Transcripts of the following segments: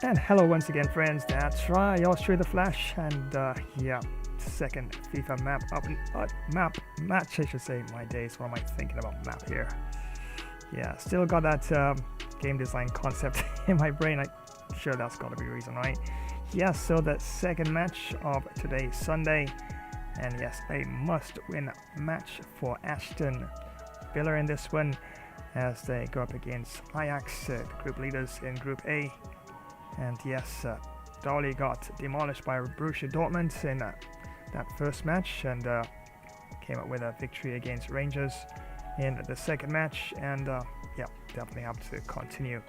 And hello once again, friends. That's right, yours through the Flash, and yeah, second FIFA map match, I should say. My days, what am I thinking about map here? Yeah, still got that game design concept in my brain. I'm sure that's got to be the reason, right? Yes, so the second match of today, Sunday, and yes, a must-win match for Aston Villa in this one, as they go up against Ajax, group leaders in Group A. And yes, Dolly got demolished by Borussia Dortmund in that first match, and came up with a victory against Rangers in the second match. And yeah, definitely have to continue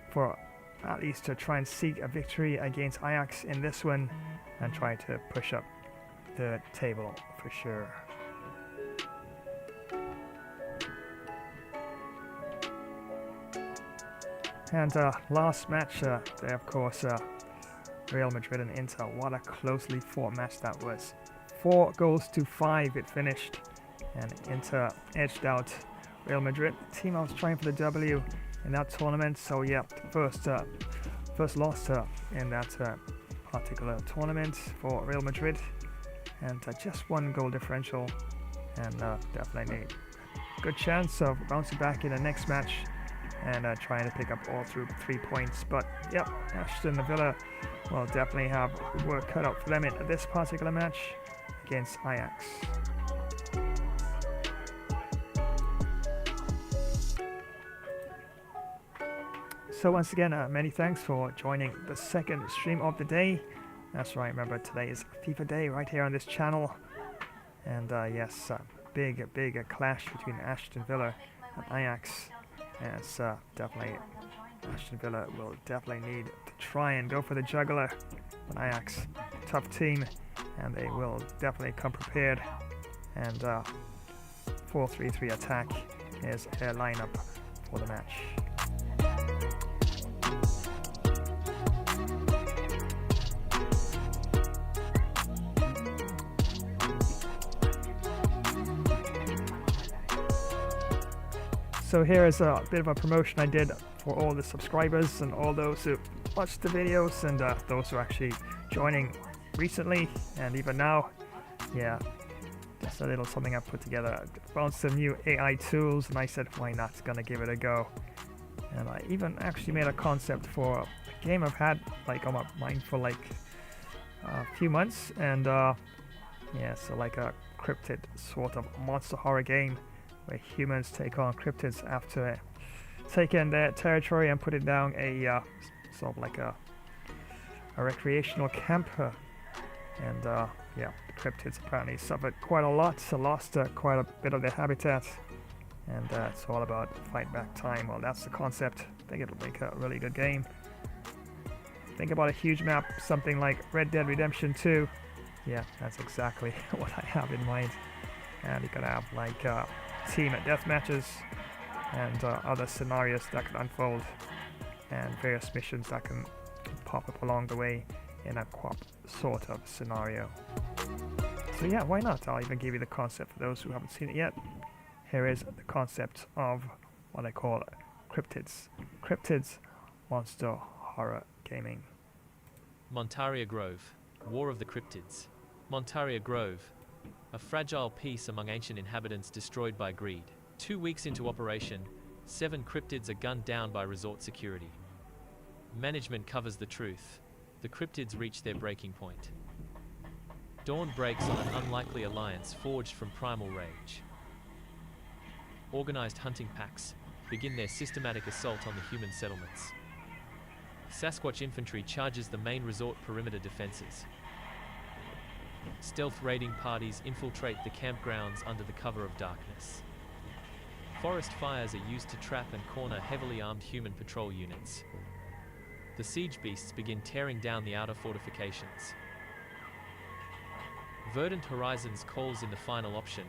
for at least to try and seek a victory against Ajax in this one, and try to push up the table for sure. And last match, there of course, Real Madrid and Inter. What a closely fought match that was. 4-5 it finished, and Inter edged out Real Madrid, the team I was trying for the W in that tournament. So yeah, first loss in that particular tournament for Real Madrid, and just one goal differential, and definitely a good chance of bouncing back in the next match and trying to pick up all through 3 points. But yep, Aston Villa will definitely have work cut out for them in this particular match against Ajax. So once again, many thanks for joining the second stream of the day. That's right, remember today is FIFA Day right here on this channel. And yes, big clash between Aston Villa and Ajax. Yes, definitely Aston Villa will definitely need to try and go for the jugular. But Ajax, tough team, and they will definitely come prepared. And 4-3-3 attack is their lineup for the match. So here is a bit of a promotion I did for all the subscribers and all those who watched the videos, and those who are actually joining recently and even now. Yeah, just a little something I put together. I found some new AI tools, and I said, why not? Gonna give it a go. And I even actually made a concept for a game I've had like on my mind for like a few months, and yeah, so like a cryptid sort of monster horror game, where humans take on cryptids after taking their territory and putting down a sort of like a recreational camp. And yeah, the cryptids apparently suffered quite a lot, so lost quite a bit of their habitat. And it's all about fight back time. Well, that's the concept. I think it'll make a really good game. Think about a huge map, something like Red Dead Redemption 2. Yeah, that's exactly what I have in mind. And you could have like team death matches and other scenarios that can unfold, and various missions that can pop up along the way in a co-op sort of scenario. So yeah, why not? I'll even give you the concept for those who haven't seen it yet. Here is the concept of what I call cryptids. Cryptids, monster horror gaming. Montaria Grove, War of the Cryptids. Montaria Grove, a fragile piece among ancient inhabitants destroyed by greed. 2 weeks into operation, 7 cryptids are gunned down by resort security. Management covers the truth. The cryptids reach their breaking point. Dawn breaks on an unlikely alliance forged from primal rage. Organized hunting packs begin their systematic assault on the human settlements. Sasquatch infantry charges the main resort perimeter defenses. Stealth raiding parties infiltrate the campgrounds under the cover of darkness. Forest fires are used to trap and corner heavily armed human patrol units. The siege beasts begin tearing down the outer fortifications. Verdant Horizons calls in the final option,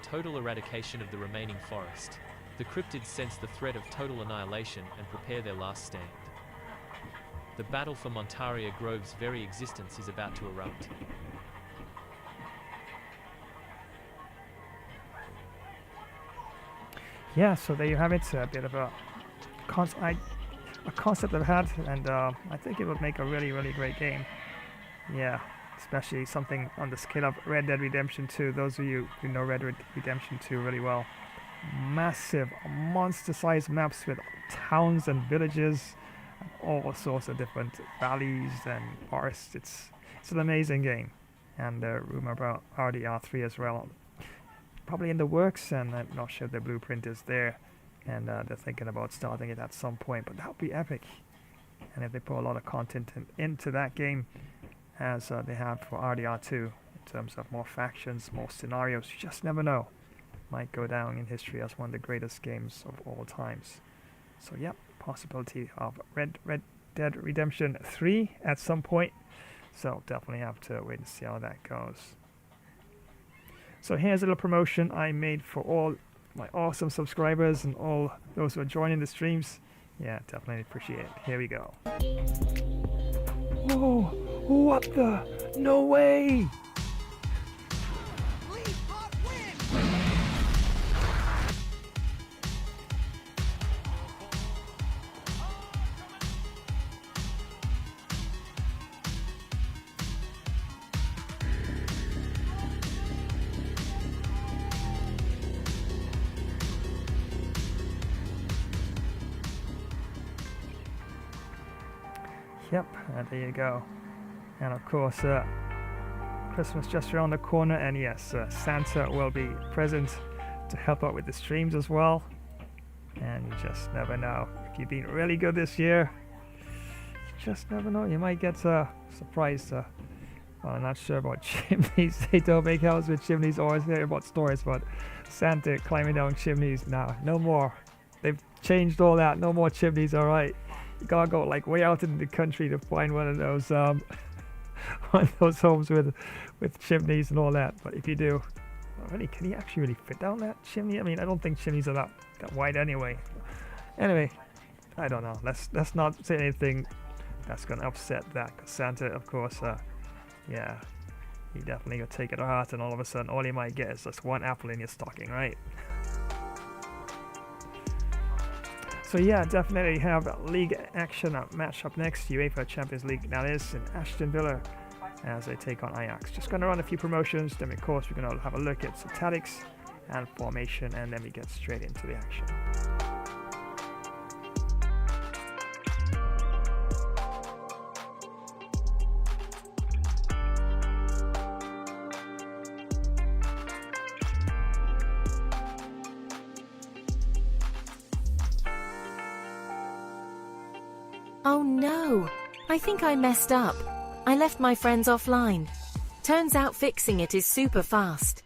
total eradication of the remaining forest. The cryptids sense the threat of total annihilation and prepare their last stand. The battle for Montaria Grove's very existence is about to erupt. Yeah, so there you have it. A bit of a a concept I've had, and I think it would make a really, really great game. Yeah, especially something on the scale of Red Dead Redemption 2. Those of you who know Red Dead Redemption 2 really well. Massive, monster-sized maps with towns and villages, and all sorts of different valleys and forests. It's an amazing game, and rumor about RDR3 as well. Probably in the works, and I'm not sure the blueprint is there, and they're thinking about starting it at some point. But that would be epic, and if they put a lot of content into that game, as they have for RDR2, in terms of more factions, more scenarios, you just never know. Might go down in history as one of the greatest games of all times. So yeah, possibility of Red Dead Redemption 3 at some point. So definitely have to wait and see how that goes. So here's a little promotion I made for all my awesome subscribers and all those who are joining the streams. Yeah, definitely appreciate it. Here we go. Whoa, what the? No way! Yep, and there you go. And of course, Christmas just around the corner, and yes, Santa will be present to help out with the streams as well. And you just never know. If you've been really good this year, you just never know. You might get surprised. Well, I'm not sure about chimneys. They don't make houses with chimneys, or hear about stories about Santa climbing down chimneys. Now, no more. They've changed all that. No more chimneys, alright. You gotta go like way out in the country to find one of those one of those homes with chimneys and all that. But if you do, well, really, can you actually really fit down that chimney? I mean, I don't think chimneys are that wide anyway. Anyway, I don't know. Let's not say anything that's gonna upset that, because Santa, of course, yeah, he definitely will take it to heart, and all of a sudden, all you might get is just one apple in your stocking, right? So yeah, definitely have league action match up next, UEFA Champions League, that is, in Aston Villa as they take on Ajax. Just going to run a few promotions, then of course we're going to have a look at some tactics and formation, and then we get straight into the action. Oh no! I think I messed up. I left my friends offline. Turns out fixing it is super fast.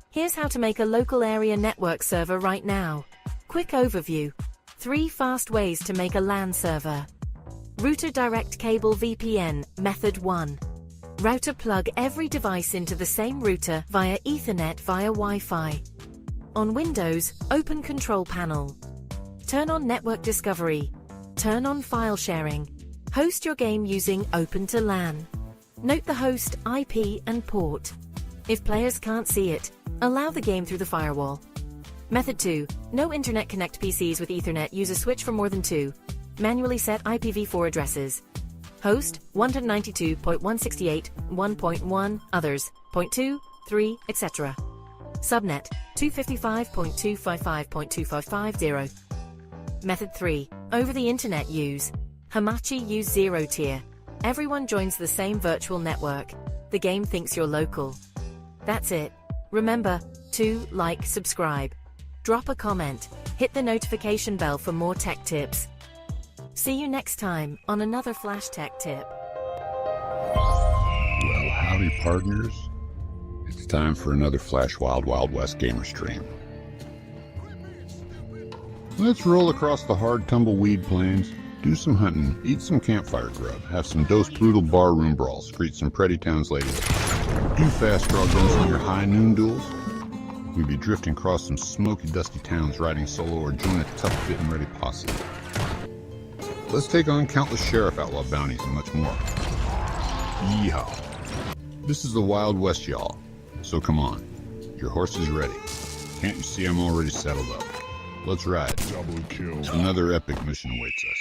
Here's how to make a local area network server right now. Quick overview. 3 fast ways to make a LAN server. Router direct cable VPN, method 1. Router plug every device into the same router via Ethernet via Wi-Fi. On Windows, open Control Panel. Turn on Network Discovery. Turn on file sharing. Host your game using Open to LAN. Note the host, IP, and port. If players can't see it, allow the game through the firewall. Method 2. No Internet connect PCs with Ethernet. Use a switch for more than 2. Manually set IPv4 addresses. Host 192.168.1.1, others 0.2, 3, etc. Subnet 255.255.2550. Method 3. Over the Internet use. Hamachi use 0 tier. Everyone joins the same virtual network. The game thinks you're local. That's it. Remember to like, subscribe, drop a comment, hit the notification bell for more tech tips. See you next time on another Flash Tech Tip. Well, howdy partners. It's time for another Flash Wild Wild West gamer stream. Let's roll across the hard tumbleweed plains, do some hunting, eat some campfire grub, have some Dos Brutal barroom brawls, greet some pretty towns ladies, do fast draw guns on your high noon duels. We'd be drifting across some smoky dusty towns riding solo, or join a tough fit and ready posse. Let's take on countless sheriff outlaw bounties and much more. Yeehaw. This is the Wild West, y'all. So come on, your horse is ready. Can't you see I'm already saddled up? Let's ride. Double kill. Another epic mission awaits us.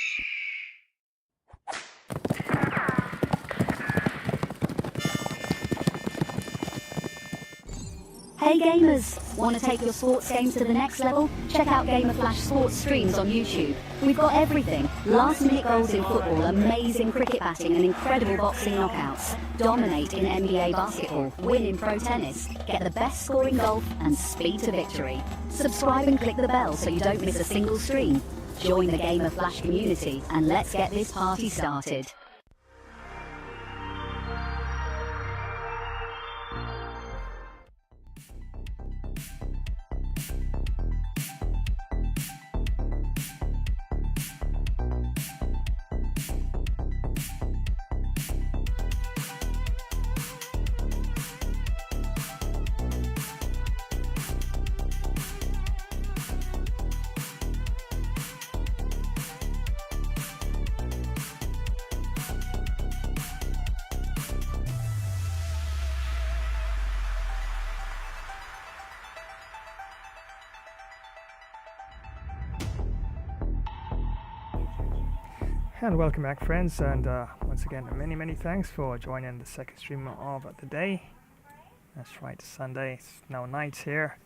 Hey gamers! Want to take your sports games to the next level? Check out Gamer Flash sports streams on YouTube. We've got everything. Last minute goals in football, amazing cricket batting and incredible boxing knockouts. Dominate in NBA basketball, win in pro tennis, get the best score in golf and speed to victory. Subscribe and click the bell so you don't miss a single stream. Join the Gamer Flash community and let's get this party started. And welcome back, friends, and once again many thanks for joining the second stream of the day. That's right, Sunday. It's now night here,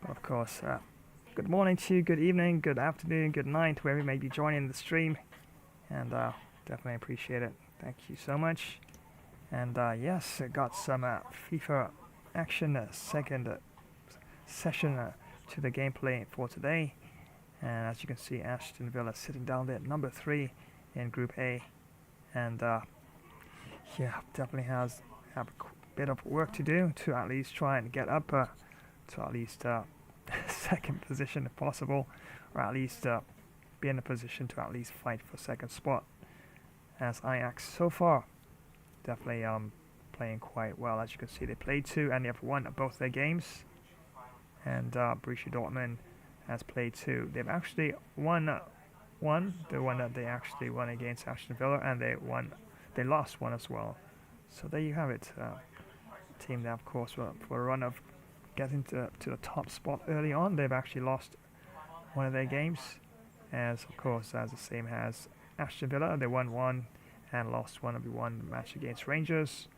but of course good morning to you, good evening, good afternoon, good night, wherever you may be joining the stream, and definitely appreciate it. Thank you so much. And yes, I got some FIFA action, second session to the gameplay for today, and as you can see, Aston Villa sitting down there at number 3 in Group A, and yeah, definitely have a bit of work to do to at least try and get up to at least second position if possible, or at least be in a position to at least fight for second spot, as Ajax so far definitely playing quite well. As you can see, they played 2 and they have won both their games, and Borussia Dortmund has played 2. They've actually won the one that they actually won against Aston Villa, and they lost one as well. So there you have it. Team that, of course, for a run of getting to the top spot early on, they've actually lost one of their games, as of course as the same as Aston Villa. They won one and lost one of the one match against Rangers,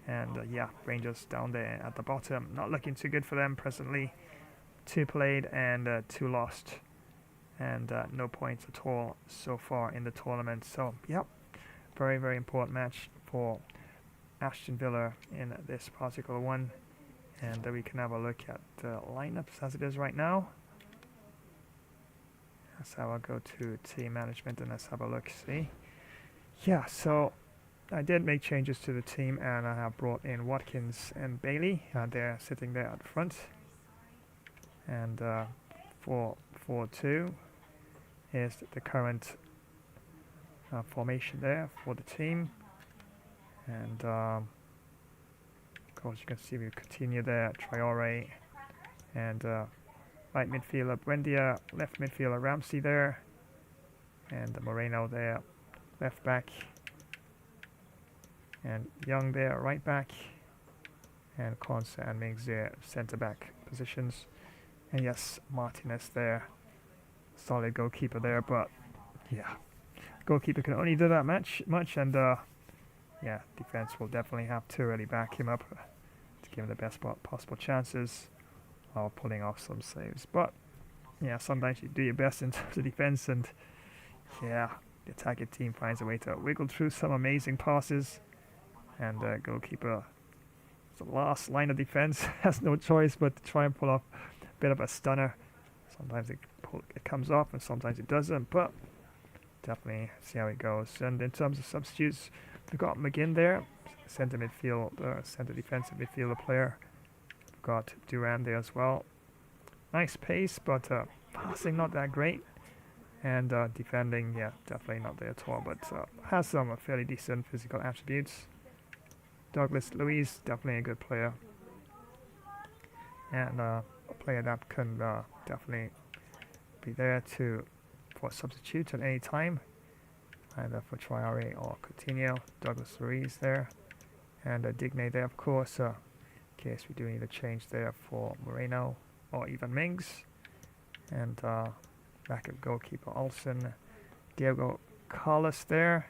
and yeah, Rangers down there at the bottom, not looking too good for them presently. 2 played and 2 lost, and no points at all so far in the tournament. So yep, very important match for Aston Villa in this particular one, and we can have a look at the lineups as it is right now. So I'll go to team management and let's have a look. See, yeah, so I did make changes to the team, and I have brought in Watkins and Bailey. They're sitting there at front, and 4-4-2 is the current formation there for the team, and of course you can see we continue there, Traore, and right midfielder Buendia, left midfielder Ramsey there, and Moreno there, left back, and Young there, right back, and Conce and Mings there, centre back positions, and yes, Martinez there, solid goalkeeper there, but yeah, goalkeeper can only do that much, and yeah, defense will definitely have to really back him up to give him the best possible chances while pulling off some saves. But yeah, sometimes you do your best in terms of defense, and yeah, the attacking team finds a way to wiggle through some amazing passes, and goalkeeper, the last line of defense, has no choice but to try and pull off a bit of a stunner. Sometimes it comes off and sometimes it doesn't, but definitely see how it goes. And in terms of substitutes, we've got McGinn there, centre defensive midfielder player. We've got Duran there as well. Nice pace, but passing not that great, and defending, yeah, definitely not there at all, but has some fairly decent physical attributes. Douglas Luiz, definitely a good player, and a player that can definitely be there for substitute at any time, either for Traore or Coutinho. Douglas Luiz there, and Digne there, of course, in case we do need a change there for Moreno or even Mings. And backup goalkeeper Olsen, Diego Carlos there,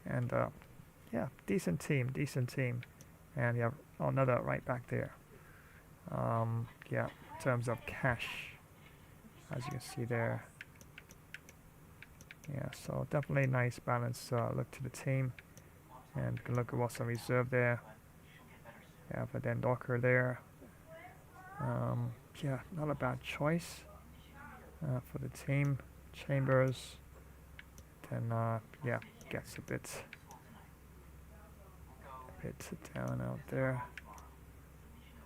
and yeah, decent team, and you have another right back there, Yeah, in terms of cash, as you can see there. Yeah, so definitely nice balance look to the team. And you can look at what's on reserve there. Yeah, but then Docker there. Yeah, not a bad choice for the team. Chambers. Then yeah, gets a bit down out there.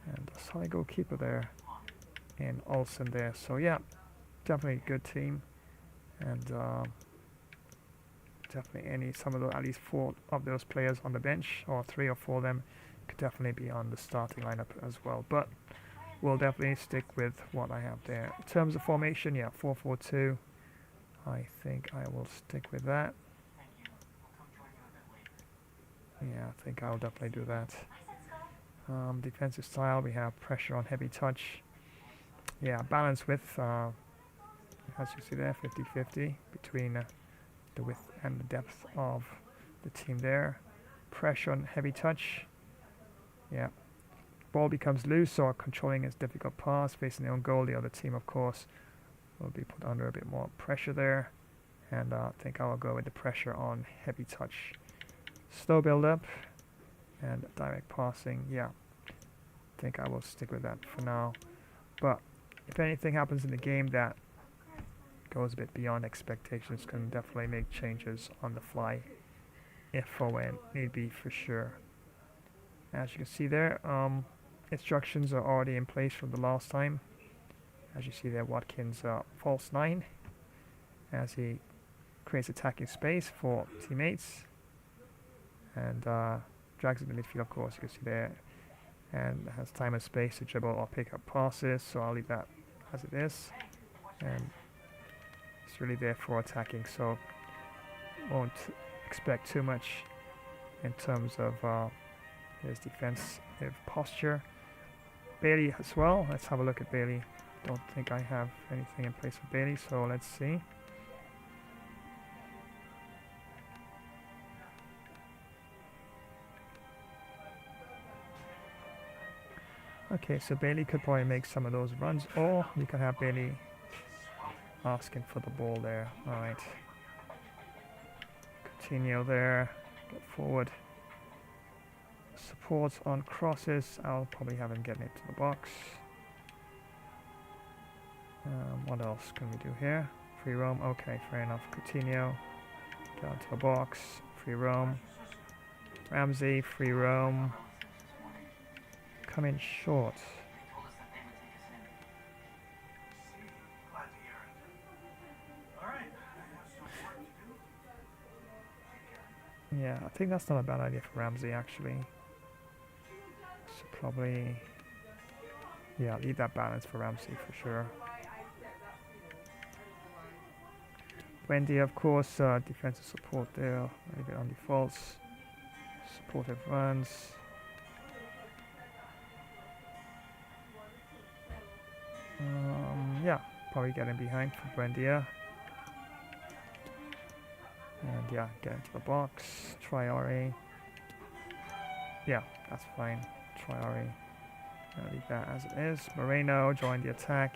And a solid goalkeeper there. And Olsen there. So yeah, definitely a good team. And definitely some of the, at least 4 of those players on the bench, or 3 or 4 of them, could definitely be on the starting lineup as well. But we'll definitely stick with what I have there. In terms of formation, yeah, 4-4-2. I think I will stick with that. Yeah, I think I'll definitely do that. Defensive style, we have pressure on heavy touch. Yeah, balance width, as you see there, 50-50 between the width and the depth of the team there. Pressure on heavy touch. Yeah. Ball becomes loose or controlling its difficult pass, facing their own goal. The other team, of course, will be put under a bit more pressure there. And I think I will go with the pressure on heavy touch. Slow build up and direct passing. Yeah. I think I will stick with that for now. But if anything happens in the game that goes a bit beyond expectations, can definitely make changes on the fly if or when need be, for sure. As you can see there, instructions are already in place from the last time. As you see there, Watkins false 9 as he creates attacking space for teammates and drags it in the midfield, of course, you can see there, and has time and space to dribble or pick up passes, so I'll leave that as it is. And it's really there for attacking, so won't expect too much in terms of his defensive posture. Bailey as well, let's have a look at Bailey. Don't think I have anything in place for Bailey, so let's see. Okay, so Bailey could probably make some of those runs, or we can have Bailey asking for the ball there. Alright. Coutinho there, get forward. Support on crosses, I'll probably have him getting it to the box. What else can we do here? Free roam, okay, fair enough. Coutinho, down to the box, free roam. Ramsey, free roam. Come in short. Yeah, I think that's not a bad idea for Ramsey, actually. So probably, yeah, leave that balance for Ramsey for sure. Wendy, of course, defensive support there, a little bit on defaults. Supportive runs. Yeah, probably getting behind for Buendia. And yeah, get into the box. Traore. Yeah, that's fine. Traore. I'll leave that as it is. Moreno join the attack.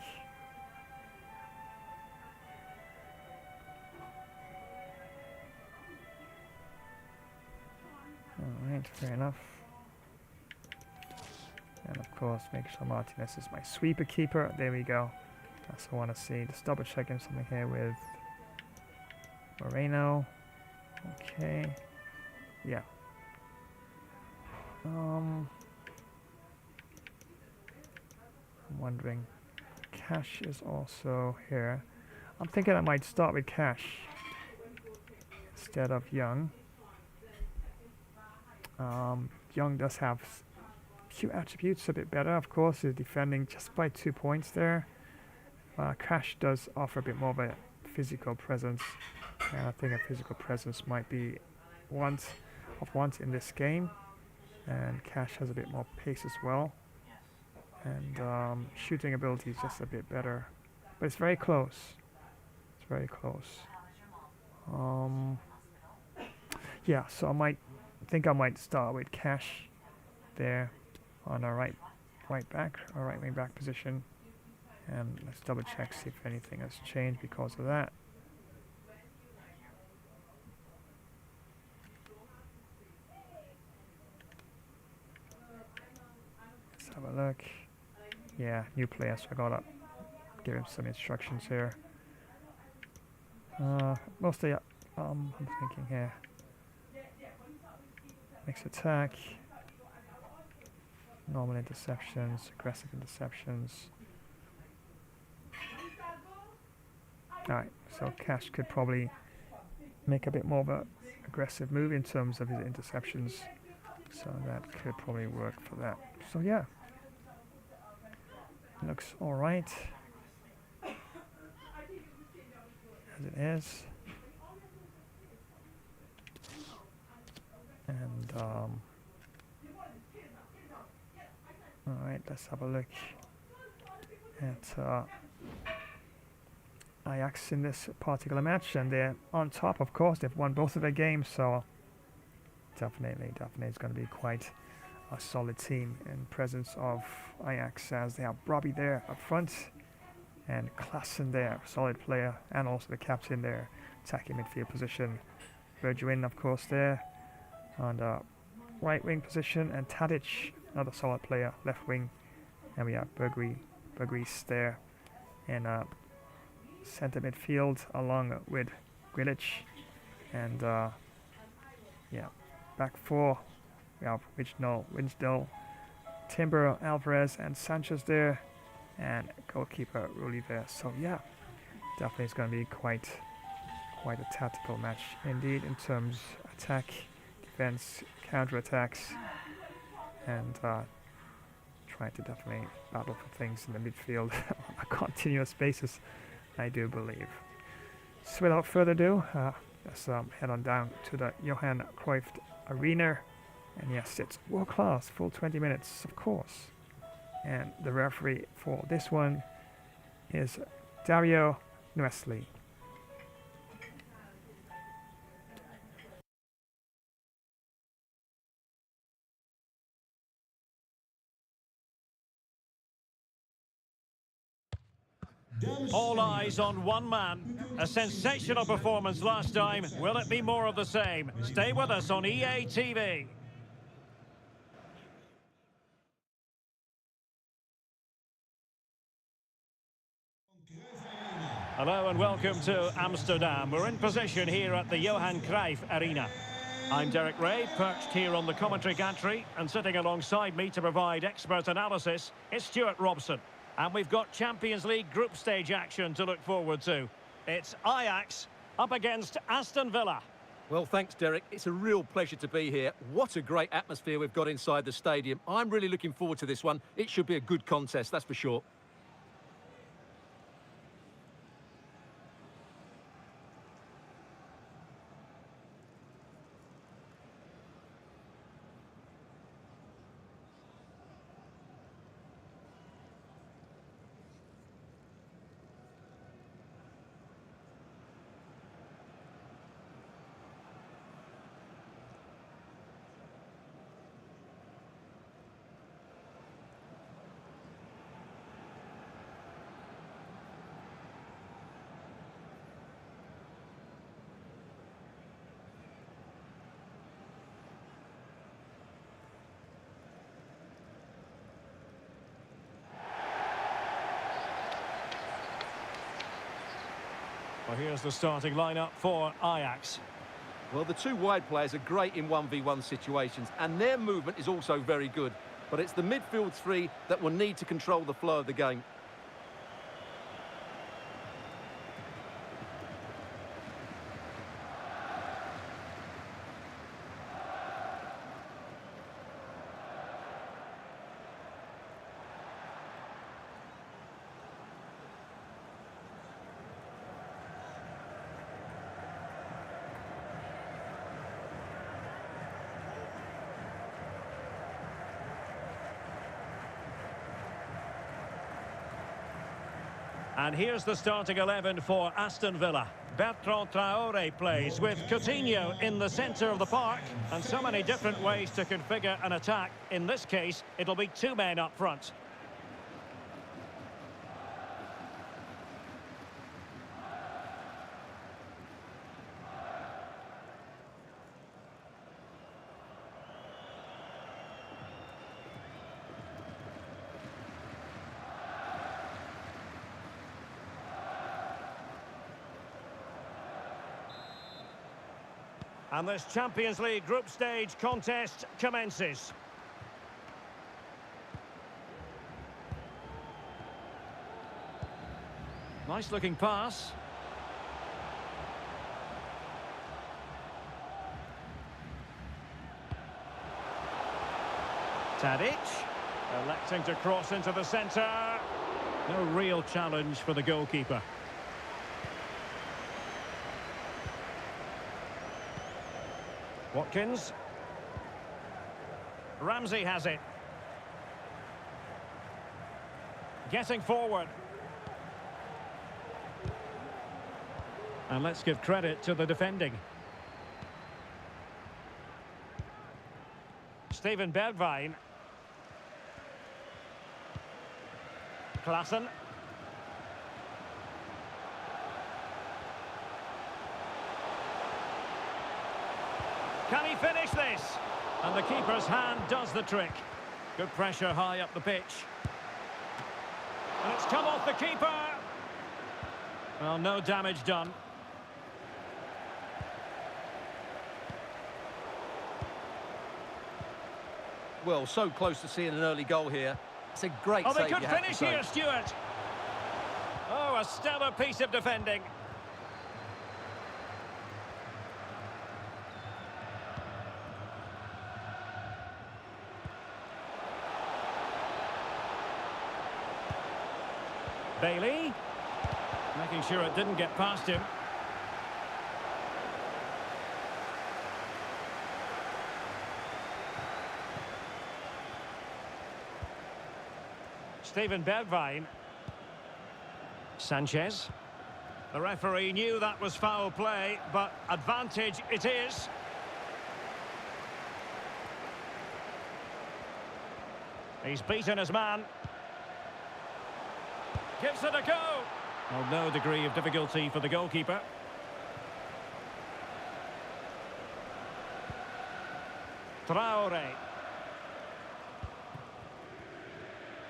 Alright, fair enough. And of course, make sure Martinez is my sweeper keeper. There we go. That's what I want to see. Just double checking something here with Moreno. Okay. Yeah. I'm wondering. Cash is also here. I'm thinking I might start with Cash instead of Young. Young does have few attributes a bit better, of course. He's defending just by 2 points there. Cash does offer a bit more of a physical presence, and I think a physical presence might be want in this game. And Cash has a bit more pace as well, and shooting ability is just a bit better, but it's very close. It's very close. Yeah, so I think I might start with Cash there on our right right back or right wing back position. And let's double check, see if anything has changed because of that. Let's have a look. Yeah, new player, so I gotta give him some instructions here. Mostly, I'm thinking here. Mixed attack. Normal interceptions, aggressive interceptions. Alright, so Cash could probably make a bit more of an aggressive move in terms of his interceptions. So that could probably work for that. So yeah, looks alright as it is. And alright, let's have a look at Ajax in this particular match, and they're on top, of course. They've won both of their games, so definitely it's going to be quite a solid team in presence of Ajax, as they have Brobby there up front and Klaassen there, solid player, and also the captain there, attacking midfield position. Bergwijn, of course, there on the right wing position, and Tadic, another solid player, left wing, and we have Bergwijn there in centre midfield along with Grealish, and yeah, back four we have Winsdale, Timber, Alvarez, and Sanchez there, and goalkeeper Rulli there. So yeah, definitely it's going to be quite a tactical match indeed in terms of attack, defense, counter attacks, and trying to definitely battle for things in the midfield on a continuous basis, I do believe. So without further ado, let's head on down to the Johan Cruyff Arena. And yes, it's world class, full 20 minutes, of course. And the referee for this one is Dario Nuesli. All eyes on one man. A sensational performance last time. Will it be more of the same? Stay with us on EA TV. Hello and welcome to Amsterdam. We're in position here at the Johan Cruyff Arena. I'm Derek Ray, perched here on the commentary gantry, and sitting alongside me to provide expert analysis is Stuart Robson. And we've got Champions League group stage action to look forward to. It's Ajax up against Aston Villa. Well, thanks, Derek. It's a real pleasure to be here. What a great atmosphere we've got inside the stadium. I'm really looking forward to this one. It should be a good contest, that's for sure. Well, here's the starting lineup for Ajax. Well, the two wide players are great in 1v1 situations, and their movement is also very good. But it's the midfield three that will need to control the flow of the game. And here's the starting 11 for Aston Villa. Bertrand Traoré plays with Coutinho in the centre of the park. And so many different ways to configure an attack. In this case, it'll be two men up front. And this Champions League group stage contest commences. Nice looking pass. Tadic, electing to cross into the centre. No real challenge for the goalkeeper. Watkins. Ramsey has it. Getting forward. And let's give credit to the defending. Steven Bergwijn. Klaassen. Can he finish this? And the keeper's hand does the trick. Good pressure high up the pitch. And it's come off the keeper. Well, no damage done. Well, so close to seeing an early goal here. It's a great save. Oh, they could you have to finish say. here, Stuart. Oh, a stellar piece of defending. Bailey, making sure it didn't get past him. Steven Bergwijn. Sanchez. The referee knew that was foul play, but advantage it is. He's beaten his man. Gives it a go. Well, no degree of difficulty for the goalkeeper. Traoré.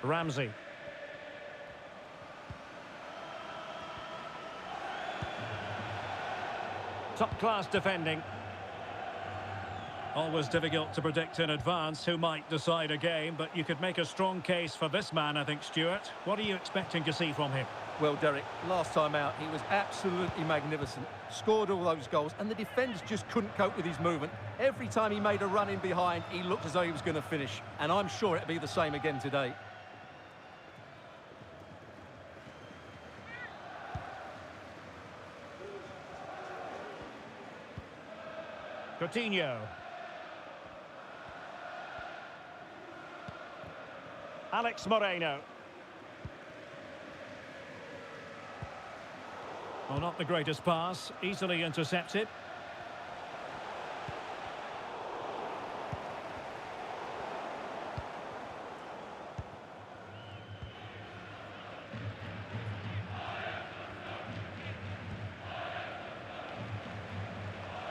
Ramsey. Top-class defending. Always difficult to predict in advance who might decide a game, but you could make a strong case for this man, I think, Stuart. What are you expecting to see from him? Well, Derek, last time out, he was absolutely magnificent. Scored all those goals, and the defenders just couldn't cope with his movement. Every time he made a run in behind, he looked as though he was going to finish. And I'm sure it'll be the same again today. Coutinho. Alex Moreno. Well, not the greatest pass, easily intercepted.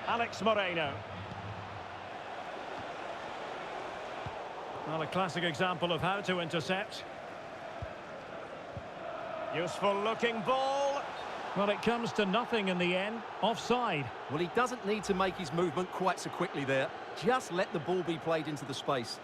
Alex Moreno. Well, a classic example of how to intercept. Useful looking ball. Well, it comes to nothing in the end. Offside. Well, he doesn't need to make his movement quite so quickly there. Just let the ball be played into the space.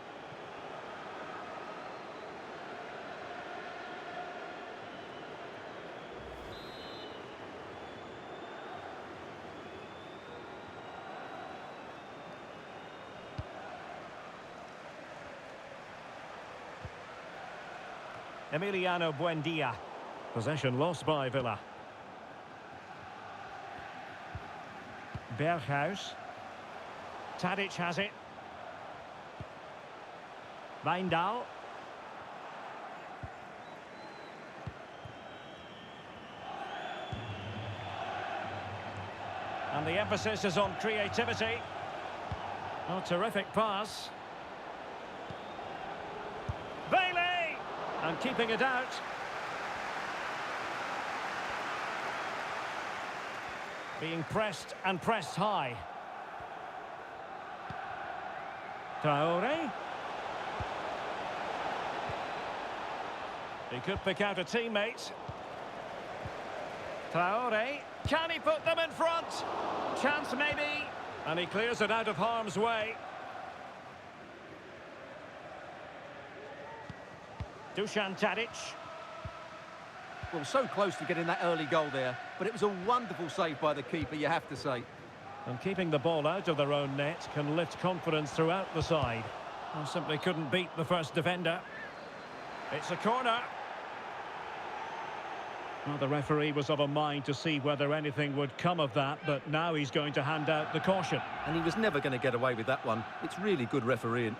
Emiliano Buendia. Possession lost by Villa. Berghuis. Tadic has it. Wijndal. And the emphasis is on creativity. Oh, terrific pass. Bailey! And keeping it out. Being pressed and pressed high. Traore. He could pick out a teammate. Traore. Can he put them in front? Chance maybe. And he clears it out of harm's way. Dusan Tadic. Well, so close to getting that early goal there, but it was a wonderful save by the keeper, you have to say. And keeping the ball out of their own net can lift confidence throughout the side. Well, simply couldn't beat the first defender. It's a corner. Well, the referee was of a mind to see whether anything would come of that, but now he's going to hand out the caution. And he was never going to get away with that one. It's really good refereeing.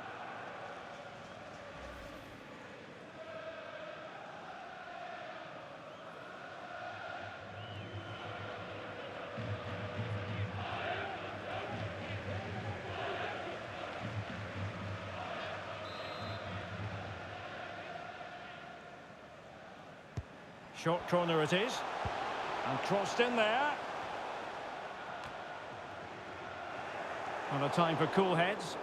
Short corner it is. And crossed in there. And a time for cool heads.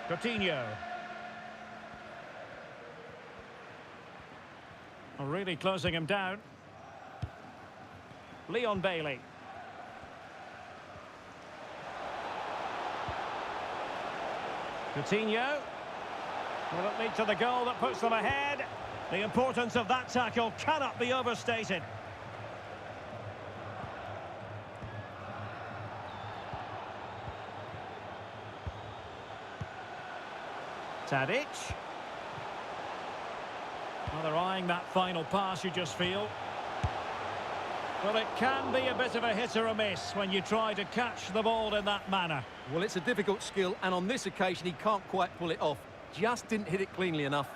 Coutinho. Really closing him down. Leon Bailey. Coutinho. Will it lead to the goal that puts them ahead? The importance of that tackle cannot be overstated. Tadic. Well, they're eyeing that final pass, you just feel. Well, it can be a bit of a hit or a miss when you try to catch the ball in that manner. Well, it's a difficult skill, and on this occasion he can't quite pull it off. Just didn't hit it cleanly enough.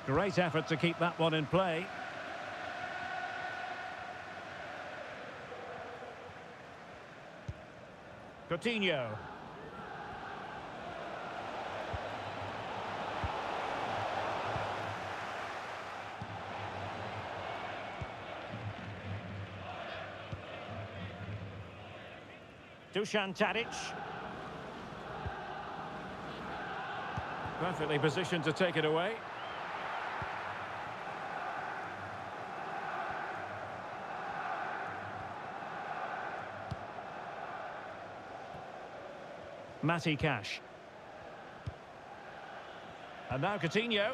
Great effort to keep that one in play. Coutinho. Dusan Tadic. Perfectly positioned to take it away. Matty Cash. And now Coutinho.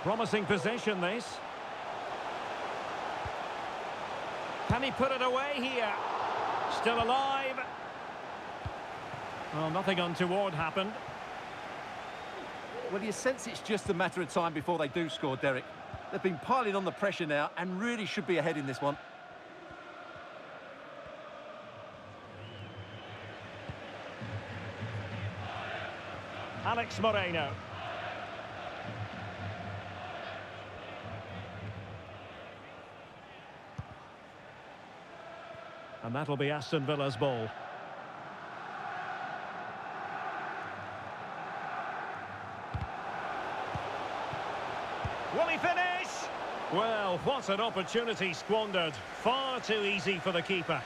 Promising possession, this. Can he put it away here? Still alive. Well, nothing untoward happened. Well, you sense it's just a matter of time before they do score, Derek. They've been piling on the pressure now and really should be ahead in this one. Alex Moreno. And that'll be Aston Villa's ball. Will he finish? Well, what an opportunity squandered. Far too easy for the keeper.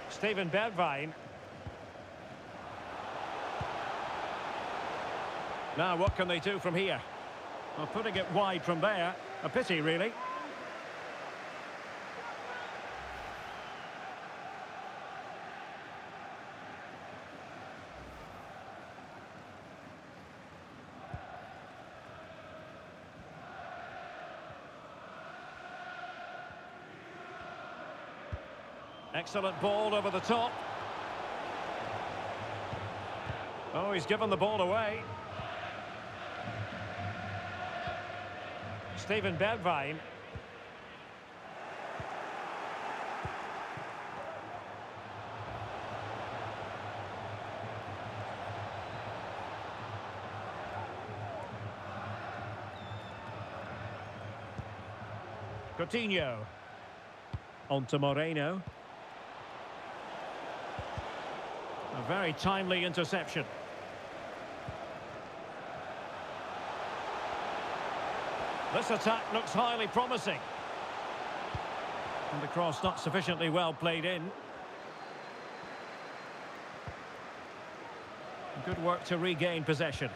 Steven Bergwijn. Now, what can they do from here? Well, putting it wide from there. A pity, really. Excellent ball over the top. Oh, he's given the ball away. Steven Bergwijn. Coutinho. On to Moreno. A very timely interception. This attack looks highly promising. And the cross not sufficiently well played in. Good work to regain possession.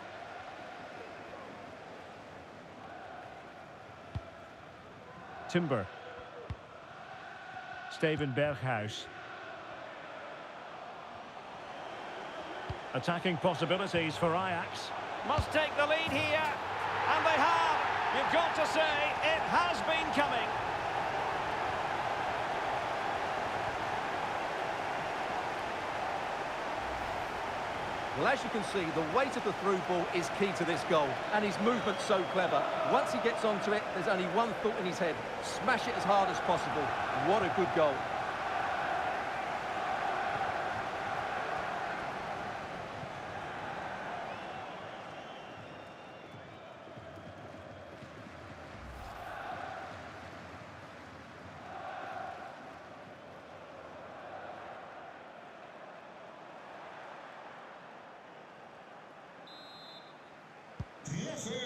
Timber. Steven Berghuis. Attacking possibilities for Ajax. Must take the lead here. And they have. You've got to say, it has been coming. Well, as you can see, the weight of the through ball is key to this goal, and his movement's so clever. Once he gets onto it, there's only one thought in his head: smash it as hard as possible. What a good goal.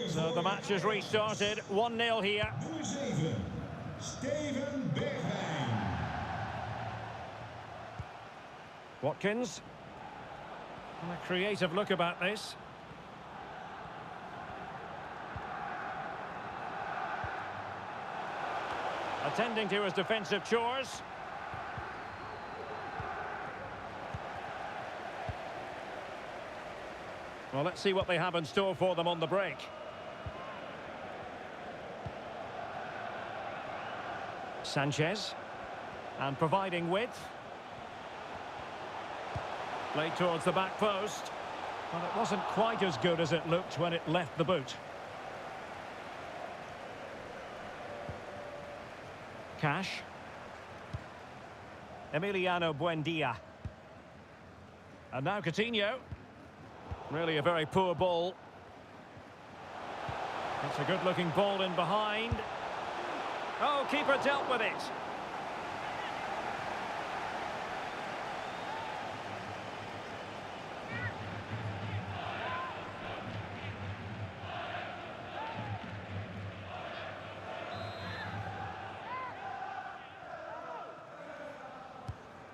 So the match has restarted, 1-0 here. Nummer 7, Steven Bergwijn. Watkins. And a creative look about this. Attending to his defensive chores. Well, let's see what they have in store for them on the break. Sanchez. And providing width. Played towards the back post. But it wasn't quite as good as it looked when it left the boot. Cash. Emiliano Buendia. And now Coutinho. Really a very poor ball. It's a good-looking ball in behind. Oh, keeper dealt with it.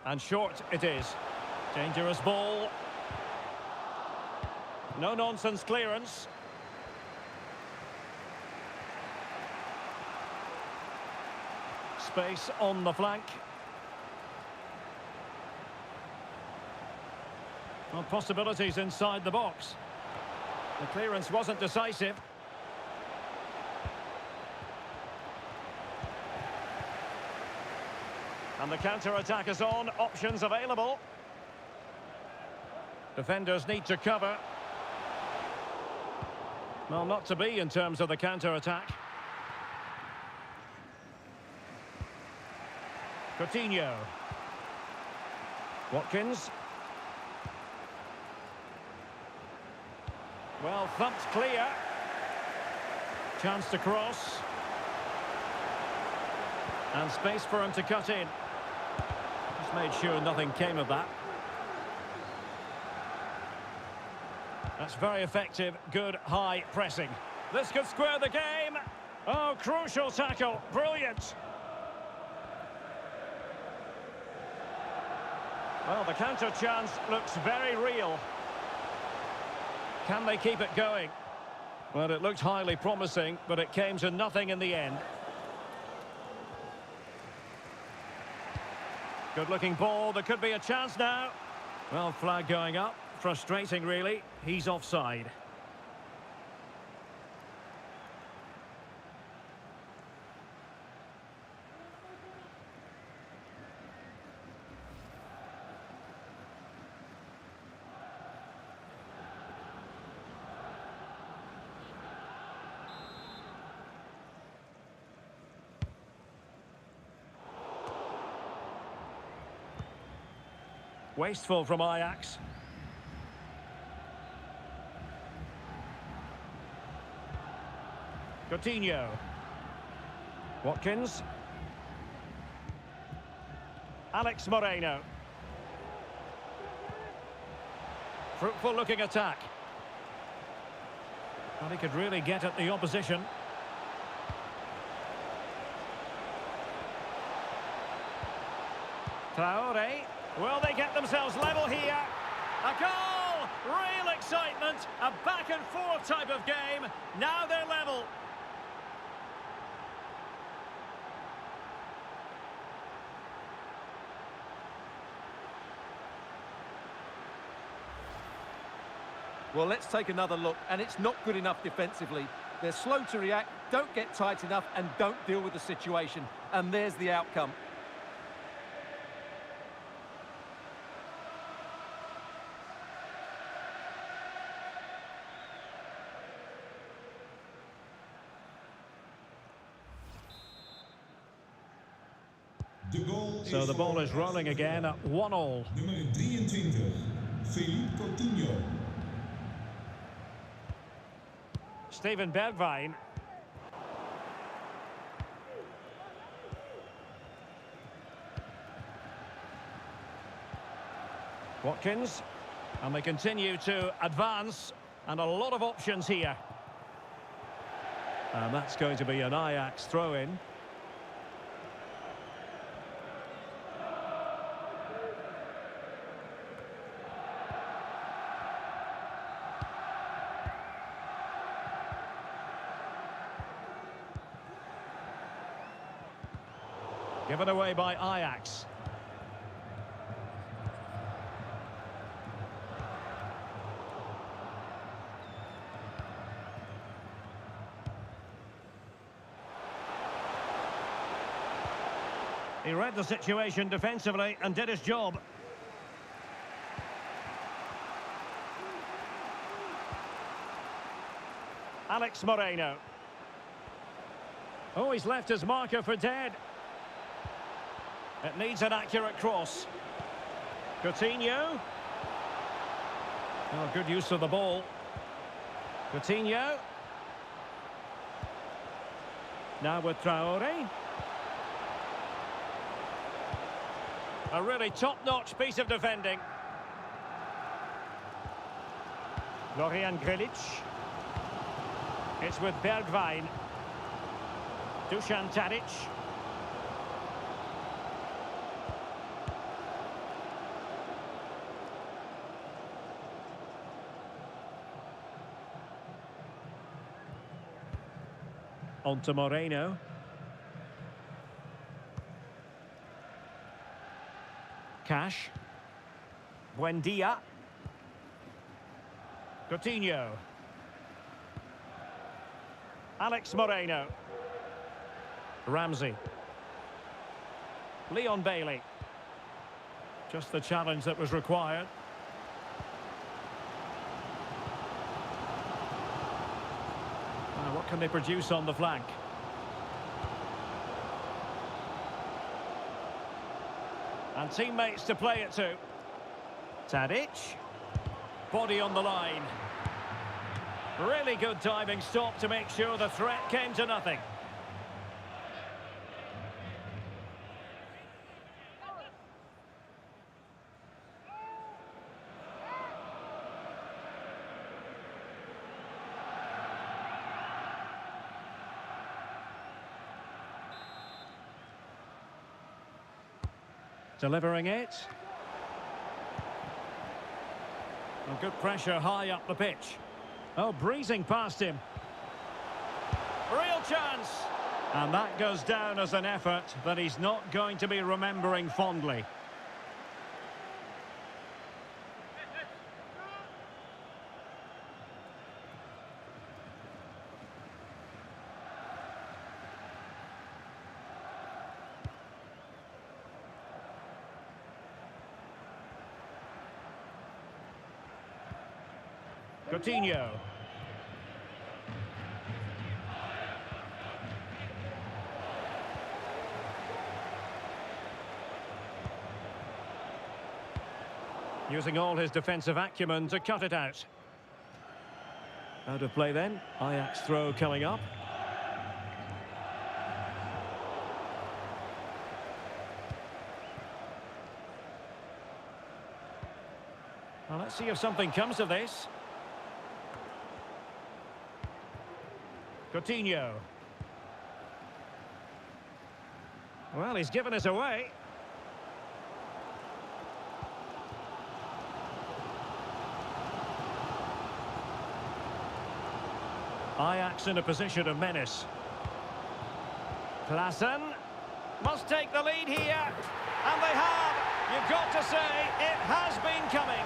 And short it is. Dangerous ball. No-nonsense clearance. Space on the flank. Well, possibilities inside the box. The clearance wasn't decisive. And the counter-attack is on. Options available. Defenders need to cover. Well, not to be in terms of the counter-attack. Coutinho. Watkins. Well, thumped clear. Chance to cross. And space for him to cut in. Just made sure nothing came of that. That's very effective. Good high pressing. This could square the game. Oh, crucial tackle. Brilliant. Well, the counter chance looks very real. Can they keep it going? Well, it looked highly promising, but it came to nothing in the end. Good-looking ball. There could be a chance now. Well, flag going up. Frustrating, really. He's offside. Wasteful from Ajax. Coutinho. Watkins. Alex Moreno. Fruitful looking attack. And he could really get at the opposition. Traore. Will they get themselves level here? A goal! Real excitement. A back and forth type of game. Now they're level. Well, let's take another look, and it's not good enough defensively. They're slow to react, don't get tight enough, and don't deal with the situation. And there's the outcome. So the ball is rolling again at 1-1. Nummer 23, Philippe Coutinho. Steven Bergwijn. Watkins. And they continue to advance. And a lot of options here. And that's going to be an Ajax throw-in. Given away by Ajax. He read the situation defensively and did his job. Alex Moreno. Oh, he's left his marker for dead. It needs an accurate cross. Coutinho. Oh, good use of the ball. Coutinho. Now with Traore. A really top-notch piece of defending. Florian Grilic. It's with Bergwijn. Dusan Tadic. On to Moreno. Cash. Buendia. Coutinho. Alex Moreno. Ramsey. Leon Bailey. Just the challenge that was required. What can they produce on the flank? And teammates to play it to. Tadic. Body on the line. Really good diving stop to make sure the threat came to nothing. Delivering it. And good pressure high up the pitch. Oh, breezing past him. Real chance. And that goes down as an effort that he's not going to be remembering fondly. Coutinho. Using all his defensive acumen to cut it out. Out of play then. Ajax throw coming up. Well, let's see if something comes of this. Coutinho. Well, he's given us away. Ajax in a position of menace. Klaassen must take the lead here. And they have. You've got to say, it has been coming.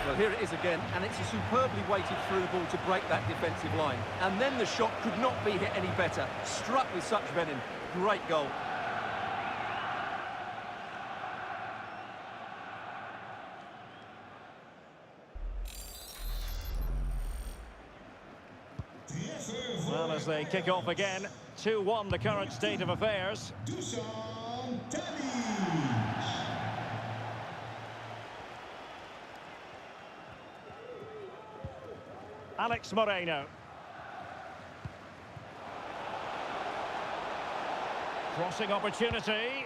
Well, here it is again, and it's a superbly weighted through ball to break that defensive line. And then the shot could not be hit any better. Struck with such venom. Great goal. Well, as they kick off again, 2-1 the current state of affairs. Alex Moreno. Crossing opportunity.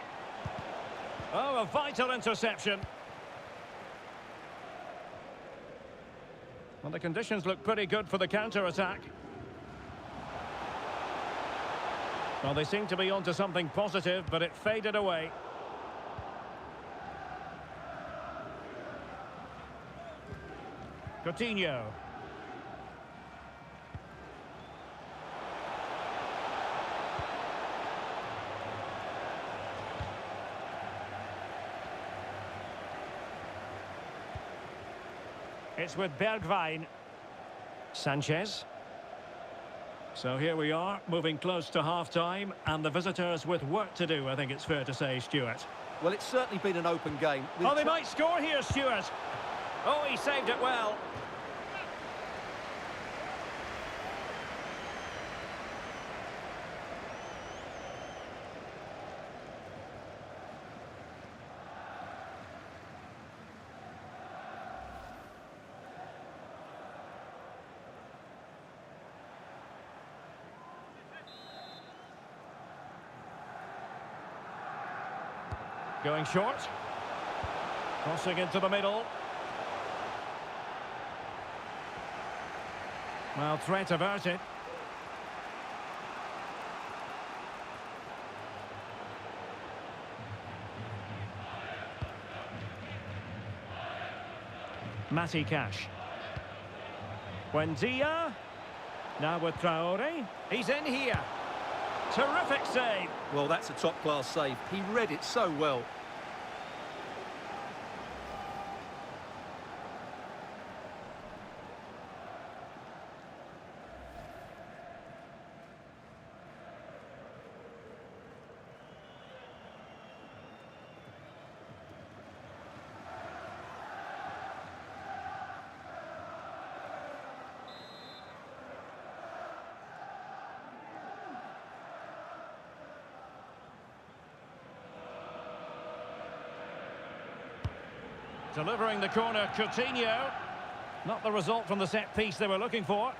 Oh, a vital interception. Well, the conditions look pretty good for the counter-attack. Well, they seem to be onto something positive, but it faded away. Coutinho. It's with Bergwijn. Sanchez. So here we are, moving close to half-time, and the visitors with work to do, I think it's fair to say, Stuart. Well, it's certainly been an open game. Oh, they might score here, Stuart. Oh, he saved it well. Going short. Crossing into the middle. Well, threat averted. Matty Cash. Buendia. Now with Traore. He's in here. Terrific save. Well, that's a top-class save. He read it so well. Delivering the corner, Coutinho. Not the result from the set piece they were looking for.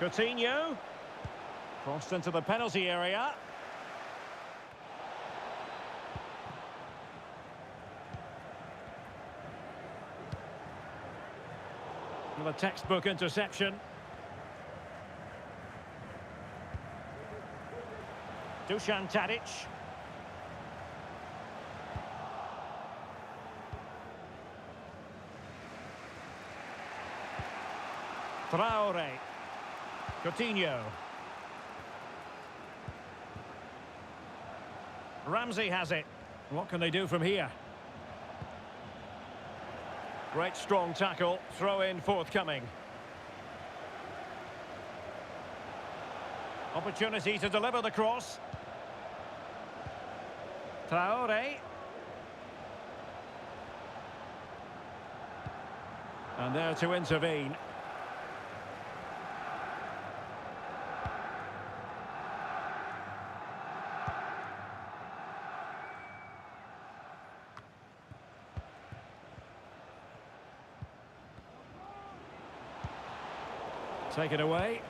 Coutinho. Crossed into the penalty area. With a textbook interception. Dusan Tadic. Traore. Coutinho. Ramsey has it. What can they do from here? Great strong tackle. Throw in forthcoming. Opportunity to deliver the cross. Traore. And there to intervene. Take it away.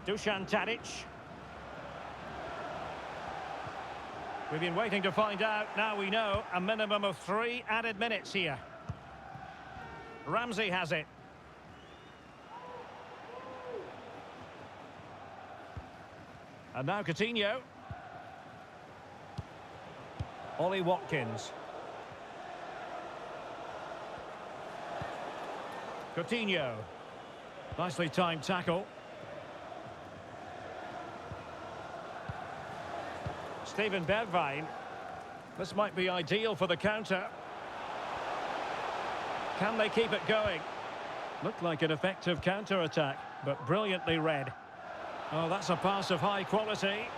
Dusan Tadic. We've been waiting to find out. Now we know a minimum of 3 added minutes here. Ramsey has it. And now Coutinho. Ollie Watkins. Coutinho. Nicely timed tackle. Steven Bergwijn. This might be ideal for the counter. Can they keep it going? Looked like an effective counter-attack, but brilliantly read. Oh, that's a pass of high quality.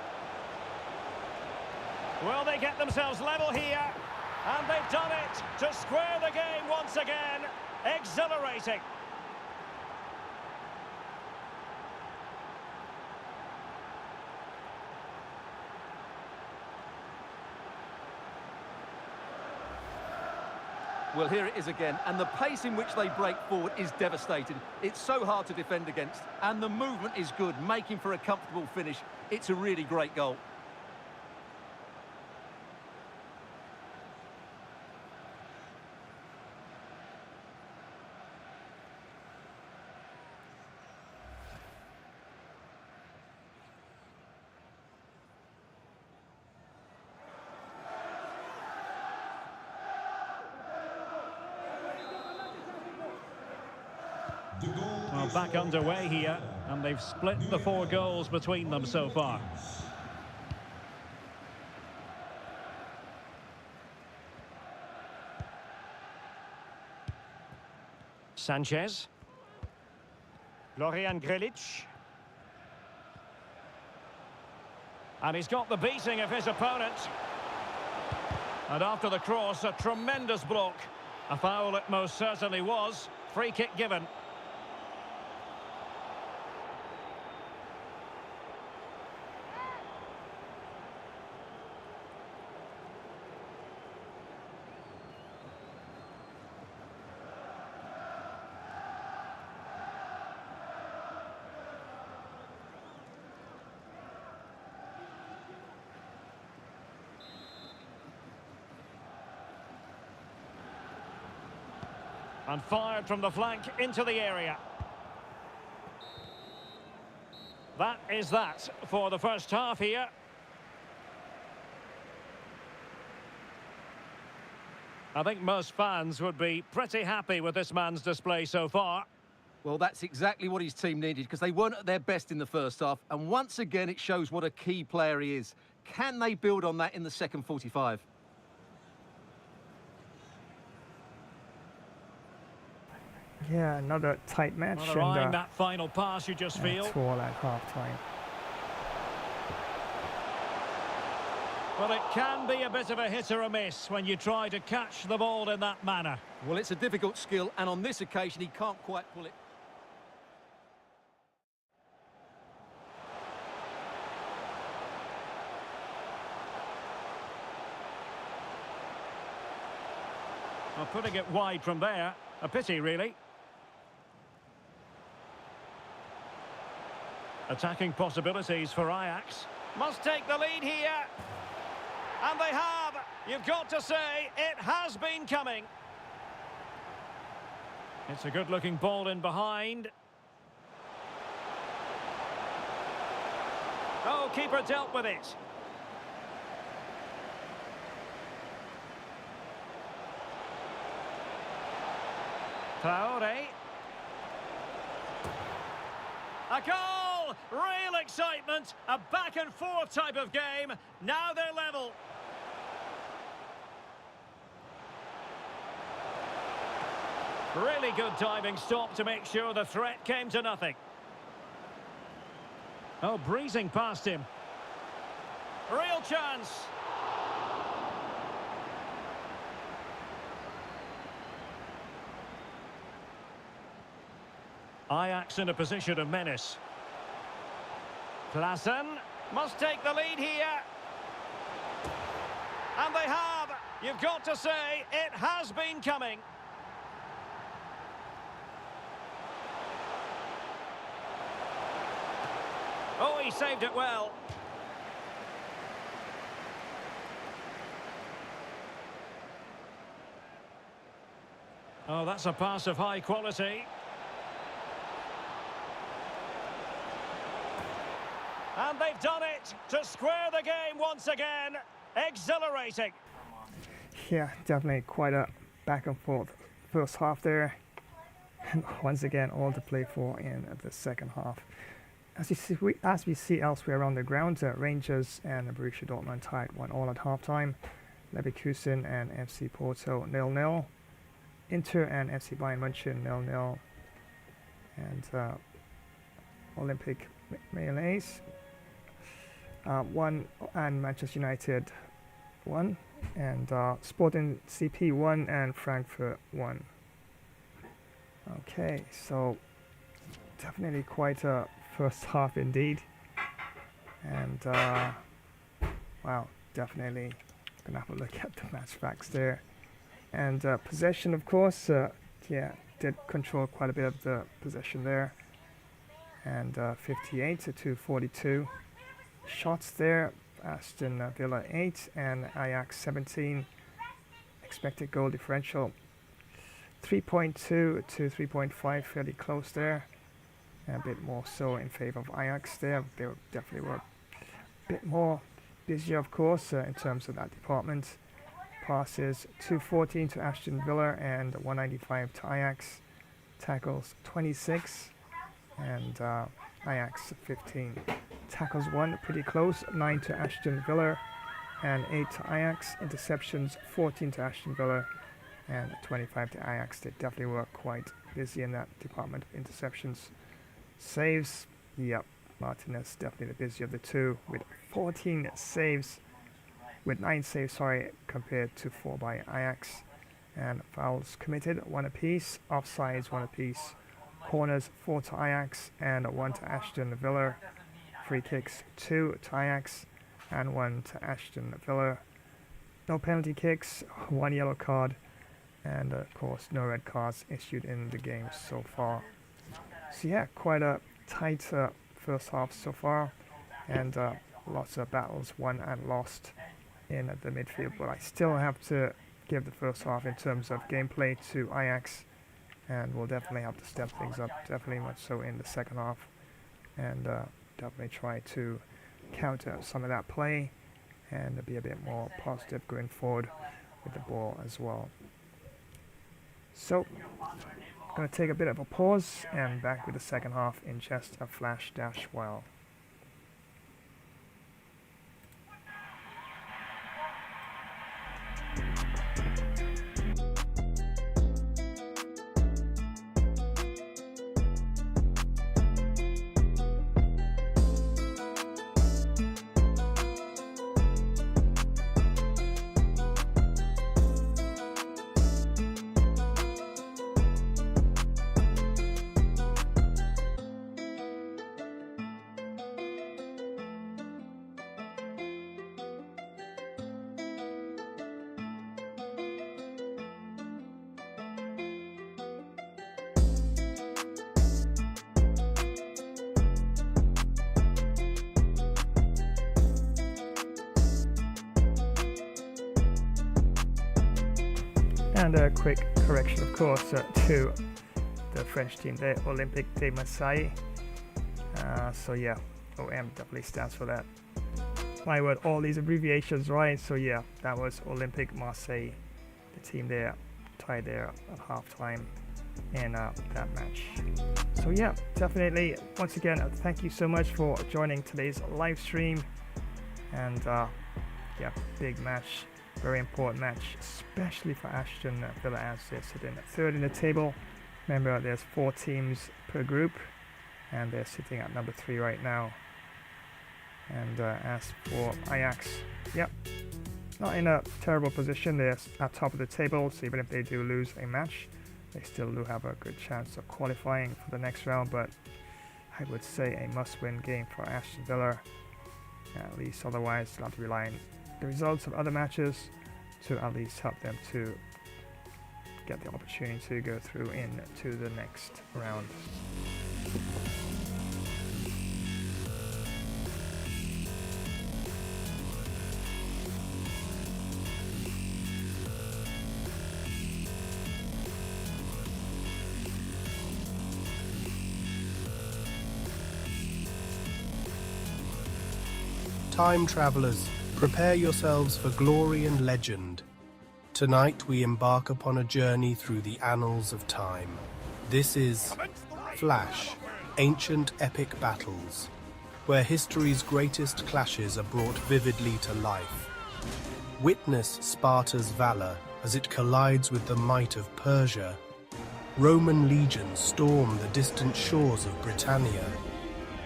Will they get themselves level here? And they've done it to square the game once again. Exhilarating. Well, here it is again, and the pace in which they break forward is devastating. It's so hard to defend against, and the movement is good, making for a comfortable finish. It's a really great goal. The goal Well, is back for underway here, and they've split the 4 goals between them so far. Sanchez. Florian Grilic. And he's got the beating of his opponent. And after the cross, a tremendous block. A foul it most certainly was. Free kick given. And fired from the flank into the area. That is that for the first half here. I think most fans would be pretty happy with this man's display so far. Well, that's exactly what his team needed, because they weren't at their best in the first half. And once again, it shows what a key player he is. Can they build on that in the second 45? Yeah, another tight match. Well, eyeing that final pass, you just feel. It's all at half-time. Well, it can be a bit of a hit or a miss when you try to catch the ball in that manner. Well, it's a difficult skill, and on this occasion, he can't quite pull it. Well, putting it wide from there, a pity, really. Attacking possibilities for Ajax. Must take the lead here. And they have. You've got to say, it has been coming. It's a good-looking ball in behind. Oh, keeper dealt with it. Traore. A goal! Real excitement. A back-and-forth type of game. Now they're level. Really good diving stop to make sure the threat came to nothing. Oh, breezing past him. Real chance. Ajax in a position of menace. Klaassen must take the lead here. And they have. You've got to say, it has been coming. Oh, he saved it well. Oh, that's a pass of high quality. And they've done it to square the game once again. Exhilarating. Yeah, definitely quite a back and forth first half there. And once again, all to play for in the second half. As we see elsewhere around the ground, Rangers and Borussia Dortmund tied 1-1 at halftime. Leverkusen and FC Porto 0-0. Inter and FC Bayern München 0-0. And Olympic Mayonnaise 1, and Manchester United 1, and Sporting CP 1 and Frankfurt 1. Okay, so definitely quite a first half indeed, and wow, definitely gonna have a look at the match facts there. And possession, of course, yeah, did control quite a bit of the possession there, and 58 to 42. Shots there, Aston Villa 8 and Ajax 17. Expected goal differential 3.2 to 3.5, fairly close there. A bit more so in favor of Ajax there. They definitely were a bit more busier, of course, in terms of that department. Passes 214 to Aston Villa and 195 to Ajax. Tackles 26 and Ajax 15. Tackles 1, pretty close, 9 to Aston Villa and 8 to Ajax. Interceptions 14 to Aston Villa and 25 to Ajax. They definitely were quite busy in that department of interceptions. Saves, yep, Martinez definitely the busier of the two with 14 saves, with 9 saves, sorry, compared to 4 by Ajax. And fouls committed, 1 apiece, offsides 1 apiece, corners 4 to Ajax and 1 to Aston Villa. Free kicks 2 to Ajax and 1 to Aston Villa. No penalty kicks, 1 yellow card, and of course no red cards issued in the game so far. So yeah, quite a tight first half so far, and lots of battles won and lost in the midfield. But I still have to give the first half in terms of gameplay to Ajax, and we'll definitely have to step things up, definitely much so in the second half, and definitely try to counter some of that play and be a bit more positive going forward with the ball as well. So, going to take a bit of a pause and back with the second half in just a flash dash while. And a quick correction, of course, to the French team, the Olympique de Marseille. So yeah, OM definitely stands for that. My word, all these abbreviations, right? So yeah, that was Olympique Marseille, the team there, tied there at halftime in that match. So yeah, definitely, once again, thank you so much for joining today's live stream. And yeah, big match. Very important match, especially for Aston Villa as they're sitting third in the table. Remember, there's 4 teams per group, and they're sitting at number 3 right now. And as for Ajax, yep, not in a terrible position. They're at top of the table, so even if they do lose a match, they still do have a good chance of qualifying for the next round, but I would say a must-win game for Aston Villa, at least. Otherwise they'll have to rely on the results of other matches to at least help them to get the opportunity to go through into the next round. Time travelers, prepare yourselves for glory and legend. Tonight we embark upon a journey through the annals of time. This is Flash, Ancient Epic Battles, where history's greatest clashes are brought vividly to life. Witness Sparta's valor as it collides with the might of Persia. Roman legions storm the distant shores of Britannia.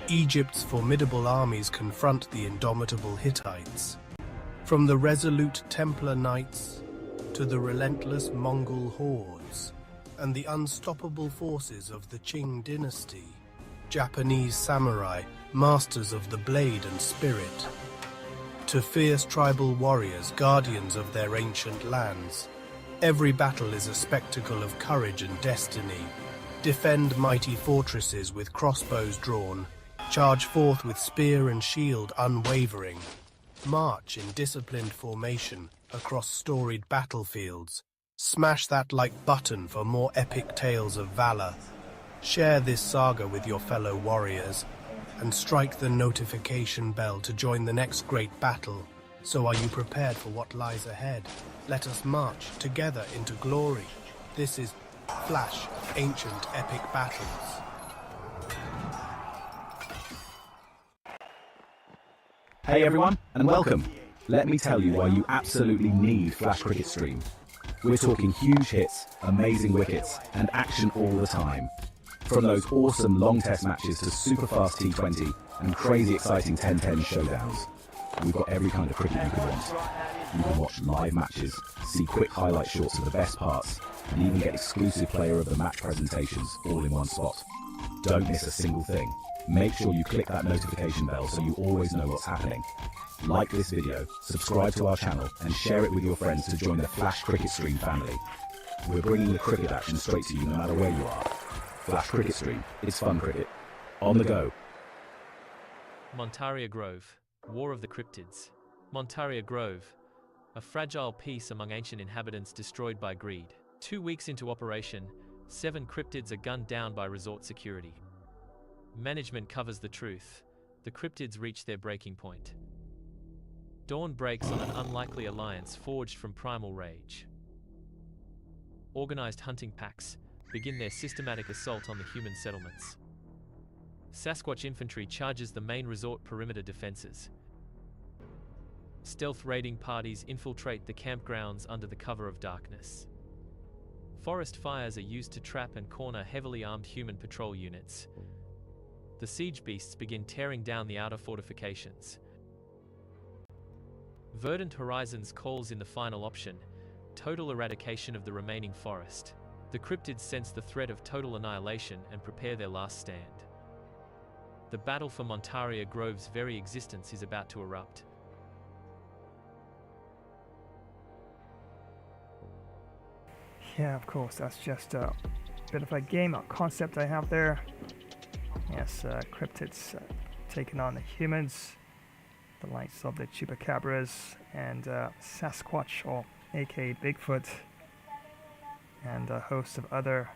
Egypt's formidable armies confront the indomitable Hittites. From the resolute Templar Knights to the relentless Mongol hordes and the unstoppable forces of the Qing dynasty, Japanese samurai, masters of the blade and spirit, to fierce tribal warriors, guardians of their ancient lands. Every battle is a spectacle of courage and destiny. Defend mighty fortresses with crossbows drawn. Charge forth with spear and shield unwavering. March in disciplined formation across storied battlefields. Smash that like button for more epic tales of valor. Share this saga with your fellow warriors and strike the notification bell to join the next great battle. So are you prepared for what lies ahead? Let us march together into glory. This is Flash, Ancient Epic Battles. Hey everyone, and welcome. Let me tell you why you absolutely need Flash Cricket Stream. We're talking huge hits, amazing wickets, and action all the time. From those awesome long test matches to super fast T20 and crazy exciting 10-10 showdowns. We've got every kind of cricket you could want. You can watch live matches, see quick highlight shorts of the best parts, and even get exclusive player of the match presentations all in one spot. Don't miss a single thing. Make sure you click that notification bell so you always know what's happening. Like this video, subscribe to our channel and share it with your friends to join the Flash Cricket Stream family. We're bringing the cricket action straight to you no matter where you are. Flash Cricket Stream, it's fun cricket. On the go. Montaria Grove, War of the Cryptids. Montaria Grove, a fragile peace among ancient inhabitants destroyed by greed. 2 weeks into operation, 7 cryptids are gunned down by resort security. Management covers the truth. The cryptids reach their breaking point. Dawn breaks on an unlikely alliance forged from primal rage. Organized hunting packs begin their systematic assault on the human settlements. Sasquatch infantry charges the main resort perimeter defenses. Stealth raiding parties infiltrate the campgrounds under the cover of darkness. Forest fires are used to trap and corner heavily armed human patrol units. The siege beasts begin tearing down the outer fortifications. Verdant Horizons calls in the final option, total eradication of the remaining forest. The cryptids sense the threat of total annihilation and prepare their last stand. The battle for Montaria Grove's very existence is about to erupt. Yeah, of course, that's just a bit of a game concept I have there. Yes, cryptids taking on the humans, the likes of the chupacabras and Sasquatch, or aka Bigfoot, and a host of other.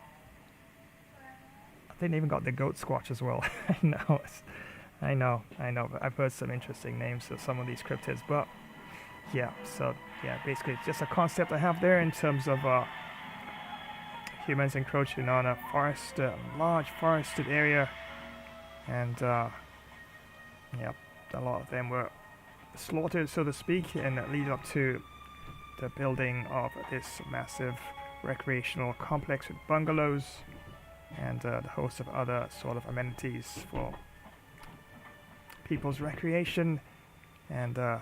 I think they even got the goat squatch as well. I know. I've heard some interesting names of some of these cryptids, but yeah. So yeah, basically it's just a concept I have there in terms of humans encroaching on a forest, large forested area. And yeah, a lot of them were slaughtered, so to speak, and that lead up to the building of this massive recreational complex with bungalows and the host of other sort of amenities for people's recreation. And I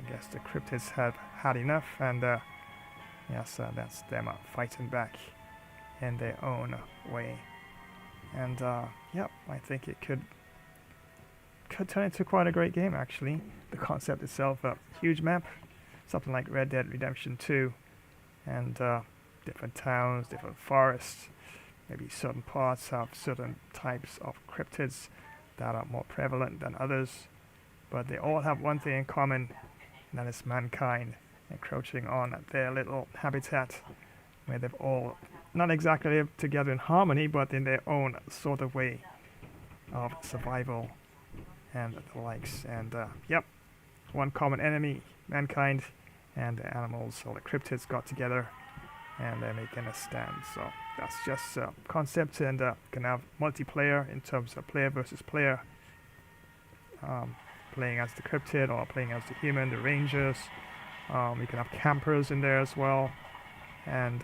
guess the cryptids have had enough, and yes, that's them fighting back in their own way. And yep, I think it could turn into quite a great game actually. The concept itself, a huge map, something like Red Dead Redemption 2, and different towns, different forests. Maybe certain parts have certain types of cryptids that are more prevalent than others, but they all have one thing in common, and that is mankind encroaching on their little habitat, where they've all not exactly lived together in harmony, but in their own sort of way of survival and the likes. And yep, one common enemy, mankind, and the animals, all the cryptids got together and they're making a stand. So that's just a concept, and can have multiplayer in terms of player versus player, playing as the cryptid or playing as the human, the rangers. You can have campers in there as well, and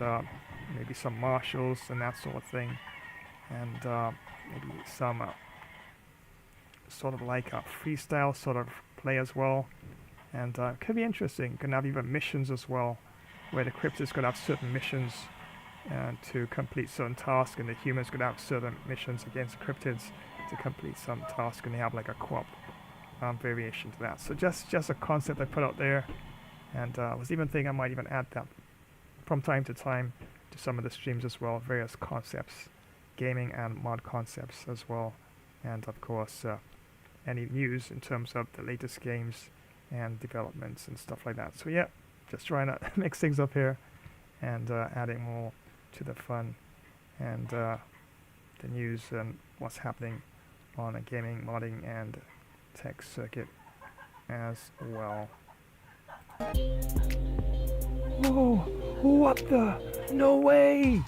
maybe some marshals and that sort of thing, and maybe some sort of like a freestyle sort of play as well. And it could be interesting. You can have even missions as well, where the cryptids could have certain missions to complete certain tasks, and the humans could have certain missions against the cryptids to complete some task, and they have like a co-op variation to that. So just a concept I put out there, and I was even thinking I might even add that from time to time to some of the streams as well, various concepts, gaming and mod concepts as well, and of course any news in terms of the latest games and developments and stuff like that. So yeah, just trying to mix things up here, and adding more to the fun and the news and what's happening on a gaming, modding, and tech circuit as well. Whoa, what the? No way!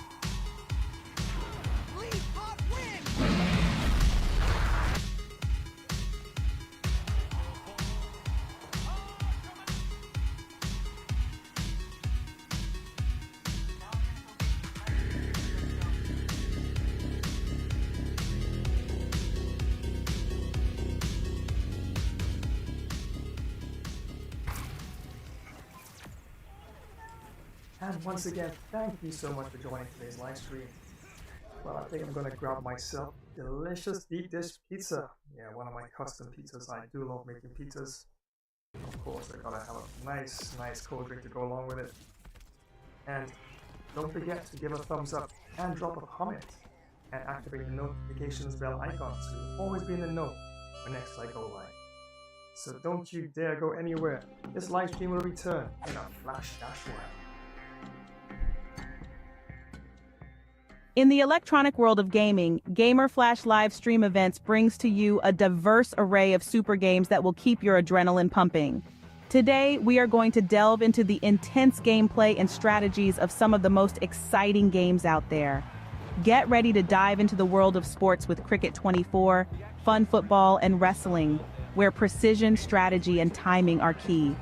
And once again, thank you so much for joining today's live stream. Well, I think I'm gonna grab myself delicious deep dish pizza. Yeah, one of my custom pizzas. I do love making pizzas. Of course, I gotta have a nice cold drink to go along with it. And don't forget to give a thumbs up and drop a comment and activate the notifications bell icon so you'll always be in the know when next I go live. So don't you dare go anywhere. This live stream will return in a flash dash while. In the electronic world of gaming, Gamer Flash live stream events brings to you a diverse array of super games that will keep your adrenaline pumping. Today, we are going to delve into the intense gameplay and strategies of some of the most exciting games out there. Get ready to dive into the world of sports with Cricket 24, fun football, and wrestling, where precision, strategy, and timing are key.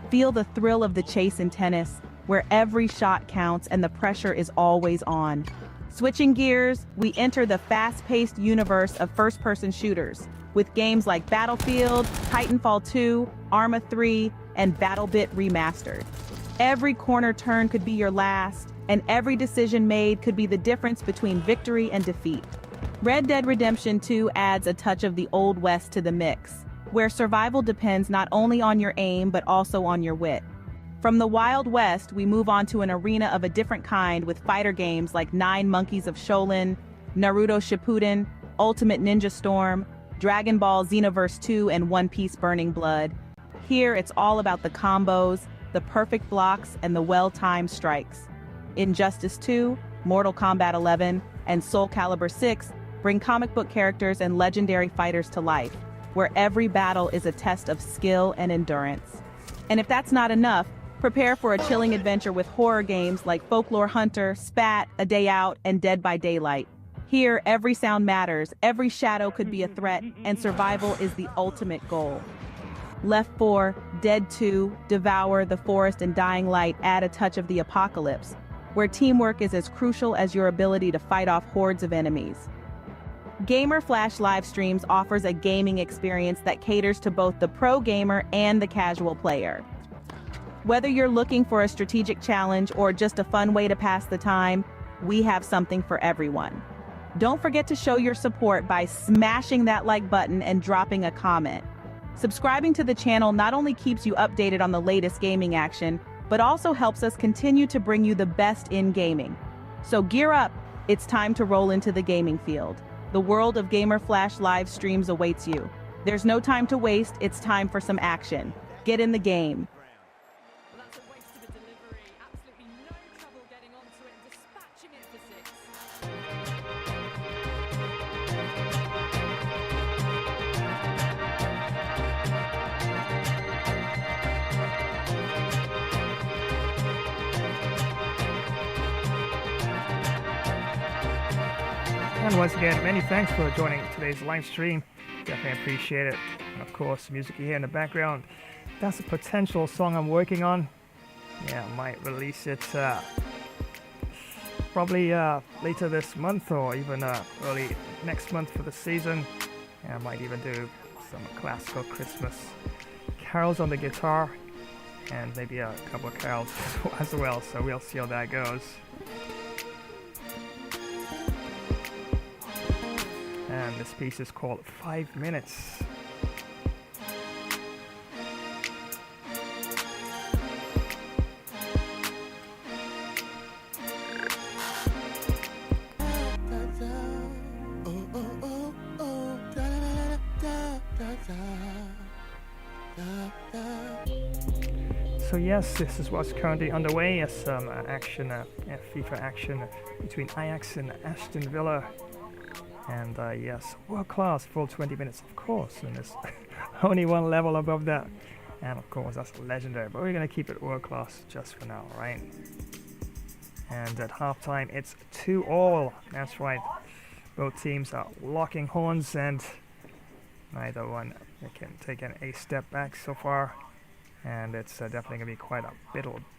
Feel the thrill of the chase in tennis, where every shot counts and the pressure is always on. Switching gears, we enter the fast-paced universe of first-person shooters, with games like Battlefield, Titanfall 2, Arma 3, and BattleBit Remastered. Every corner turn could be your last, and every decision made could be the difference between victory and defeat. Red Dead Redemption 2 adds a touch of the Old West to the mix, where survival depends not only on your aim but also on your wit. From the Wild West, we move on to an arena of a different kind with fighter games like 9 Monkeys of Shaolin, Naruto Shippuden, Ultimate Ninja Storm, Dragon Ball Xenoverse 2, and One Piece Burning Blood. Here, it's all about the combos, the perfect blocks, and the well-timed strikes. Injustice 2, Mortal Kombat 11, and Soul Calibur 6 bring comic book characters and legendary fighters to life, where every battle is a test of skill and endurance. And if that's not enough, prepare for a chilling adventure with horror games like Folklore Hunter, Spat, A Day Out, and Dead by Daylight. Here, every sound matters, every shadow could be a threat, and survival is the ultimate goal. Left 4, Dead 2, Devour, The Forest, and Dying Light add a touch of the apocalypse, where teamwork is as crucial as your ability to fight off hordes of enemies. Gamer Flash live streams offers a gaming experience that caters to both the pro gamer and the casual player. Whether you're looking for a strategic challenge or just a fun way to pass the time, we have something for everyone. Don't forget to show your support by smashing that like button and dropping a comment. Subscribing to the channel not only keeps you updated on the latest gaming action, but also helps us continue to bring you the best in gaming. So gear up, it's time to roll into the gaming field. The world of Gamer Flash live streams awaits you. There's no time to waste, it's time for some action. Get in the game. And once again, many thanks for joining today's live stream. Definitely appreciate it. And of course, the music you hear in the background, that's a potential song I'm working on. Yeah, I might release it probably later this month or even early next month for the season. Yeah, I might even do some classical Christmas carols on the guitar and maybe a couple of carols as well. So we'll see how that goes. And this piece is called 5 Minutes. So yes, this is what's currently underway as some action, FIFA action between Ajax and Aston Villa. And yes, world class, full 20 minutes, of course, and there's only one level above that. And of course, that's legendary, but we're going to keep it world class just for now, right? And at halftime, it's 2-2. That's right. Both teams are locking horns, and neither one can take a step back so far. And it's definitely going to be quite a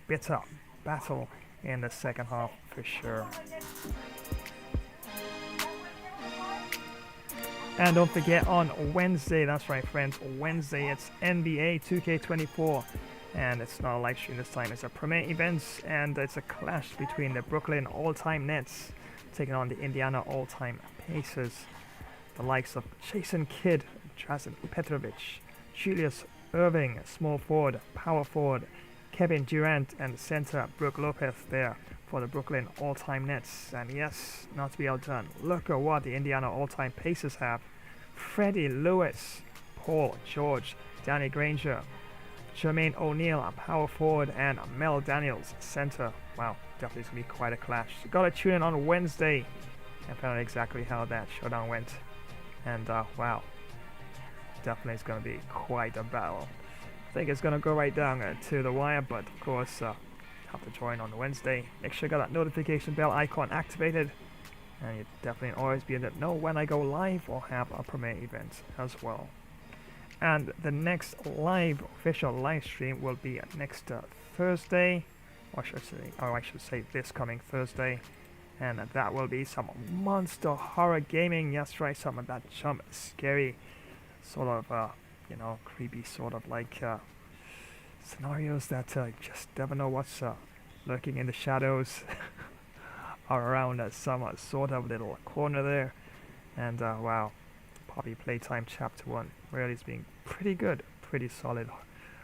bitter battle in the second half for sure. And don't forget, on Wednesday, that's right friends, Wednesday it's NBA 2K24, and it's not a live stream this time, it's a premiere event, and it's a clash between the Brooklyn all-time Nets taking on the Indiana all-time Pacers. The likes of Jason Kidd, Drazen Petrovic, Julius Irving, small forward, power forward, Kevin Durant, and center Brook Lopez there for the Brooklyn all-time Nets. And yes, not to be outdone, look at what the Indiana all-time Pacers have. Freddie Lewis, Paul George, Danny Granger, Jermaine O'Neal, a power forward, and Mel Daniels, center. Wow, definitely going to be quite a clash. So gotta tune in on Wednesday and find out exactly how that showdown went. And wow, definitely it's going to be quite a battle. I think it's going to go right down to the wire, but of course, have to join on Wednesday. Make sure you got that notification bell icon activated, and you definitely always be able to know when I go live or have a premiere event as well. And the next official live stream will be next Thursday, or I should say this coming Thursday, and that will be some monster horror gaming. Yes, right, some of that jump scary sort of creepy sort of like scenarios that just never know what's lurking in the shadows or around some sort of little corner there. And wow, Poppy Playtime Chapter 1 really is being pretty good, pretty solid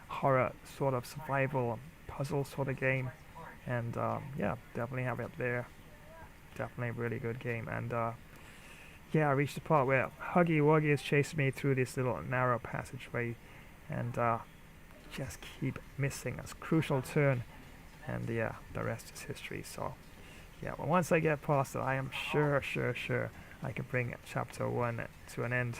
horror sort of survival puzzle sort of game. And yeah, definitely have it up there. Definitely a really good game. And yeah, I reached the part where Huggy Wuggy is chasing me through this little narrow passageway, and just keep missing a crucial turn, and yeah, the rest is history. So yeah, but once I get past it, I am sure I can bring chapter 1 to an end,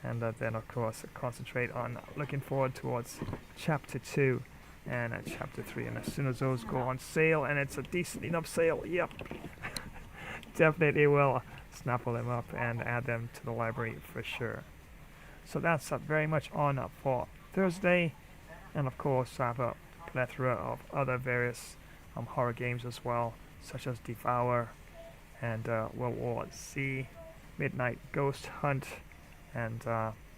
and then of course concentrate on looking forward towards chapter 2 and chapter 3, and as soon as those go on sale, and it's a decent enough sale, yep, definitely will snaffle them up and add them to the library for sure. So that's very much on for Thursday, and of course I have a plethora of other various horror games as well, such as Devour and World War Z, Midnight Ghost Hunt, and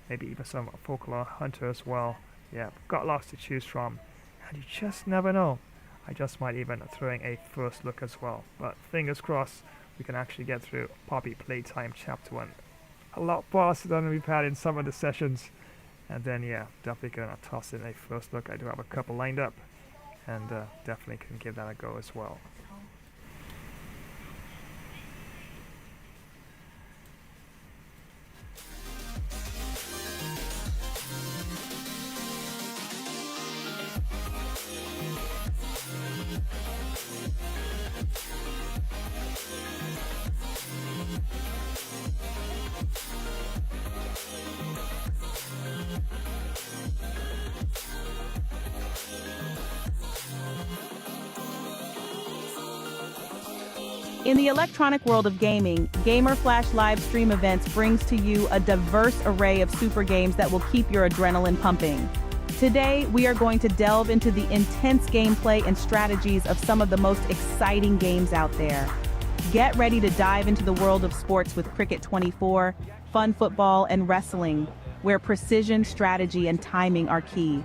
maybe even some Folklore Hunter as well. Yeah, got lots to choose from, and you just never know. I just might even throw in a first look as well. But fingers crossed we can actually get through Poppy Playtime Chapter 1 a lot faster than we've had in some of the sessions. And then yeah, definitely gonna toss in a first look. I do have a couple lined up, and definitely can give that a go as well. In the electronic world of gaming, Gamer Flash live stream events brings to you a diverse array of super games that will keep your adrenaline pumping. Today, we are going to delve into the intense gameplay and strategies of some of the most exciting games out there. Get ready to dive into the world of sports with Cricket 24, fun football, and wrestling, where precision, strategy, and timing are key.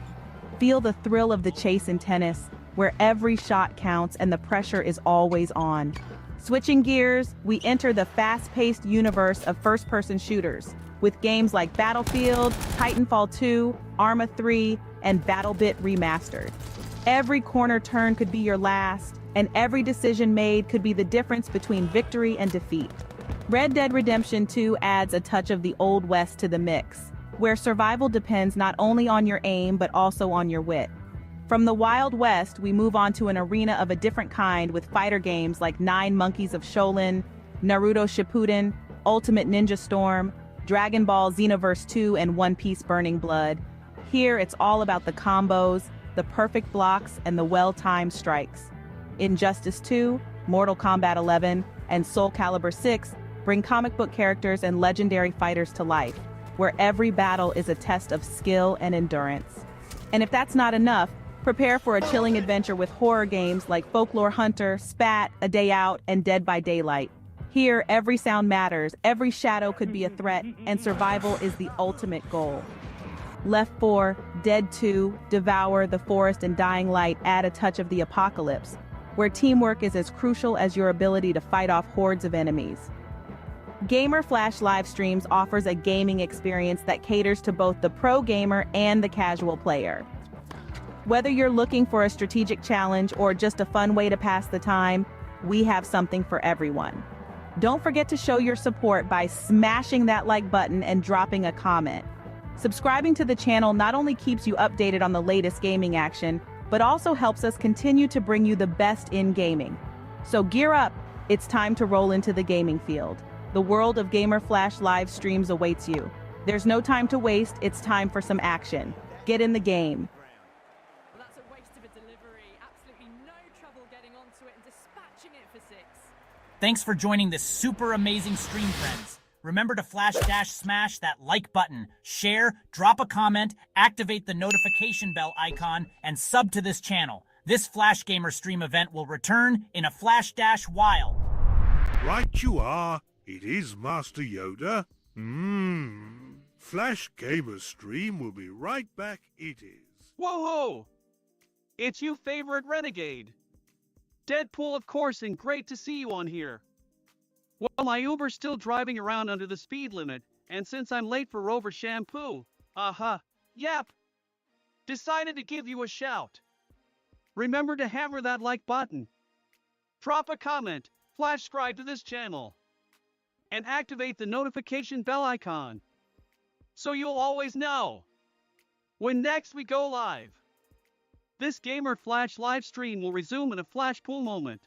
Feel the thrill of the chase in tennis, where every shot counts and the pressure is always on. Switching gears, we enter the fast-paced universe of first-person shooters, with games like Battlefield, Titanfall 2, Arma 3, and BattleBit Remastered. Every corner turn could be your last, and every decision made could be the difference between victory and defeat. Red Dead Redemption 2 adds a touch of the Old West to the mix, where survival depends not only on your aim but also on your wit. From the Wild West, we move on to an arena of a different kind with fighter games like 9 Monkeys of Shaolin, Naruto Shippuden, Ultimate Ninja Storm, Dragon Ball Xenoverse 2, and One Piece Burning Blood. Here, it's all about the combos, the perfect blocks, and the well-timed strikes. Injustice 2, Mortal Kombat 11, and Soul Calibur 6 bring comic book characters and legendary fighters to life, where every battle is a test of skill and endurance. And if that's not enough, prepare for a chilling adventure with horror games like Folklore Hunter, Spat, A Day Out, and Dead by Daylight. Here, every sound matters, every shadow could be a threat, and survival is the ultimate goal. Left 4, Dead 2, Devour, The Forest, and Dying Light add a touch of the apocalypse, where teamwork is as crucial as your ability to fight off hordes of enemies. Gamer Flash live streams offers a gaming experience that caters to both the pro gamer and the casual player. Whether you're looking for a strategic challenge or just a fun way to pass the time, we have something for everyone. Don't forget to show your support by smashing that like button and dropping a comment. Subscribing to the channel not only keeps you updated on the latest gaming action, but also helps us continue to bring you the best in gaming. So gear up, it's time to roll into the gaming field. The world of Gamer Flash live streams awaits you. There's no time to waste, it's time for some action. Get in the game. Thanks for joining this super amazing stream, friends. Remember to smash that like button, share, drop a comment, activate the notification bell icon, and sub to this channel. This Flash Gamer stream event will return in a while. Right you are. It is Master Yoda. Flash Gamer stream will be right back. It is. Whoa-ho! It's you favorite renegade. Deadpool, of course, and great to see you on here. Well, my Uber's still driving around under the speed limit, and since I'm late for Rover shampoo, decided to give you a shout. Remember to hammer that like button. Drop a comment, subscribe to this channel, and activate the notification bell icon, so you'll always know when next we go live. This Gamer Flash live stream will resume in a flash pool moment.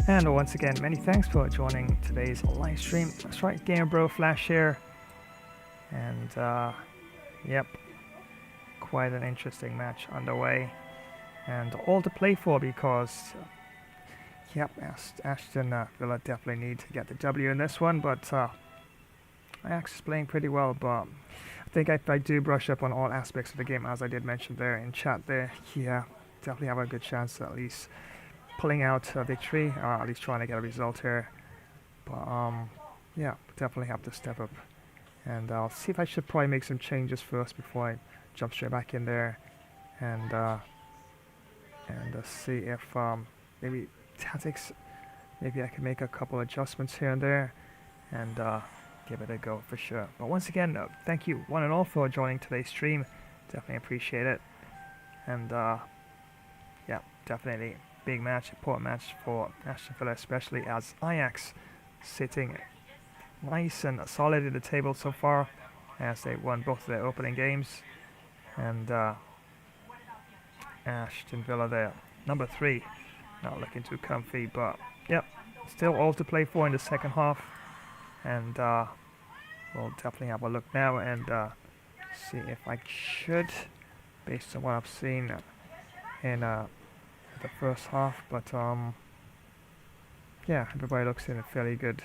And once again, many thanks for joining today's live stream. That's right, Gamer Bro Flash here. And yep, quite an interesting match underway. And all to play for because, yep, Aston Villa definitely need to get the W in this one. But Ajax is playing pretty well. But I think if I do brush up on all aspects of the game, as I did mention there in chat there, yeah, definitely have a good chance at least pulling out a victory, or at least trying to get a result here. But yeah, definitely have to step up. And I'll see if I should probably make some changes first before I jump straight back in there, and see if maybe tactics, maybe I can make a couple adjustments here and there, and give it a go for sure. But once again, thank you one and all for joining today's stream. Definitely appreciate it. And yeah, definitely big match, important match for Aston Villa, especially as Ajax sitting nice and solid in the table so far, as they won both of their opening games. And Aston Villa there, number 3, not looking too comfy, but yep, still all to play for in the second half. And we'll definitely have a look now and see if I should, based on what I've seen in the first half. But yeah, everybody looks in a fairly good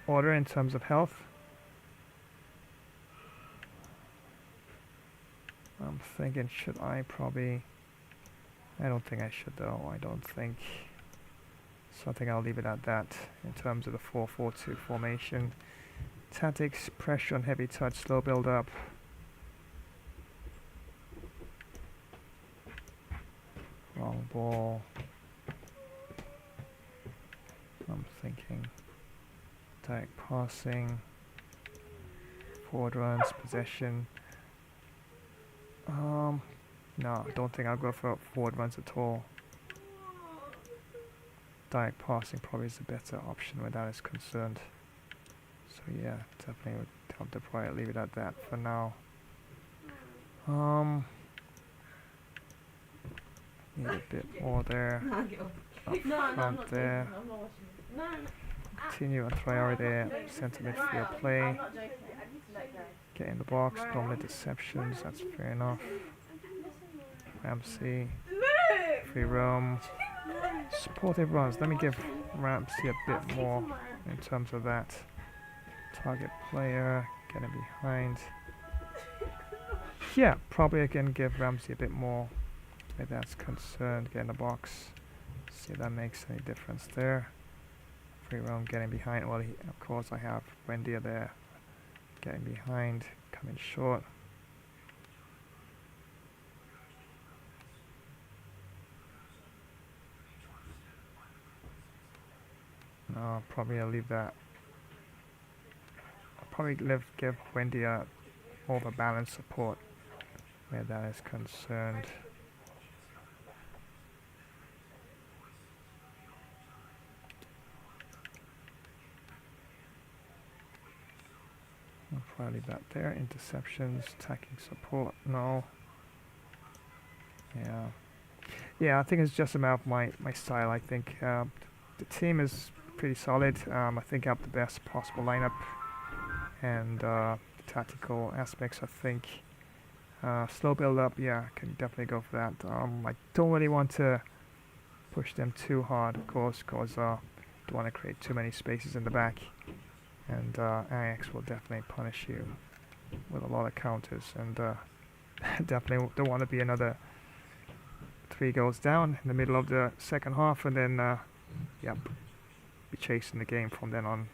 order in terms of health. I'm thinking, should I probably, I don't think I should though, I don't think. So I think I'll leave it at that in terms of the 4-4-2 formation. Tactics, pressure on heavy touch, slow build up. Long ball. I'm thinking direct passing, forward runs, possession. No, I don't think I'll go for forward runs at all. Direct passing probably is a better option where that is concerned. So yeah, definitely would have to probably leave it at that for now. Need a bit more there. Up front there. Continue and Traore there. Centre midfield play. Get in the box. Don't let deceptions. That's fair enough. Ramsey. Free roam. Supportive runs. Let me give Ramsey a bit more in terms of that. Target player. Getting behind. Yeah, probably I can give Ramsey a bit more where that's concerned. Get in the box. See if that makes any difference there. Free roam getting behind. Well, of course I have Wendy there. Getting behind. Coming short. No, probably I'll leave that. I'll probably give Wendy a more of a balanced support where that is concerned. I'll probably leave that there. Interceptions, attacking support, no. Yeah, I think it's just about my style. I think the team is pretty solid. I think I have the best possible lineup, and the tactical aspects, I think slow build up, yeah, I can definitely go for that. I don't really want to push them too hard, of course, because don't want to create too many spaces in the back, and Ajax will definitely punish you with a lot of counters, and definitely don't want to be another 3 goals down in the middle of the second half, and then be chasing the game from then on,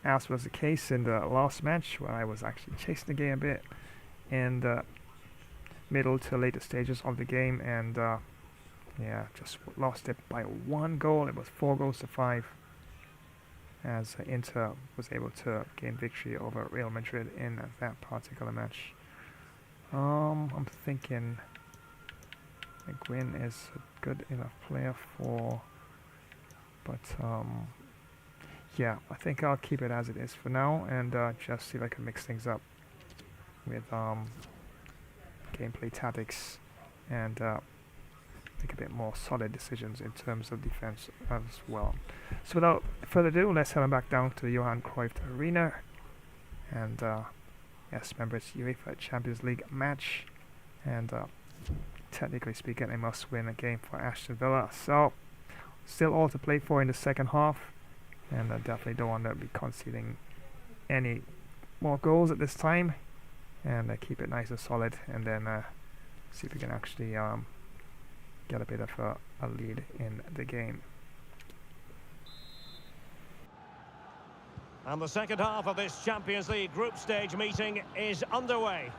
as was the case in the last match where I was actually chasing the game a bit in the middle to later stages of the game, and just lost it by 1 goal. It was 4 goals to 5 as Inter was able to gain victory over Real Madrid in that particular match. I'm thinking McGuinn is a good enough player for, but I think I'll keep it as it is for now, and just see if I can mix things up with gameplay tactics and make a bit more solid decisions in terms of defense as well. So without further ado, let's head back down to the Johan Cruyff Arena, and yes, remember it's UEFA Champions League match, and technically speaking, a must-win a game for Aston Villa. So still all to play for in the second half, and I definitely don't want to be conceding any more goals at this time, and keep it nice and solid, and then see if we can actually get a bit of a lead in the game. And the second half of this Champions League group stage meeting is underway.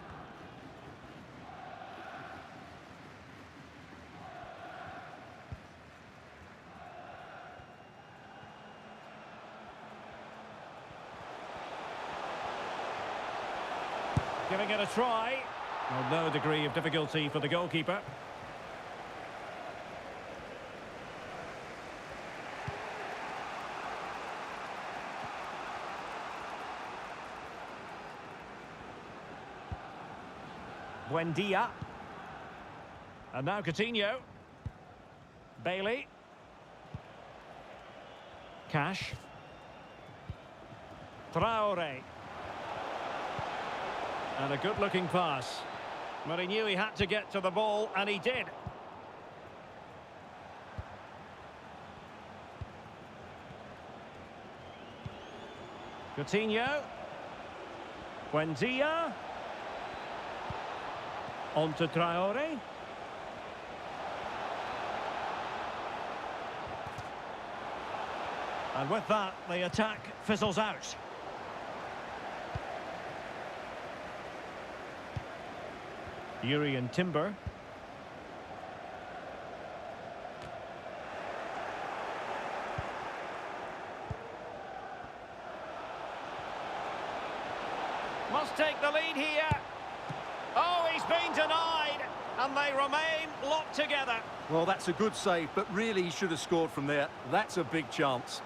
Giving it a try. Well, no degree of difficulty for the goalkeeper. Buendia. And now Coutinho. Bailey. Cash. Traore. And a good-looking pass. But he knew he had to get to the ball, and he did. Coutinho. Buendia. On to Traore. And with that, the attack fizzles out. Yuri and Timber. Must take the lead here. Oh, he's been denied, and they remain locked together. Well, that's a good save, but really he should have scored from there. That's a big chance.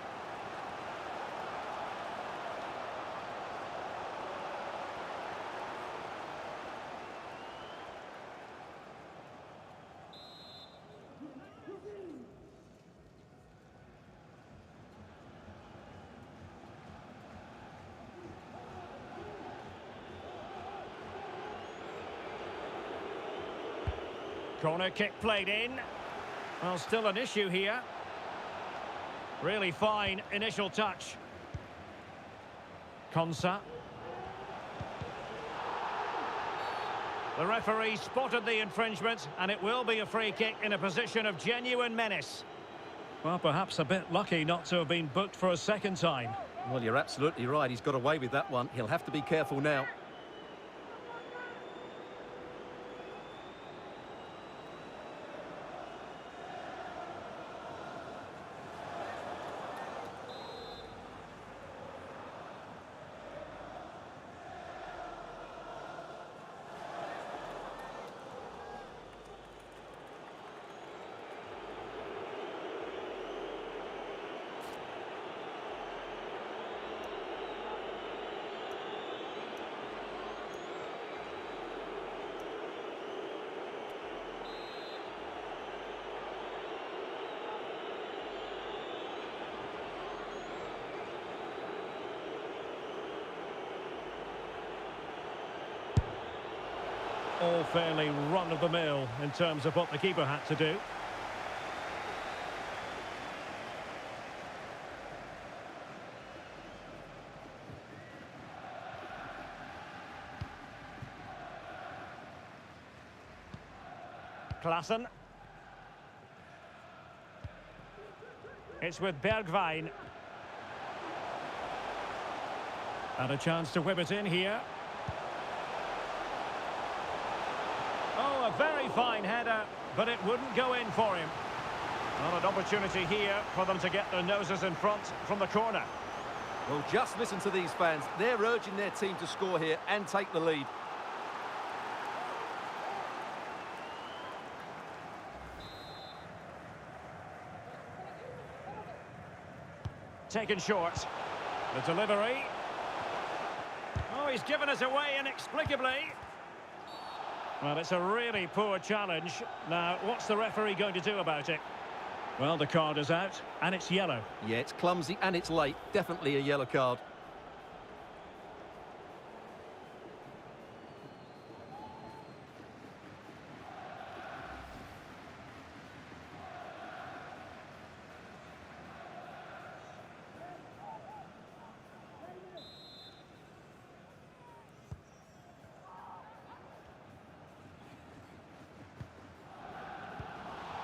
Corner kick played in. Well, still an issue here. Really fine initial touch. Konsa. The referee spotted the infringement, and it will be a free kick in a position of genuine menace. Well, perhaps a bit lucky not to have been booked for a second time. Well, you're absolutely right. He's got away with that one. He'll have to be careful now. All fairly run-of-the-mill in terms of what the keeper had to do. Klaassen. It's with Bergwijn. And a chance to whip it in here. Oh, a very fine header, but it wouldn't go in for him. Well, an opportunity here for them to get their noses in front from the corner. Well, just listen to these fans. They're urging their team to score here and take the lead. Taken short. The delivery. Oh, he's given us away inexplicably. Well, it's a really poor challenge. Now, what's the referee going to do about it? Well, the card is out, and it's yellow. Yeah, it's clumsy and it's late. Definitely a yellow card.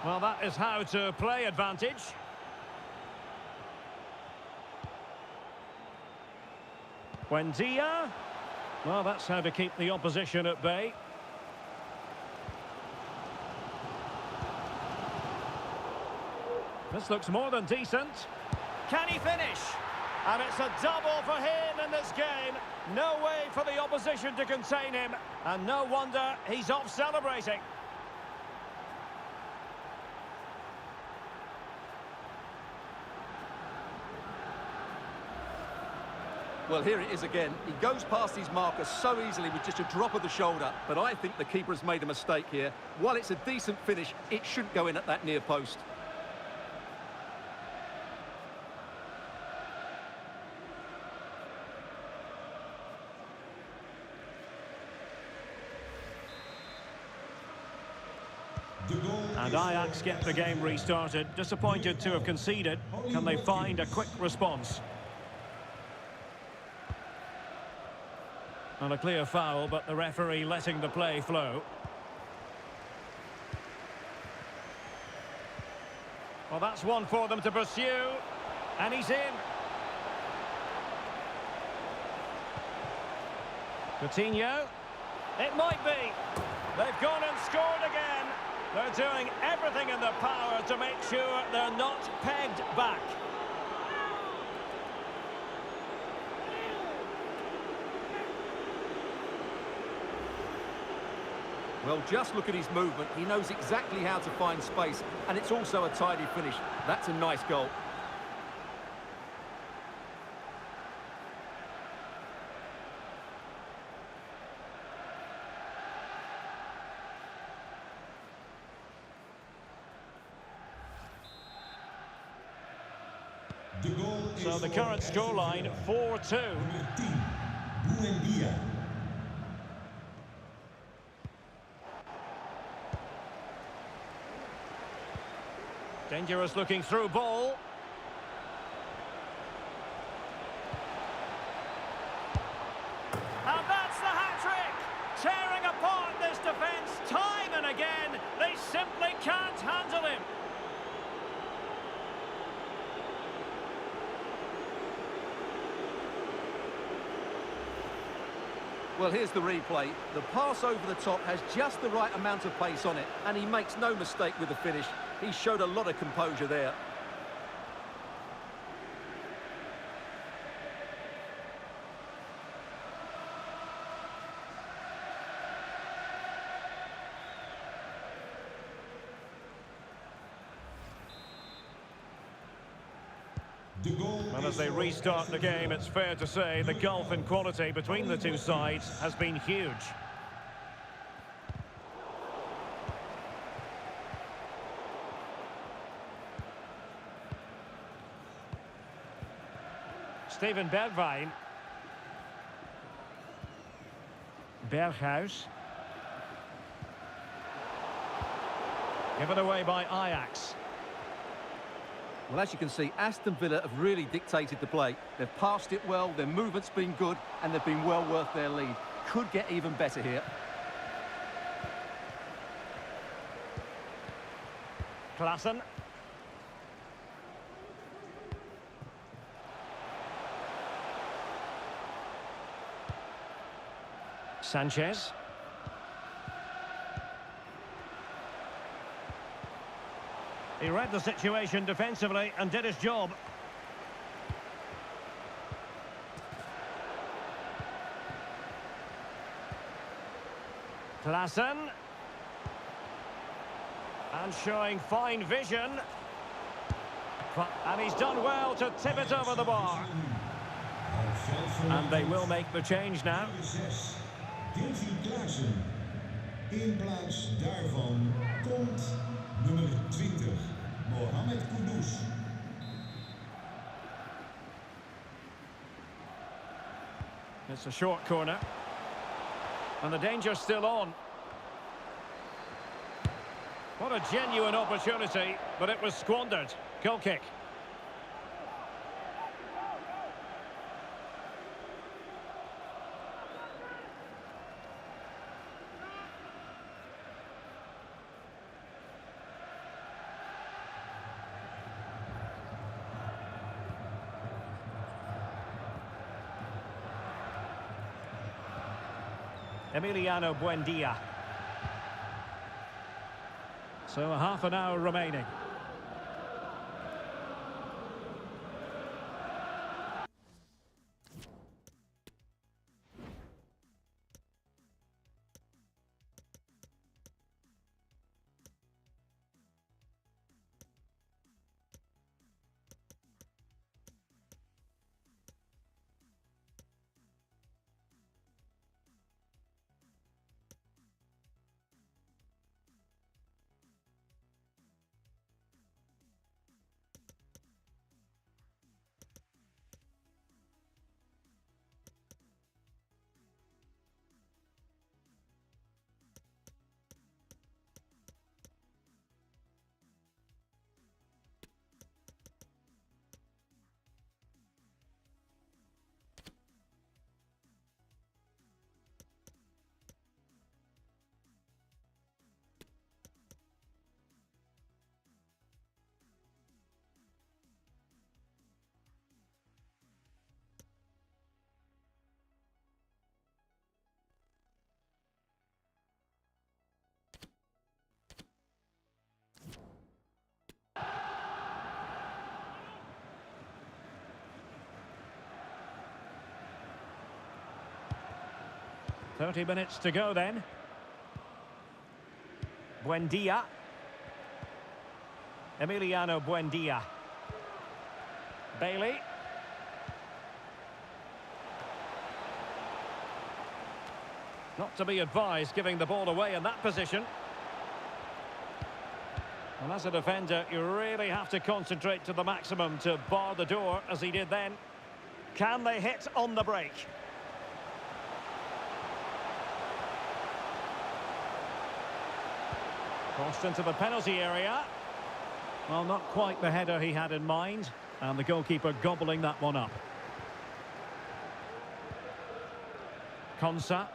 Well, that is how to play advantage. Buendia. Well, that's how to keep the opposition at bay. This looks more than decent. Can he finish? And it's a double for him in this game. No way for the opposition to contain him. And no wonder he's off celebrating. Well, here it is again. He goes past his marker so easily with just a drop of the shoulder. But I think the keeper has made a mistake here. While it's a decent finish, it shouldn't go in at that near post. And Ajax get the game restarted. Disappointed to have conceded. Can they find a quick response? Not a clear foul, but the referee letting the play flow. Well, that's one for them to pursue. And he's in. Coutinho. It might be. They've gone and scored again. They're doing everything in their power to make sure they're not pegged back. Well, just look at his movement. He knows exactly how to find space, and it's also a tidy finish. That's a nice goal. So the current scoreline, 4-2. Dangerous looking through ball. And that's the hat-trick! Tearing apart this defence time and again. They simply can't handle him. Well, here's the replay. The pass over the top has just the right amount of pace on it, and he makes no mistake with the finish. He showed a lot of composure there. And as they restart the game, it's fair to say the gulf in quality between the two sides has been huge. Steven Bergwijn. Berghuis. Given away by Ajax. Well, as you can see, Aston Villa have really dictated the play. They've passed it well, their movement's been good, and they've been well worth their lead. Could get even better here. Klaassen. Sanchez. He read the situation defensively and did his job. Klaassen. And showing fine vision. And he's done well to tip it over the bar. And they will make the change now. In plaats daarvan komt nummer 20, Mohamed Kudus. It's a short corner. And the danger's still on. What a genuine opportunity, but it was squandered. Goal kick. Emiliano Buendia. So a half an hour remaining. .30 minutes to go then. Buendia. Emiliano Buendia. Bailey. Not to be advised giving the ball away in that position. And as a defender, you really have to concentrate to the maximum to bar the door, as he did then. Can they hit on the break? Crossed into the penalty area. Well, not quite the header he had in mind, and the goalkeeper gobbling that one up. Konsa.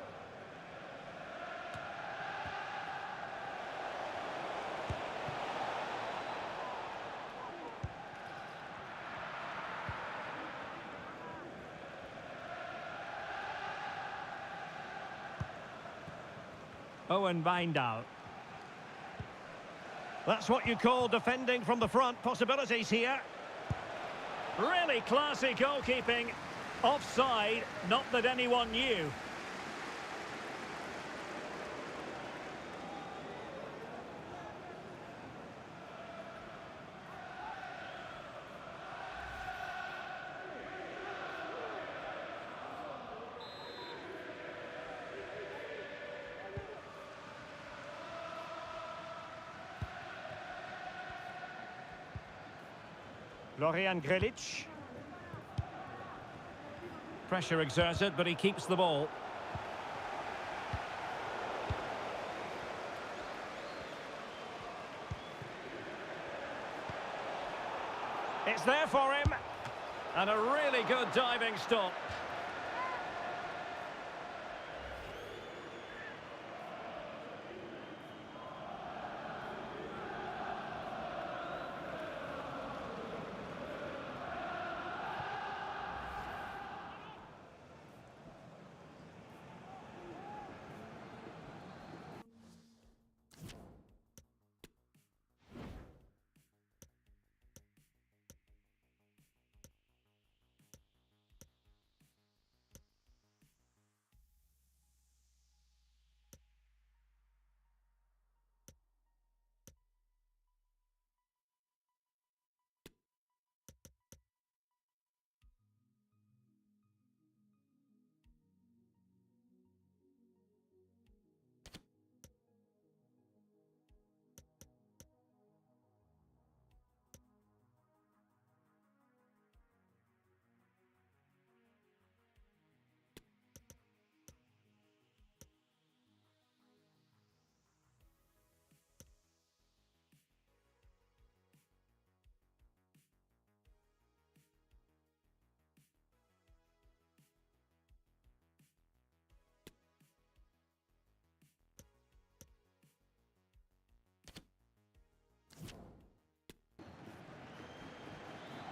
Owen Wijndal. That's what you call defending from the front. Possibilities here. Really classy goalkeeping. Offside, not that anyone knew. Florian Grilic. Pressure exerted, but he keeps the ball. It's there for him. And a really good diving stop.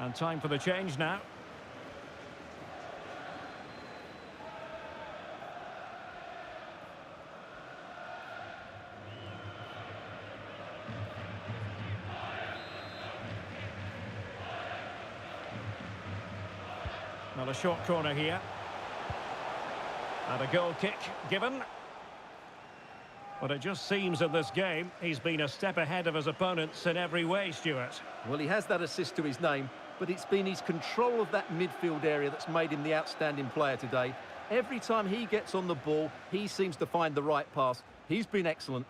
And time for the change now. Well, a short corner here. And a goal kick given. But it just seems in this game he's been a step ahead of his opponents in every way, Stuart. Well, he has that assist to his name, but it's been his control of that midfield area that's made him the outstanding player today. Every time he gets on the ball, he seems to find the right pass. He's been excellent.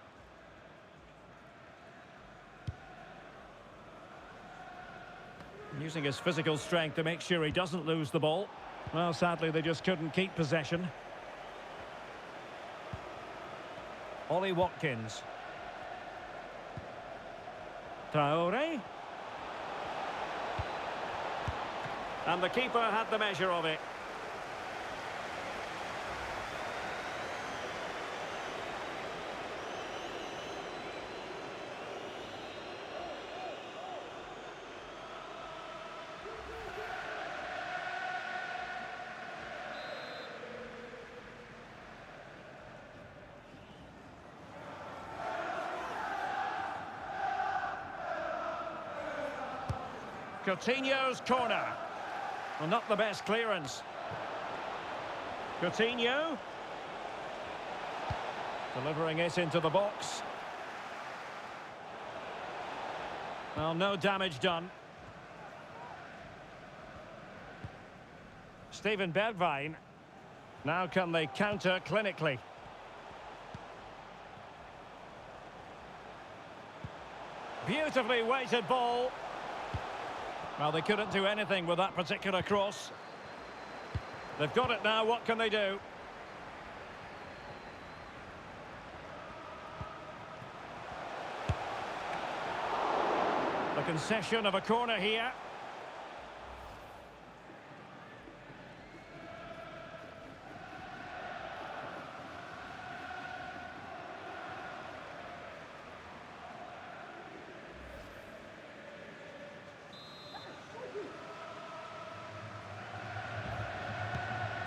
Using his physical strength to make sure he doesn't lose the ball. Well, sadly, they just couldn't keep possession. Ollie Watkins. Traore. And the keeper had the measure of it. Coutinho's corner. Well, not the best clearance. Coutinho. Delivering it into the box. Well, no damage done. Steven Bergwijn. Now can they counter clinically? Beautifully weighted ball. Well, they couldn't do anything with that particular cross. They've got it now, what can they do? The concession of a corner here.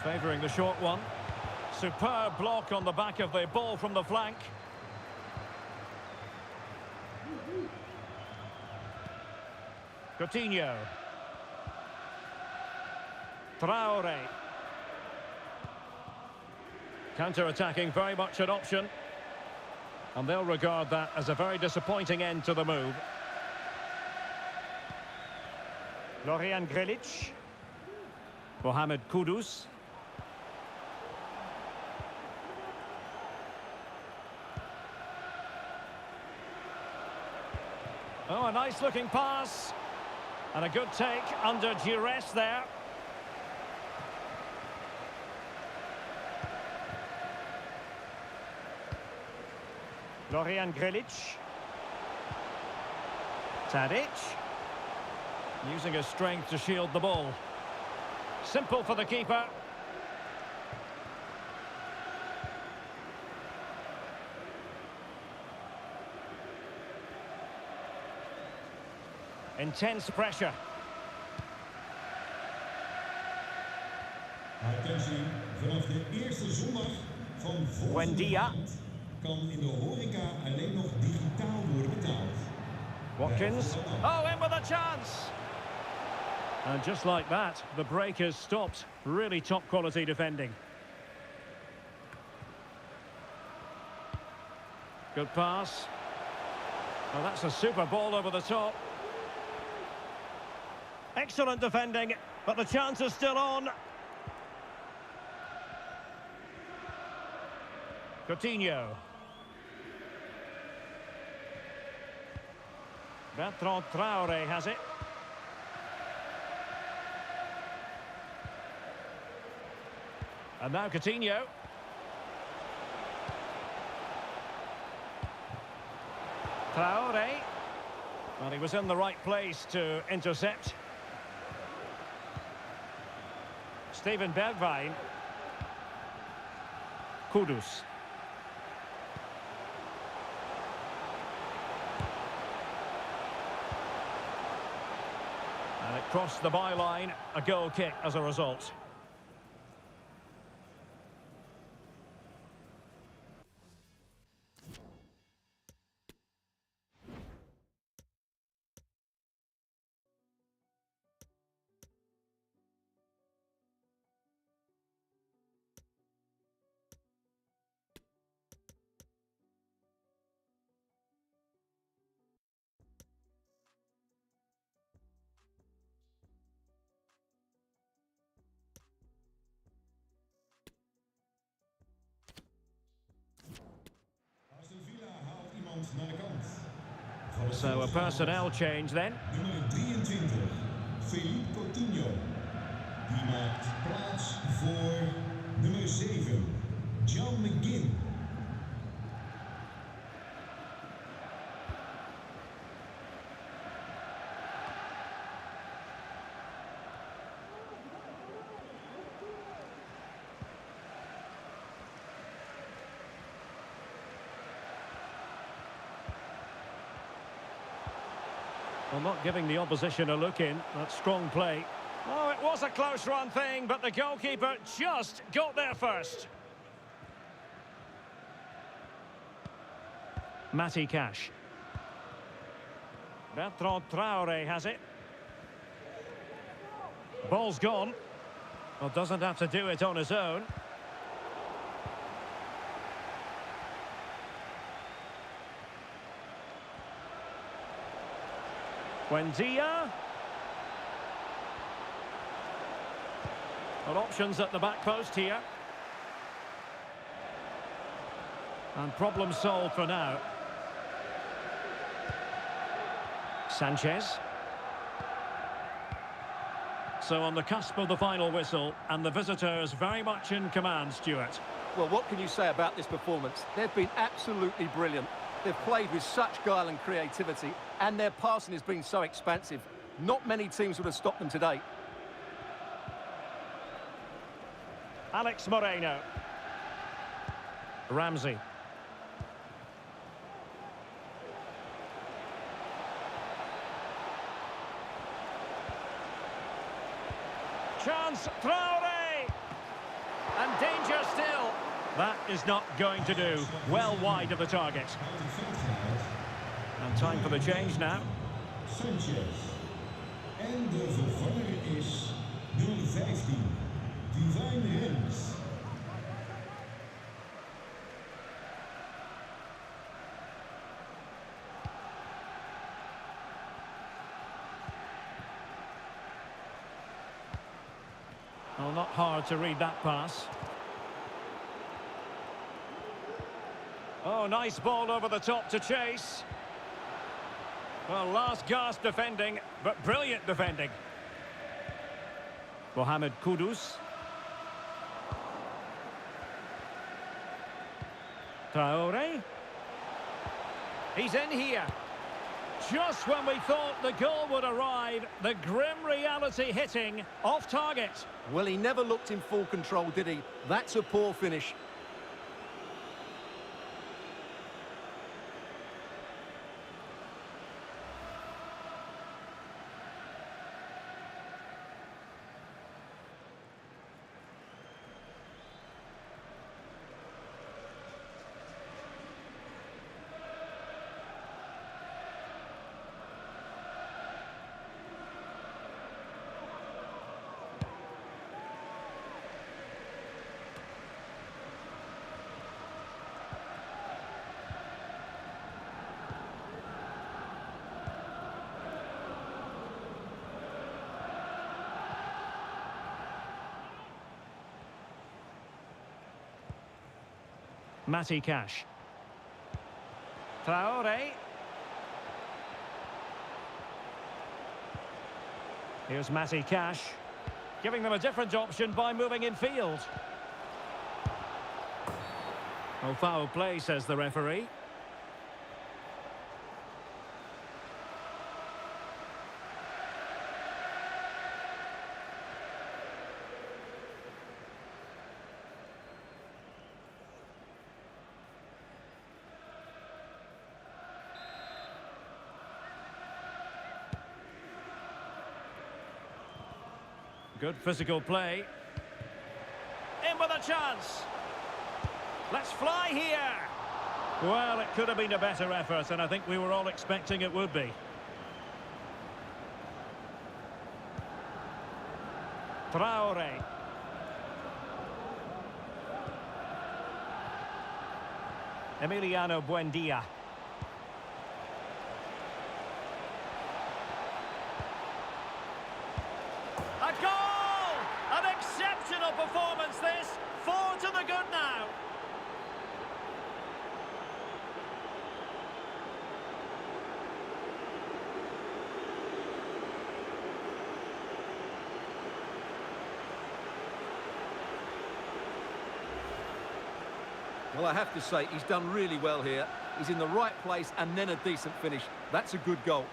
Favouring the short one. Superb block on the back of the ball from the flank. Coutinho. Traore. Counter-attacking, very much an option. And they'll regard that as a very disappointing end to the move. Florian Grilic. Mohamed Kudus. Oh, a nice-looking pass. And a good take under duress there. Florian Grilic. Tadic. Using his strength to shield the ball. Simple for the keeper. Intense pressure. Attentie, vanaf de eerste zondag van volgende maand kan in de horeca alleen nog digitaal worden betaald. Watkins. Oh, in with a chance! And just like that, the break has stopped. Really top quality defending. Good pass. Well, that's a super ball over the top. Excellent defending, but the chance is still on. Coutinho. Bertrand Traore has it. And now Coutinho. Traore. Well, he was in the right place to intercept. Steven Bergwijn. Kudus. And it crossed the byline, a goal kick as a result. Aston Villa haalt iemand naar de kant. So a personnel change then. Nummer 23, Philippe Coutinho. Die maakt plaats voor nummer 7, John McGinn. Well, not giving the opposition a look in. That's strong play. Oh, it was a close run thing, but the goalkeeper just got there first. Matty Cash. Bertrand Traore has it. Ball's gone. Well, doesn't have to do it on his own. Buendia. Well, options at the back post here. And problem solved for now. Sanchez. So on the cusp of the final whistle, and the visitors very much in command, Stuart. Well, what can you say about this performance? They've been absolutely brilliant. They've played with such guile and creativity, and their passing has been so expansive. Not many teams would have stopped them today. Alex Moreno. Ramsey. Chance, Traore! And danger still. That is not going to do. Well wide of the target. And time for the change now. Sanchez. En de vervanger is nummer 15. Divine Rens. Well, not hard to read that pass. Oh, nice ball over the top to chase. Well, last gasp defending, but brilliant defending. Mohamed Kudus. Traore. He's in here. Just when we thought the goal would arrive, the grim reality hitting off target. Well, he never looked in full control, did he? That's a poor finish. Matty Cash. Traore. Here's Matty Cash, giving them a different option by moving in field. Oh, foul play, says the referee. Good physical play. In with a chance. Let's fly here. Well, it could have been a better effort, and I think we were all expecting it would be. Traore. Emiliano Buendia. A goal! An exceptional performance this. 4 to the good now. Well, I have to say, he's done really well here. He's in the right place and then a decent finish. That's a good goal.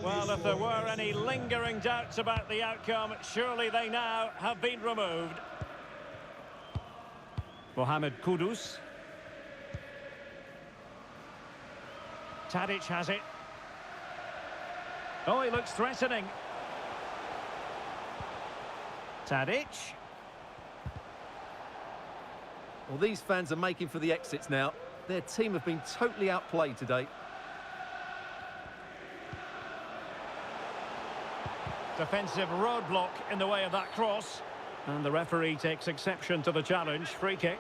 Well, if there were any lingering doubts about the outcome, surely they now have been removed. Mohamed Kudus. Tadic has it. Oh, he looks threatening. Tadic. Well, these fans are making for the exits now. Their team have been totally outplayed today. Defensive roadblock in the way of that cross. And the referee takes exception to the challenge. Free kick.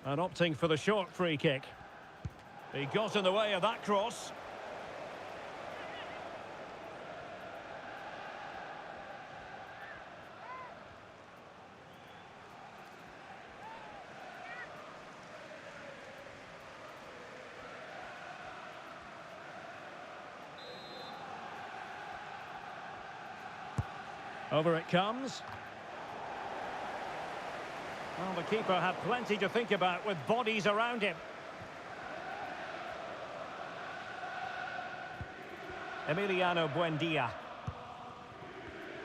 And opting for the short free kick. He got in the way of that cross. Over it comes. Well, the keeper had plenty to think about with bodies around him. Emiliano Buendia.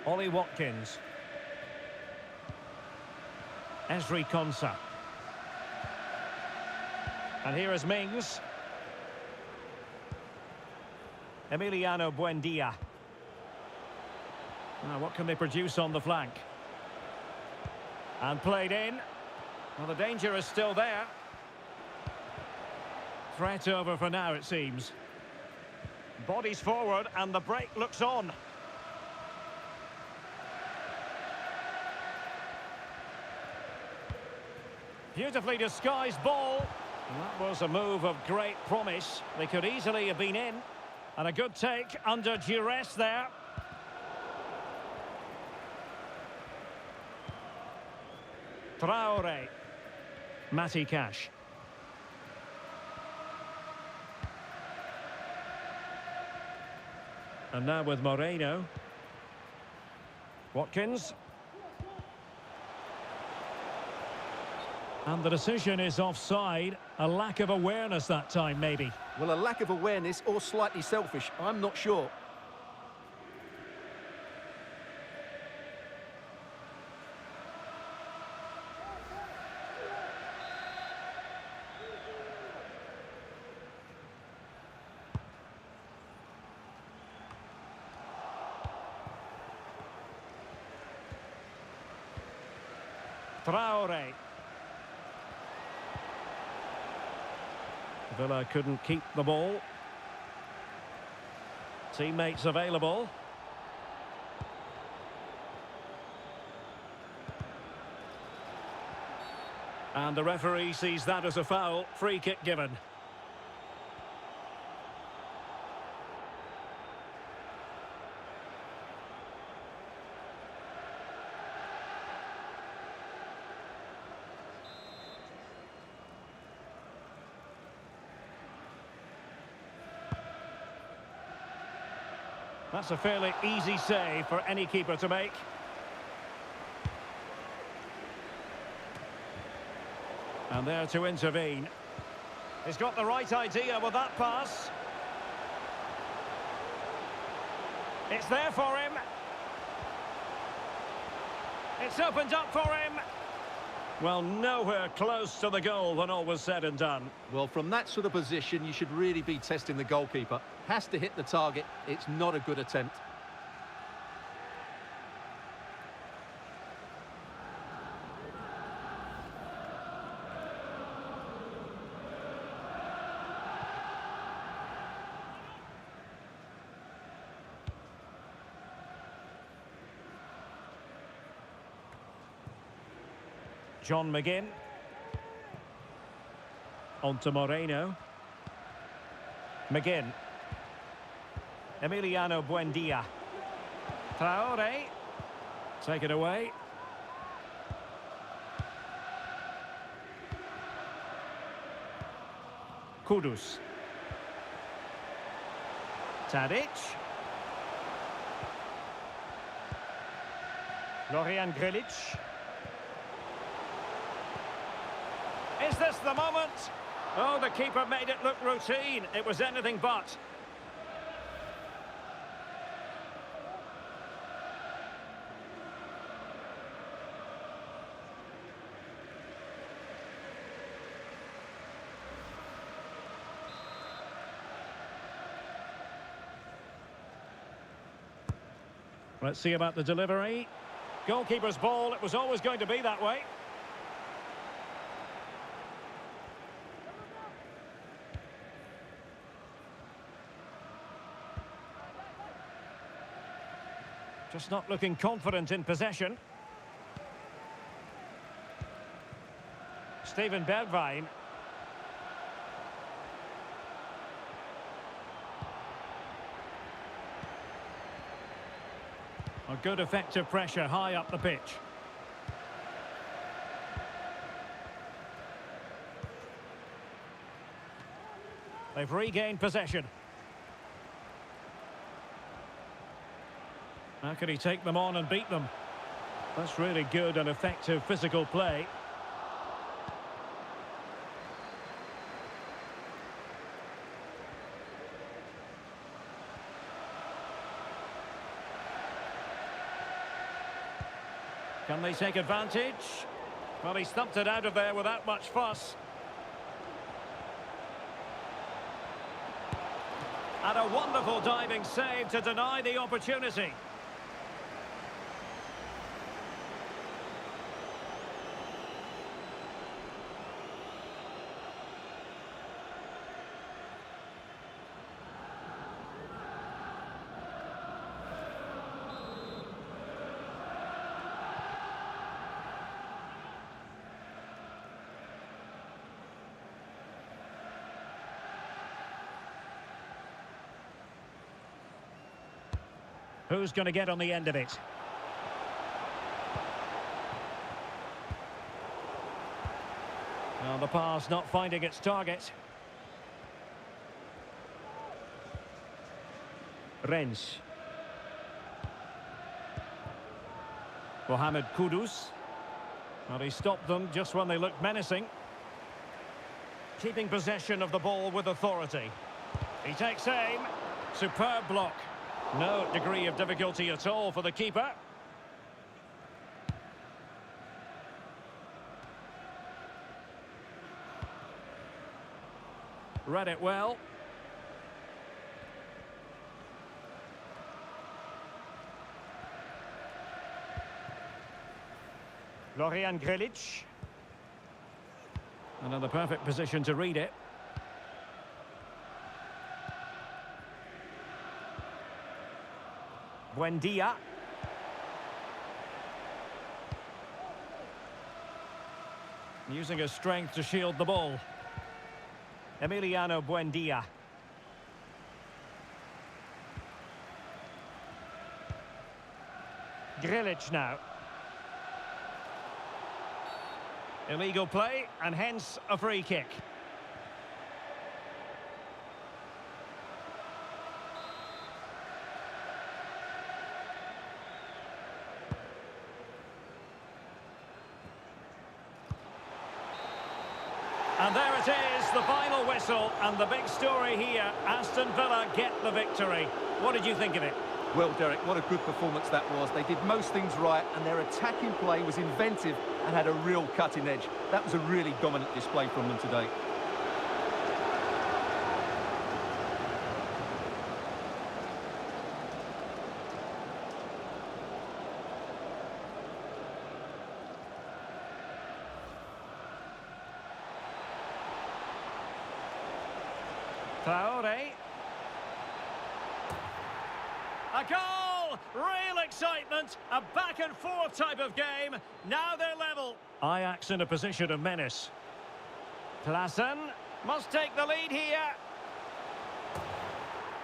Ollie Watkins. Esri Konsa. And here is Mings. Emiliano Buendia. Now, what can they produce on the flank? And played in. Well, the danger is still there. Threat over for now, it seems. Bodies forward, and the break looks on. Beautifully disguised ball. And that was a move of great promise. They could easily have been in. And a good take under duress there. Traore. Matty Cash. And now with Moreno. Watkins. And the decision is offside. A lack of awareness that time, maybe. Well, a lack of awareness or slightly selfish, I'm not sure. Traore. Villa couldn't keep the ball. Teammates available. And the referee sees that as a foul. Free kick given. That's a fairly easy save for any keeper to make. And there to intervene. He's got the right idea with that pass. It's there for him. It's opened up for him. Well, nowhere close to the goal when all was said and done. Well, from that sort of position, you should really be testing the goalkeeper. Has to hit the target. It's not a good attempt. John McGinn. On to Moreno. McGinn. Emiliano Buendia. Traore. Take it away. Kudus. Tadic. Florian Grilic. Is this the moment? Oh, the keeper made it look routine. It was anything but. Let's see about the delivery. Goalkeeper's ball, it was always going to be that way. Just not looking confident in possession. Steven Bergwijn. A good effective pressure high up the pitch. They've regained possession. How can he take them on and beat them? That's really good and effective physical play. Can they take advantage? Well, he stumped it out of there without much fuss. And a wonderful diving save to deny the opportunity. Who's going to get on the end of it? Well, the pass not finding its target. Rennes. Mohamed Kudus. Well, he stopped them just when they looked menacing. Keeping possession of the ball with authority. He takes aim. Superb block. No degree of difficulty at all for the keeper. Read it well. Florian Grilic. Another perfect position to read it. Buendia. Using his strength to shield the ball. Emiliano Buendia. Grilic now. Illegal play and hence a free kick. And there it is, the final whistle, and the big story here, Aston Villa get the victory. What did you think of it? Well, Derek, what a good performance that was. They did most things right, and their attacking play was inventive and had a real cutting edge. That was a really dominant display from them today. Traore. A goal! Real excitement! A back-and-forth type of game. Now they're level. Ajax in a position of menace. Klaassen must take the lead here.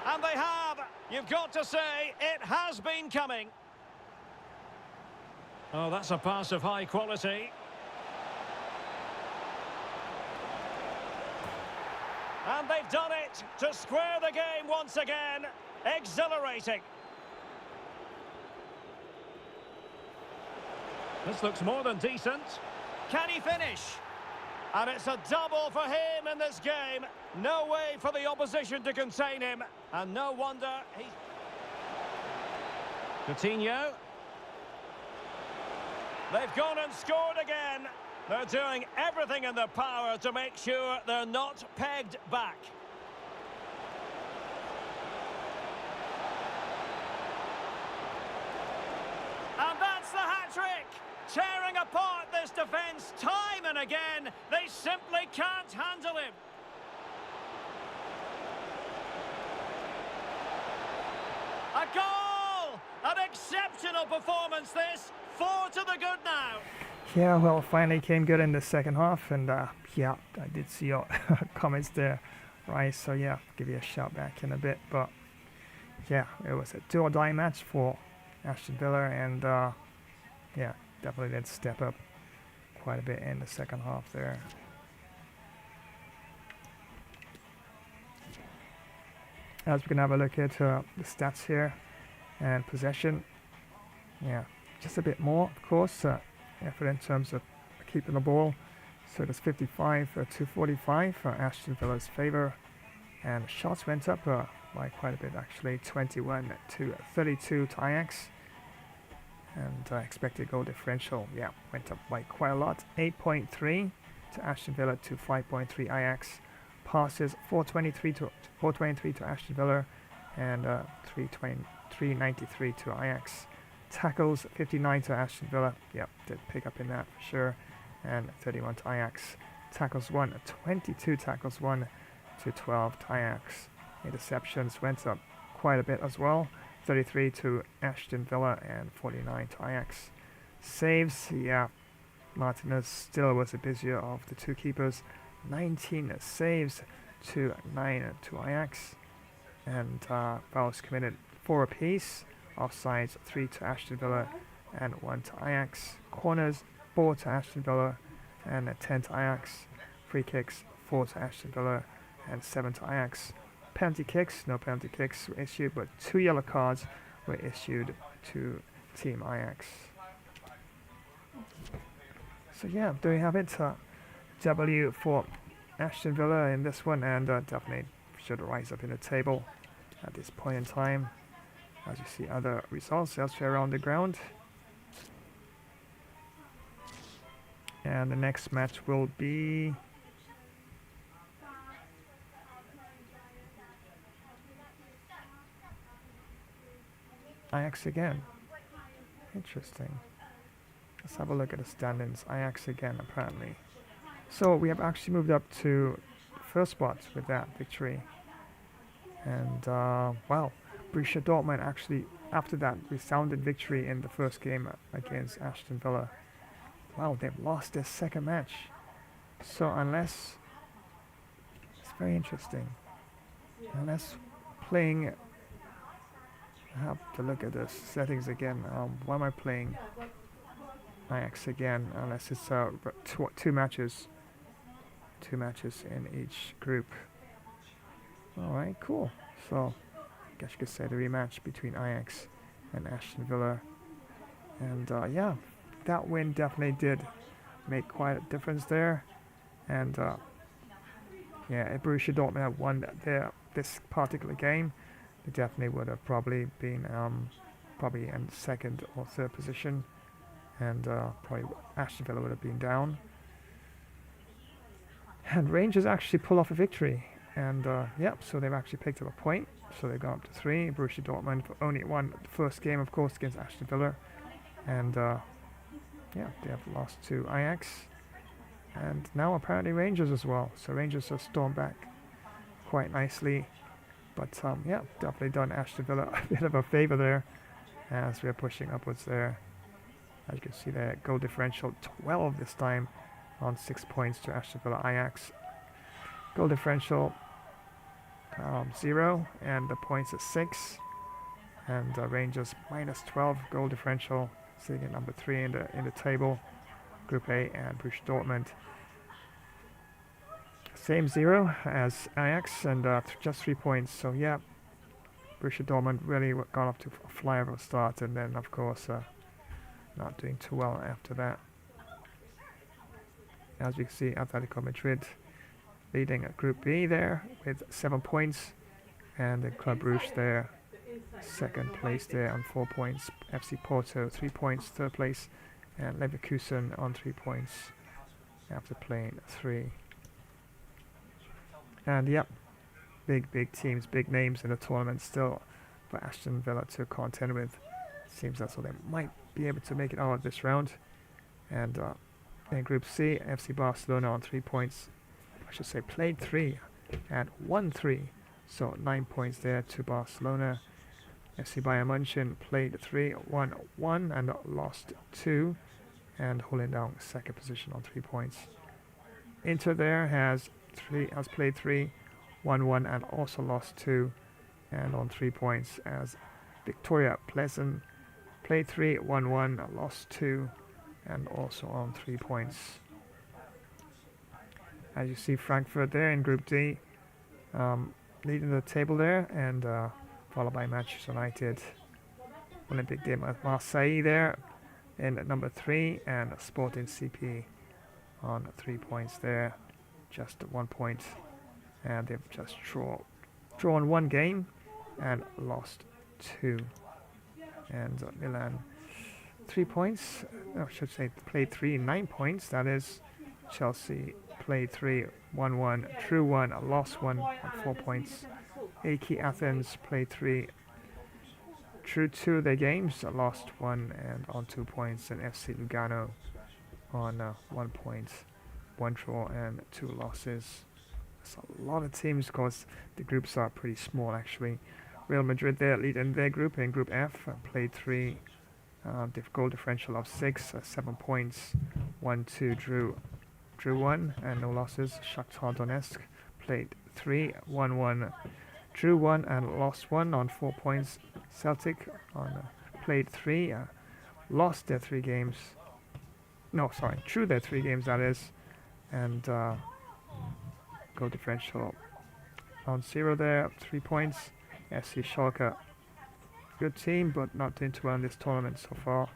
And they have. You've got to say, it has been coming. Oh, that's a pass of high quality. And they've done it to square the game once again. Exhilarating. This looks more than decent. Can he finish? And it's a double for him in this game. No way for the opposition to contain him. And no wonder he's... Coutinho. They've gone and scored again. They're doing everything in their power to make sure they're not pegged back. And that's the hat-trick! Tearing apart this defence time and again. They simply can't handle him. A goal! An exceptional performance this. 4 to the good now. Yeah, well, finally came good in the second half, and yeah, I did see your comments there, right? So yeah, give you a shout back in a bit, but yeah, it was a do or die match for Aston Villa, and yeah, definitely did step up quite a bit in the second half there. As we can have a look at the stats here and possession, yeah, just a bit more, of course, effort in terms of keeping the ball. So it was 55 to 45 for Aston Villa's favour, and shots went up by quite a bit actually, 21 to 32 to Ajax, and expected goal differential, yeah, went up by quite a lot, 8.3 to Aston Villa to 5.3 Ajax. Passes 423 to Aston Villa, and 393 to Ajax. Tackles 59 to Aston Villa, yep, did pick up in that for sure, and 31 to Ajax. Tackles 1, 22 tackles 1 to 12 to Ajax. Interceptions went up quite a bit as well, 33 to Aston Villa and 49 to Ajax. Saves, yeah, Martinez still was the busier of the two keepers, 19 saves to 9 to Ajax, and fouls committed 4 apiece, offsides 3 to Aston Villa and 1 to Ajax, corners 4 to Aston Villa and 10 to Ajax, free kicks 4 to Aston Villa and 7 to Ajax. Penalty kicks, no penalty kicks were issued, but 2 yellow cards were issued to Team Ajax. So yeah, there you have it. W for Aston Villa in this one, and definitely should rise up in the table at this point in time. As you see other results elsewhere around the ground. And the next match will be Ajax again. Interesting. Let's have a look at the standings. Ajax again, apparently. So we have actually moved up to first spot with that victory. And wow, Borussia Dortmund actually, after that resounded victory in the first game against Aston Villa, wow, they've lost their second match. So unless, it's very interesting, unless playing, I have to look at the settings again. Why am I playing Ajax again? Unless it's two matches in each group. Alright, cool. So I guess you could say the rematch between Ajax and Aston Villa. And yeah, that win definitely did make quite a difference there. And yeah, if Borussia Dortmund had won this particular game, they definitely would have probably been probably in second or third position, and probably Aston Villa would have been down. And Rangers actually pull off a victory, and yep, so they've actually picked up a point, so they've gone up to 3. Borussia Dortmund only won the first game, of course, against Aston Villa, and yeah, they have lost to Ajax, and now apparently Rangers as well. So Rangers have stormed back quite nicely, but yeah, definitely done Aston Villa a bit of a favour there, as we're pushing upwards there. As you can see there, goal differential 12 this time, on 6 points to Aston Villa. Ajax goal differential 0, and the points are 6, and Rangers minus 12 goal differential, sitting at number 3 in the table, Group A, and Borussia Dortmund same 0 as Ajax, and just 3 points. So yeah, Borussia Dortmund really got off to a flyer of a start, and then of course not doing too well after that. As you can see, Atletico Madrid leading at Group B there with 7 points, and the Club Brugge there second place there on 4 points. FC Porto 3 points, third place, and Leverkusen on 3 points after playing 3. And yep, big teams, big names in the tournament still for Aston Villa to contend with. Seems that's so they might be able to make it out of this round. And in Group C, FC Barcelona on 3 points. I should say played 3 and won 3. So 9 points there to Barcelona. FC Bayern München played 3, won 1 and lost 2. and holding down second position on 3 points. Inter there has played 3, won 1 and also lost 2, and on 3 points. As Victoria Pleasant played 3, won 1, lost 2, and also on 3 points. As you see, Frankfurt there in Group D, leading the table there, and followed by Manchester United. Olympique de Marseille there in number 3, and Sporting CP on 3 points there, just 1 point, and they've just drawn 1 game and lost 2. And Milan 3 points, I should say played 3, 9 points, that is. Chelsea played 3, won 1, drew 1, lost 1 on 4 points. AEK Athens played 3, drew 2 of their games, lost 1 and on 2 points, and FC Lugano on 1 point, 1 draw and 2 losses. That's a lot of teams because the groups are pretty small actually. Real Madrid there leading their group in Group F, played 3, goal differential of 6, 7 points, 1-2 drew 1 and no losses. Shakhtar Donetsk played 3, won 1, drew 1 and lost 1 on 4 points. Celtic played 3, lost their 3 games. No, sorry, drew their 3 games, that is, and goal differential on 0 there, 3 points. FC Schalke, good team, but not doing too well in this tournament so far.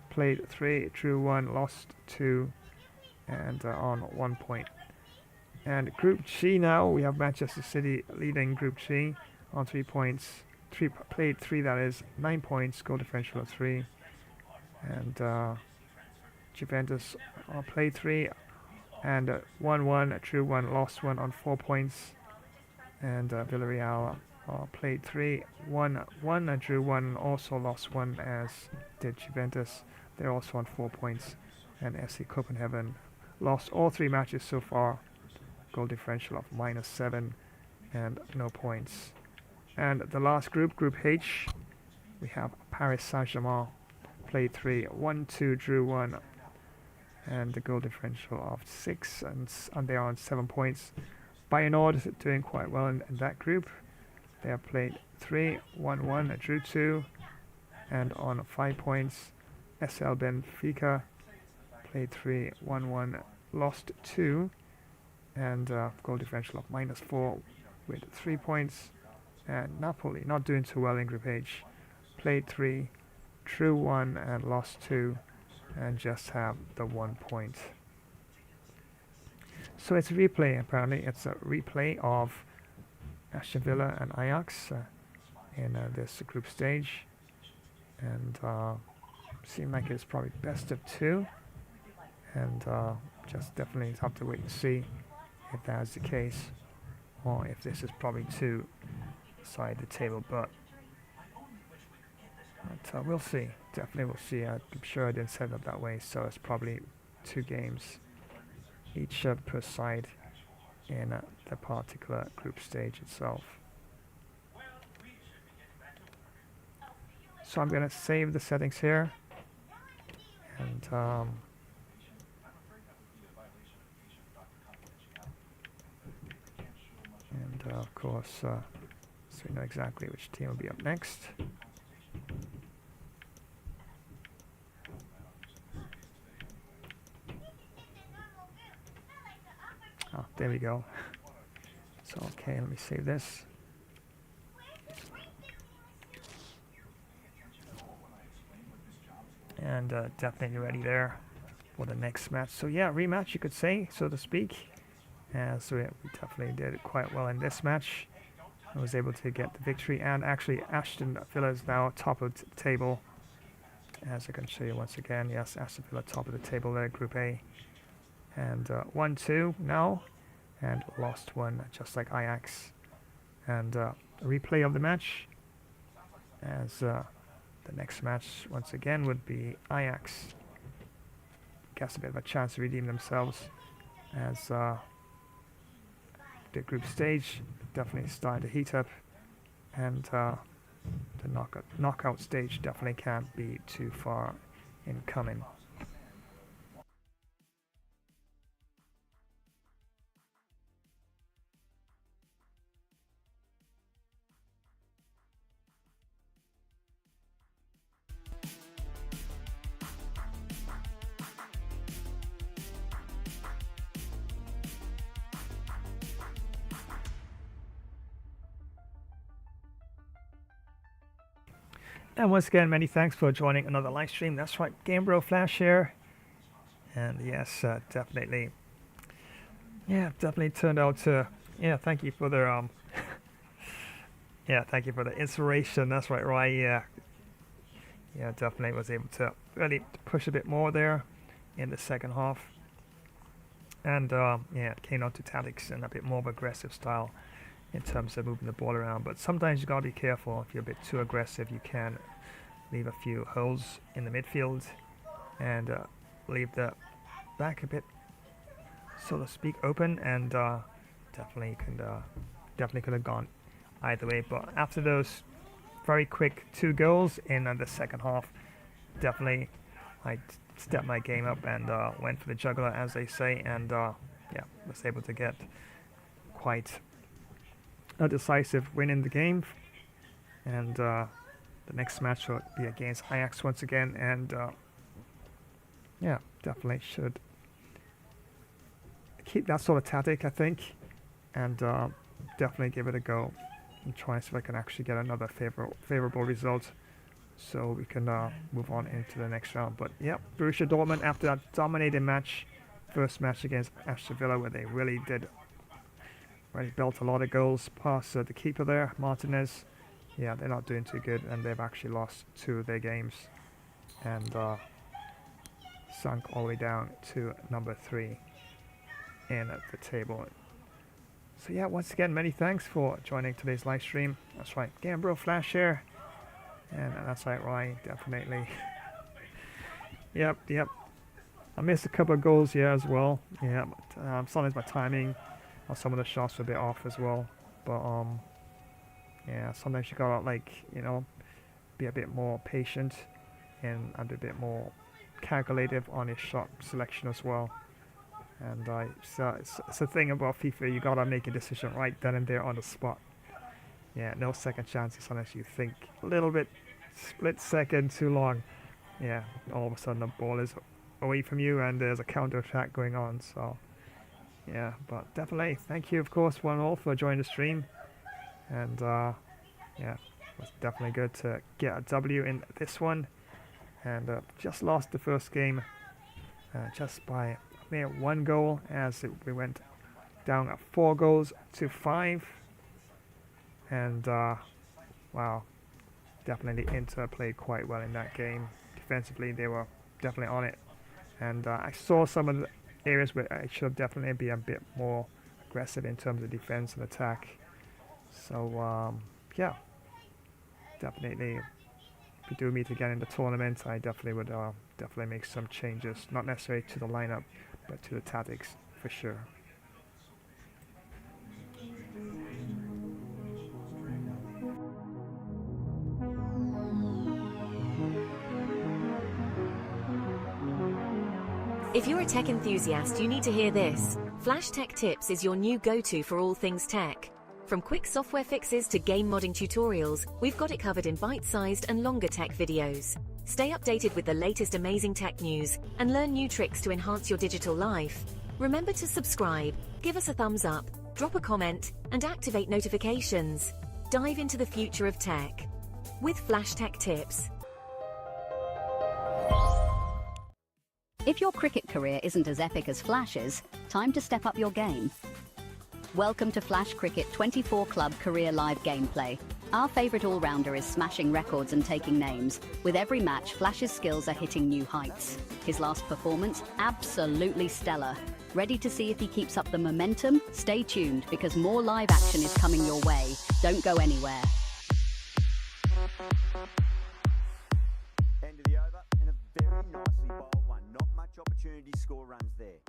Played 3, drew 1, lost 2, and on 1 point. And Group G now, we have Manchester City leading Group G on 3 points. Played 3, that is, 9 points, goal differential of 3. And Juventus played 3 and won 1, drew 1, lost 1 on 4 points. And Villarreal played 3, won 1, drew 1, also lost 1, as did Juventus. They're also on 4 points. And FC Copenhagen lost all 3 matches so far, goal differential of -7 and no points. And the last group, Group H, we have Paris Saint-Germain, played 3, won 2, drew 1, and the goal differential of 6, and they are on 7 points. Bayernord is doing quite well in that group. They have played 3, won 1, drew 2, and on 5 points. SL Benfica played 3, won 1, lost 2, and goal differential of -4 with 3 points. And Napoli, not doing too well in Group H, played 3, drew 1 and lost 2, and just have the 1 point. So it's a replay, apparently. It's a replay of Aston Villa and Ajax in this group stage. And seems like it's probably best of 2. And just definitely have to wait and see if that's the case, or if this is probably 2 side the table, but we'll see. Definitely we'll see. I'm sure I didn't set it up that way, so it's probably 2 games each per side in the particular group stage itself. So I'm going to save the settings here, and of course, so we know exactly which team will be up next. Oh, there we go. So okay, let me save this. And definitely ready there for the next match. So yeah, rematch you could say, so to speak. So we definitely did quite well in this match. I was able to get the victory, and actually Aston Villa is now top of the table. As I can show you once again, yes, Aston Villa top of the table there, Group A. And won 2 now, and lost 1, just like Ajax. And a replay of the match, as the next match once again would be Ajax. Guess a bit of a chance to redeem themselves, as the group stage definitely starting to heat up, and the knockout stage definitely can't be too far in coming. And once again, many thanks for joining another live stream. That's right, Game Bro Flash here. And yes, definitely turned out to, thank you for the, thank you for the inspiration. That's right, Ryan. Yeah, definitely was able to really push a bit more there in the second half. And it came out to tactics and a bit more of aggressive style in terms of moving the ball around. But sometimes you gotta be careful. If you're a bit too aggressive, you can leave a few holes in the midfield and leave the back a bit, so to speak, open. And definitely could have gone either way. But after those very quick 2 goals in the second half, definitely I stepped my game up and went for the juggler, as they say, and was able to get quite a decisive win in the game. And the next match will be against Ajax once again, and definitely should keep that sort of tactic, I think, and definitely give it a go and try and see if I can actually get another favorable result, so we can move on into the next round. But Borussia Dortmund, after that dominating match, first match against Aston Villa, where they really built a lot of goals past the keeper there, Martinez. They're not doing too good, and they've actually lost 2 of their games and sunk all the way down to number 3 in the table. So once again, many thanks for joining today's live stream. That's right, Game Bro Flash here. And that's right, Ryan, definitely. Yep. I missed a couple of goals here as well. But sometimes my timing on some of the shots were a bit off as well. But sometimes you gotta be a bit more patient and a bit more calculative on your shot selection as well. And it's a thing about FIFA. You gotta make a decision right then and there on the spot. No second chances unless you think a little bit, split second too long. All of a sudden the ball is away from you and there's a counter attack going on. So but definitely thank you, of course, one and all, for joining the stream. And it was definitely good to get a W in this one. And just lost the first game just by a mere 1 goal, as we went down 4 goals to 5. And wow, definitely Inter played quite well in that game. Defensively, they were definitely on it. And I saw some of the areas where I should have definitely be a bit more aggressive in terms of defense and attack. So definitely, if we do meet again in the tournament, I definitely would definitely make some changes, not necessarily to the lineup, but to the tactics for sure. If you're a tech enthusiast, you need to hear this. Flash Tech Tips is your new go-to for all things tech. From quick software fixes to game modding tutorials, we've got it covered in bite-sized and longer tech videos. Stay updated with the latest amazing tech news and learn new tricks to enhance your digital life. Remember to subscribe, give us a thumbs up, drop a comment, and activate notifications. Dive into the future of tech with Flash Tech Tips. If your cricket career isn't as epic as Flash's, time to step up your game. Welcome to Flash Cricket 24 Club Career Live Gameplay. Our favourite all-rounder is smashing records and taking names. With every match, Flash's skills are hitting new heights. His last performance, absolutely stellar. Ready to see if he keeps up the momentum? Stay tuned, because more live action is coming your way. Don't go anywhere. End of the over, and a very nicely bowled one. Not much opportunity to score runs there.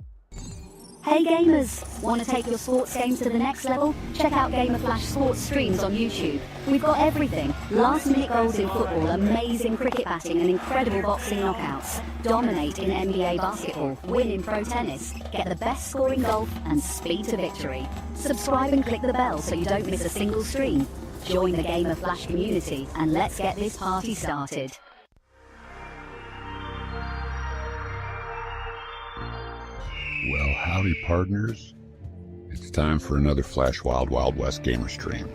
Hey gamers! Want to take your sports games to the next level? Check out Gamer Flash sports streams on YouTube. We've got everything. Last minute goals in football, amazing cricket batting and incredible boxing knockouts. Dominate in NBA basketball, win in pro tennis, get the best score in golf and speed to victory. Subscribe and click the bell so you don't miss a single stream. Join the Gamer Flash community and let's get this party started. Well, howdy partners. It's time for another Flash Wild Wild West gamer stream.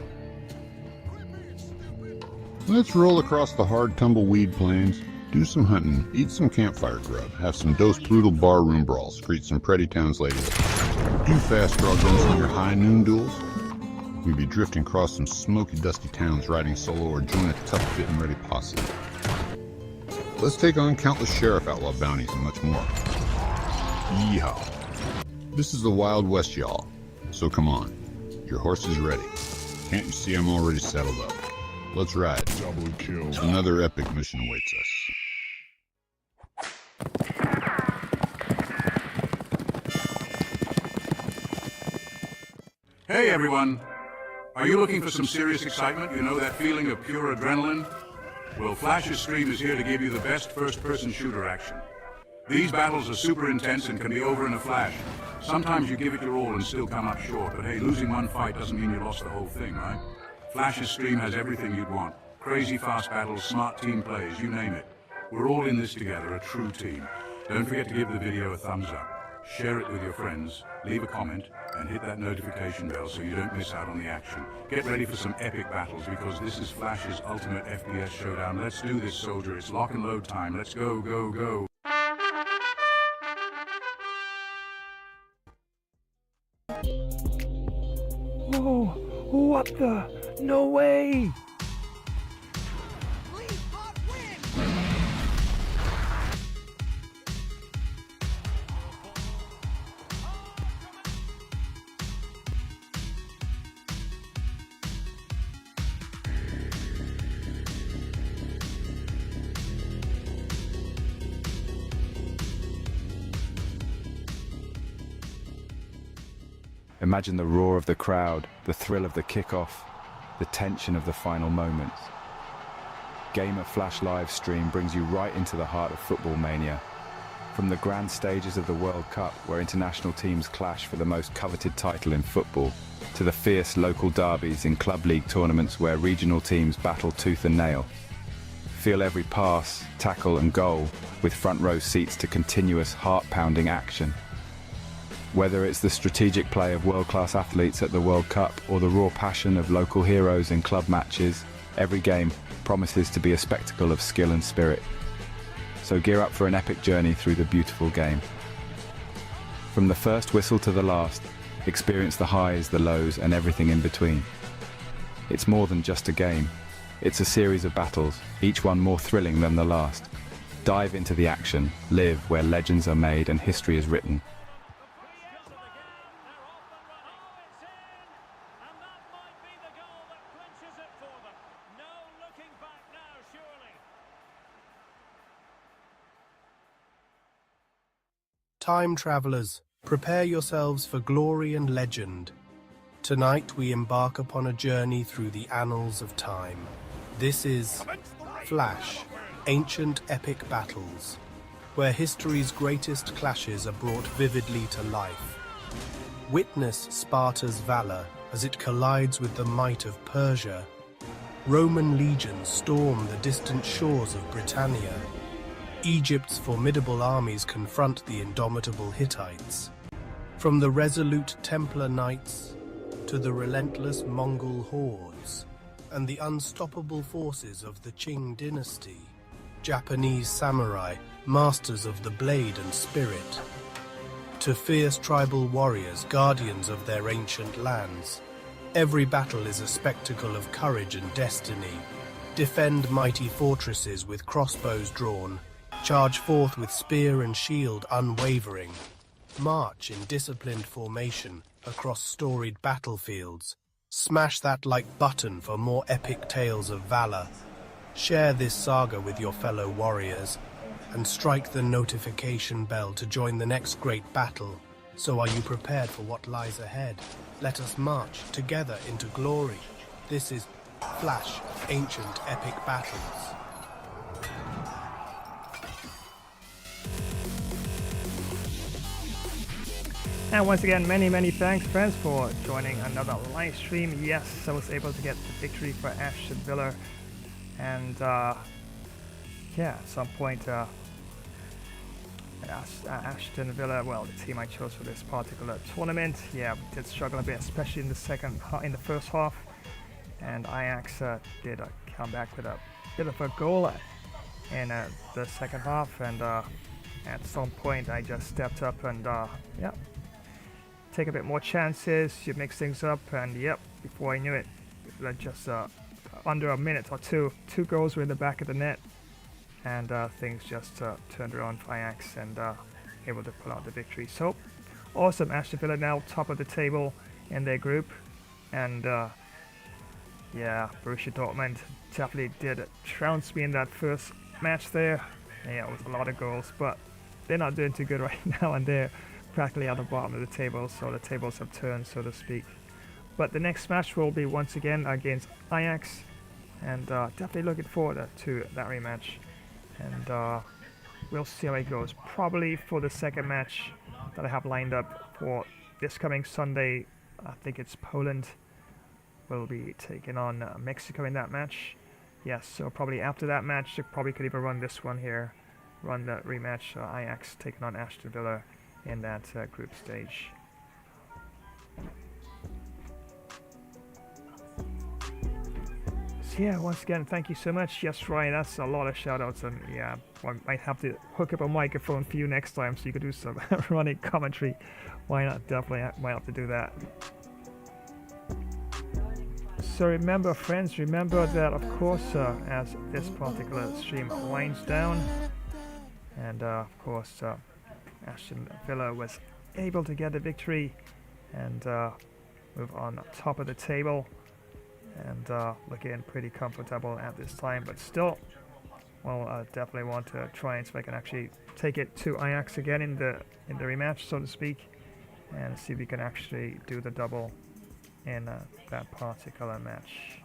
Let's roll across the hard tumbleweed plains, do some hunting, eat some campfire grub, have some dose brutal barroom brawls, greet some pretty towns ladies. Do fast draw guns in your high noon duels. We'd be drifting across some smoky dusty towns riding solo or join a tough fit and ready posse. Let's take on countless sheriff outlaw bounties and much more. Yeehaw. This is the Wild West, y'all. So come on, your horse is ready. Can't you see I'm already saddled up? Let's ride. Double kill. Another epic mission awaits us. Hey everyone! Are you looking for some serious excitement? You know that feeling of pure adrenaline? Well, Flash's stream is here to give you the best first-person shooter action. These battles are super intense and can be over in a flash. Sometimes you give it your all and still come up short, but hey, losing one fight doesn't mean you lost the whole thing, right? Flash's stream has everything you'd want. Crazy fast battles, smart team plays, you name it. We're all in this together, a true team. Don't forget to give the video a thumbs up. Share it with your friends, leave a comment, and hit that notification bell so you don't miss out on the action. Get ready for some epic battles because this is Flash's ultimate FPS showdown. Let's do this, soldier. It's lock and load time. Let's go, go, go. Whoa, what the? No way! Imagine the roar of the crowd, the thrill of the kickoff, the tension of the final moments. Gamer Flash live stream brings you right into the heart of football mania. From the grand stages of the World Cup, where international teams clash for the most coveted title in football, to the fierce local derbies in club league tournaments where regional teams battle tooth and nail. Feel every pass, tackle and goal with front row seats to continuous heart-pounding action. Whether it's the strategic play of world-class athletes at the World Cup or the raw passion of local heroes in club matches, every game promises to be a spectacle of skill and spirit. So gear up for an epic journey through the beautiful game. From the first whistle to the last, experience the highs, the lows, and everything in between. It's more than just a game. It's a series of battles, each one more thrilling than the last. Dive into the action, live where legends are made and history is written. Time travelers, prepare yourselves for glory and legend. Tonight we embark upon a journey through the annals of time. This is Flash, Ancient Epic Battles, where history's greatest clashes are brought vividly to life. Witness Sparta's valor as it collides with the might of Persia. Roman legions storm the distant shores of Britannia. Egypt's formidable armies confront the indomitable Hittites. From the resolute Templar Knights to the relentless Mongol hordes and the unstoppable forces of the Qing dynasty, Japanese samurai, masters of the blade and spirit, to fierce tribal warriors, guardians of their ancient lands. Every battle is a spectacle of courage and destiny. Defend mighty fortresses with crossbows drawn. Charge forth with spear and shield unwavering. March in disciplined formation across storied battlefields. Smash that like button for more epic tales of valor. Share this saga with your fellow warriors and strike the notification bell to join the next great battle. So are you prepared for what lies ahead? Let us march together into glory. This is Flash, Ancient Epic Battles. And once again, many thanks, friends, for joining another live stream. Yes, I was able to get the victory for Aston Villa. And, yeah, at some point, Aston Villa, well, the team I chose for this particular tournament, yeah, we did struggle a bit, especially in the first half. And Ajax did a come back with a bit of a goal in the second half, and at some point I just stepped up and yeah, take a bit more chances, you mix things up, and yep, before I knew it, just under a minute or two goals were in the back of the net, and things just turned around for Ajax, and able to pull out the victory. So awesome. Aston Villa now top of the table in their group, and yeah, Borussia Dortmund definitely did trounce me in that first match there. Yeah, it was a lot of goals, but they're not doing too good right now, and they're practically at the bottom of the table, so the tables have turned, so to speak. But the next match will be once again against Ajax, and definitely looking forward to that rematch, and we'll see how it goes. Probably for the second match that I have lined up for this coming Sunday, I think it's Poland will be taking on Mexico in that match. Yes, so probably after that match, you probably could even run this one here, run the rematch, Ajax taking on Aston Villa in that group stage. So yeah, once again, thank you so much. Yes, Ryan, that's a lot of shout-outs, and yeah, I might have to hook up a microphone for you next time so you could do some running commentary. Why not? Definitely might have to do that. So remember, friends, remember that, of course, as this particular stream winds down, and of course, Aston Villa was able to get a victory and move on top of the table, and looking pretty comfortable at this time, but still, well, I definitely want to try and see if I can actually take it to Ajax again in the rematch, so to speak, and see if we can actually do the double in that particular match.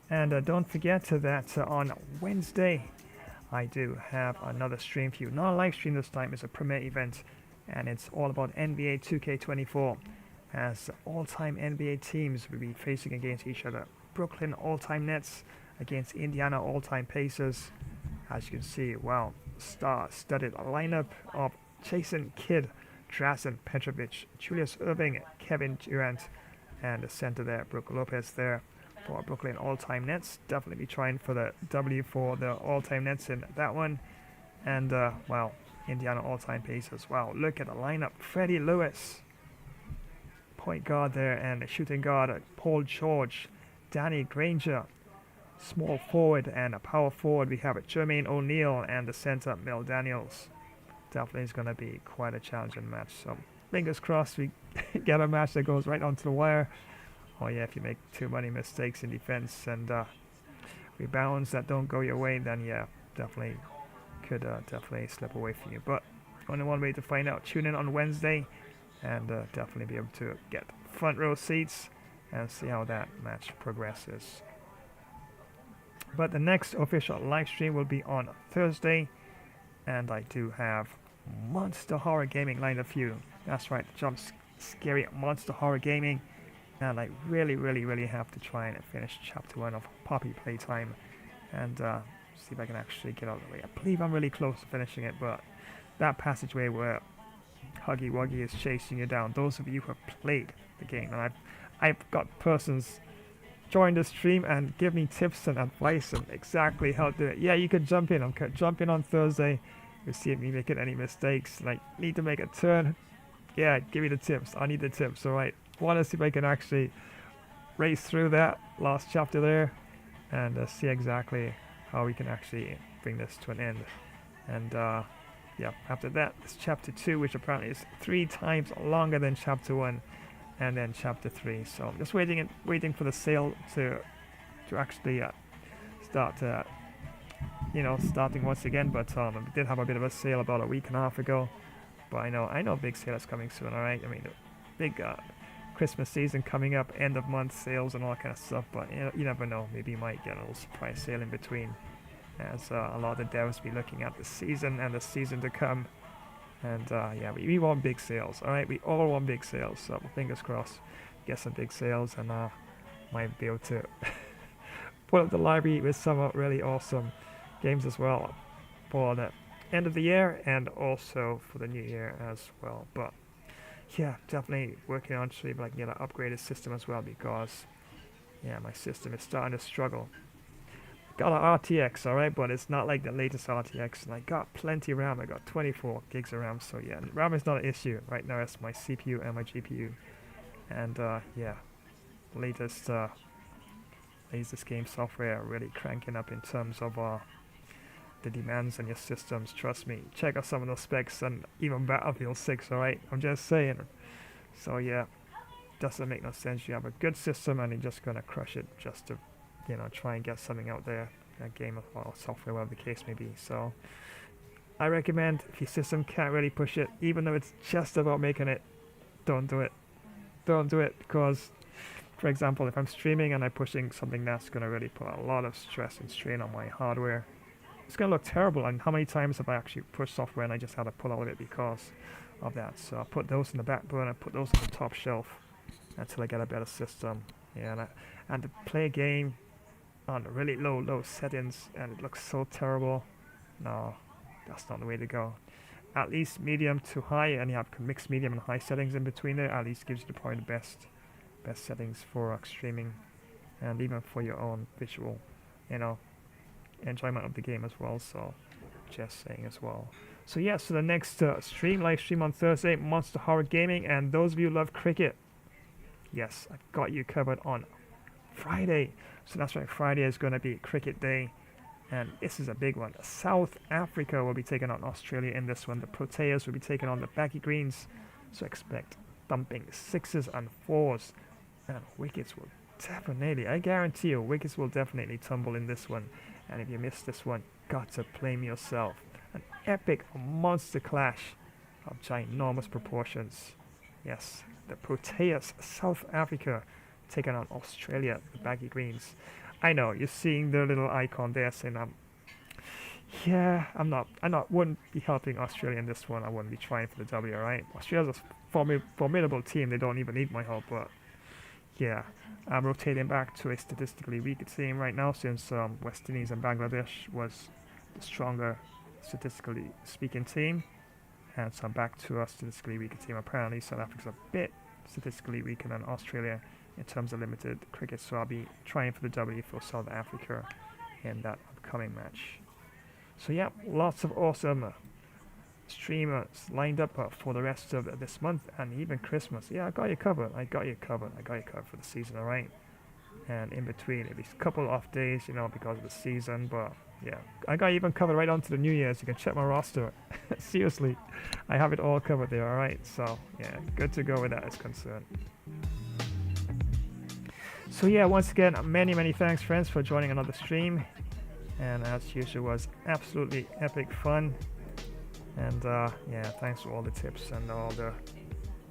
And don't forget that on Wednesday I do have another stream for you. Not a live stream this time, it's a premiere event, and it's all about NBA 2K24, as all-time NBA teams will be facing against each other. Brooklyn all-time Nets against Indiana all-time Pacers. As you can see, wow, star-studded lineup of Jason Kidd, Drazen Petrovic, Julius Erving, Kevin Durant, and the center there, Brook Lopez there for Brooklyn all-time Nets. Definitely be trying for the W for the all-time Nets in that one. And well, Indiana all-time Pacers. Wow, look at the lineup. Freddie Lewis, point guard there, and the shooting guard, Paul George, Danny Granger, small forward, and a power forward we have Jermaine O'Neal, and the center, Mel Daniels. Definitely is going to be quite a challenging match, so fingers crossed we get a match that goes right onto the wire. Oh yeah, if you make too many mistakes in defense and rebounds that don't go your way, then yeah, definitely could definitely slip away from you. But only one way to find out. Tune in on Wednesday, and definitely be able to get front row seats and see how that match progresses. But the next official live stream will be on Thursday, and I do have Monster Horror Gaming lined up for you. That's right, jump scary Monster Horror Gaming, and I really have to try and finish chapter 1 of Poppy Playtime, and see if I can actually get out of the way. I believe I'm really close to finishing it, but that passageway where Huggy Wuggy is chasing you down, those of you who have played the game, and I've got persons join the stream and give me tips and advice on exactly how to do it. Yeah, you could jump in. Jump in on Thursday. You'll see if you making any mistakes. Like, need to make a turn. Yeah, give me the tips. I need the tips. Alright. Want to see if I can actually race through that last chapter there and see exactly how we can actually bring this to an end. And yeah, after that, it's chapter 2, which apparently is 3 times longer than chapter 1. And then chapter 3. So I'm just waiting for the sale to actually start starting once again. But we did have a bit of a sale about a week and a half ago. But I know a big sale is coming soon. All right, I mean, the big Christmas season coming up, end of month sales and all that kind of stuff. But you never know, maybe you might get a little surprise sale in between, as a lot of the devs be looking at the season and the season to come. And yeah, we want big sales, alright? We all want big sales, so fingers crossed, get some big sales, and might be able to put up the library with some really awesome games as well for the end of the year and also for the new year as well. But yeah, definitely working on see if I can get an upgraded system as well, because yeah, my system is starting to struggle. Got an RTX, alright, but it's not like the latest RTX, and I got plenty of RAM. I got 24 gigs of RAM, so yeah, RAM is not an issue. Right now it's my CPU and my GPU. And yeah, latest game software really cranking up in terms of the demands on your systems. Trust me, check out some of those specs and even Battlefield 6, alright? I'm just saying. So yeah, doesn't make no sense. You have a good system and you're just gonna crush it just to, you know, try and get something out there, a game or software, whatever the case may be. So I recommend, if your system can't really push it, even though it's just about making it, don't do it. Don't do it, because, for example, if I'm streaming and I'm pushing something that's going to really put a lot of stress and strain on my hardware, it's going to look terrible. And how many times have I actually pushed software and I just had to pull out of it because of that? So I put those in the back burner, put those on the top shelf until I get a better system. Yeah, and to play a game on really low settings and it looks so terrible, no, that's not the way to go. At least medium to high, and you have mixed medium and high settings in between there. At least gives you probably the best settings for streaming, and even for your own visual, you know, enjoyment of the game as well. So, just saying as well. So yeah, so the next live stream on Thursday, Monster Horror Gaming, and those of you who love cricket, yes, I got you covered on Friday. So that's right, Friday is going to be cricket day. And this is a big one. South Africa will be taking on Australia in this one. The Proteas will be taking on the Baggy Greens. So expect thumping 6s and 4s. And wickets will definitely, I guarantee you, wickets will definitely tumble in this one. And if you missed this one, got to blame yourself. An epic monster clash of ginormous proportions. Yes, the Proteas, South Africa, taking on Australia, the Baggy Greens. I know you're seeing the little icon there saying, yeah, wouldn't be helping Australia in this one. I wouldn't be trying for the W, alright? Australia's a formidable team. They don't even need my help, but yeah, I'm rotating back to a statistically weaker team right now since West Indies and Bangladesh was the stronger statistically speaking team, and so I'm back to a statistically weaker team. Apparently, South Africa's a bit statistically weaker than Australia in terms of limited cricket, so I'll be trying for the W for South Africa in that upcoming match. So yeah, lots of awesome streamers lined up for the rest of this month and even Christmas. Yeah, I got you covered for the season, alright? And in between, at least a couple off days, you know, because of the season, but yeah, I got you even covered right on to the New Year's. You can check my roster. Seriously, I have it all covered there, alright? So yeah, good to go with that is concerned. So yeah, once again, many thanks, friends, for joining another stream, and as usual, was absolutely epic fun. And yeah, thanks for all the tips and all the,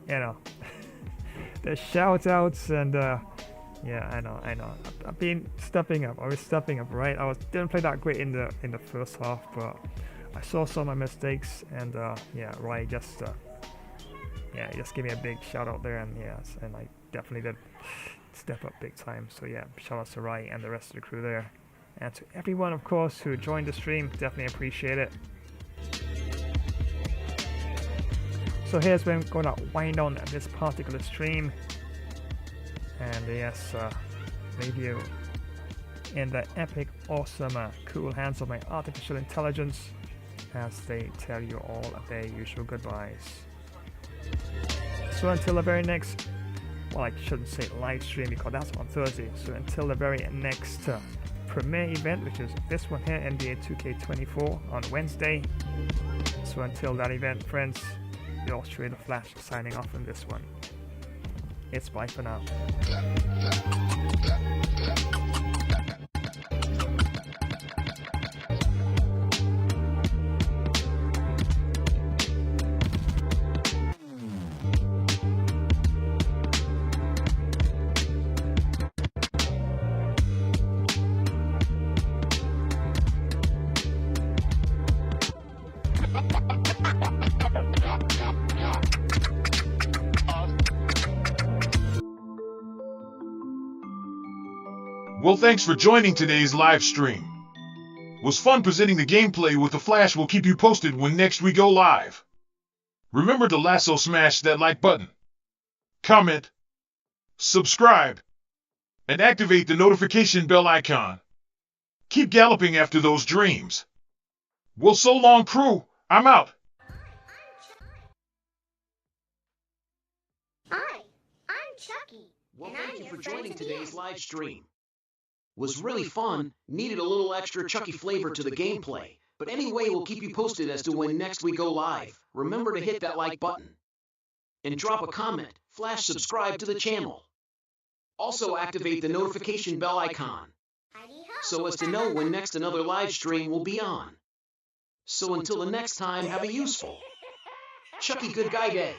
you know, the shout outs. And yeah, I know, I've been stepping up. I was stepping up, right? Didn't play that great in the first half, but I saw some of my mistakes, and yeah, Roy just yeah, he just gave me a big shout out there, and yes, and I definitely did step up big time. So yeah, shout out to Rai and the rest of the crew there, and to everyone, of course, who joined the stream. Definitely appreciate it. So here's where I'm going to wind on this particular stream, and yes, leave you in the epic, awesome, cool hands of my artificial intelligence as they tell you all their usual goodbyes. So until the very next, well, I shouldn't say live stream because that's on Thursday. So until the very next premiere event, which is this one here, NBA 2K24 on Wednesday. So until that event, friends, the Australia Flash signing off on this one. It's bye for now. Well, thanks for joining today's live stream. It was fun presenting the gameplay with the Flash. We'll keep you posted when next we go live. Remember to lasso smash that like button, comment, subscribe, and activate the notification bell icon. Keep galloping after those dreams. Well, so long, crew. I'm out. Hi, I'm Chucky. Well, thank you for joining today's live stream. Was really fun, needed a little extra Chucky flavor to the gameplay. But anyway, we'll keep you posted as to when next we go live. Remember to hit that like button. And drop a comment, flash subscribe to the channel. Also activate the notification bell icon, so as to know when next another live stream will be on. So until the next time, have a useful Chucky Good Guy Day.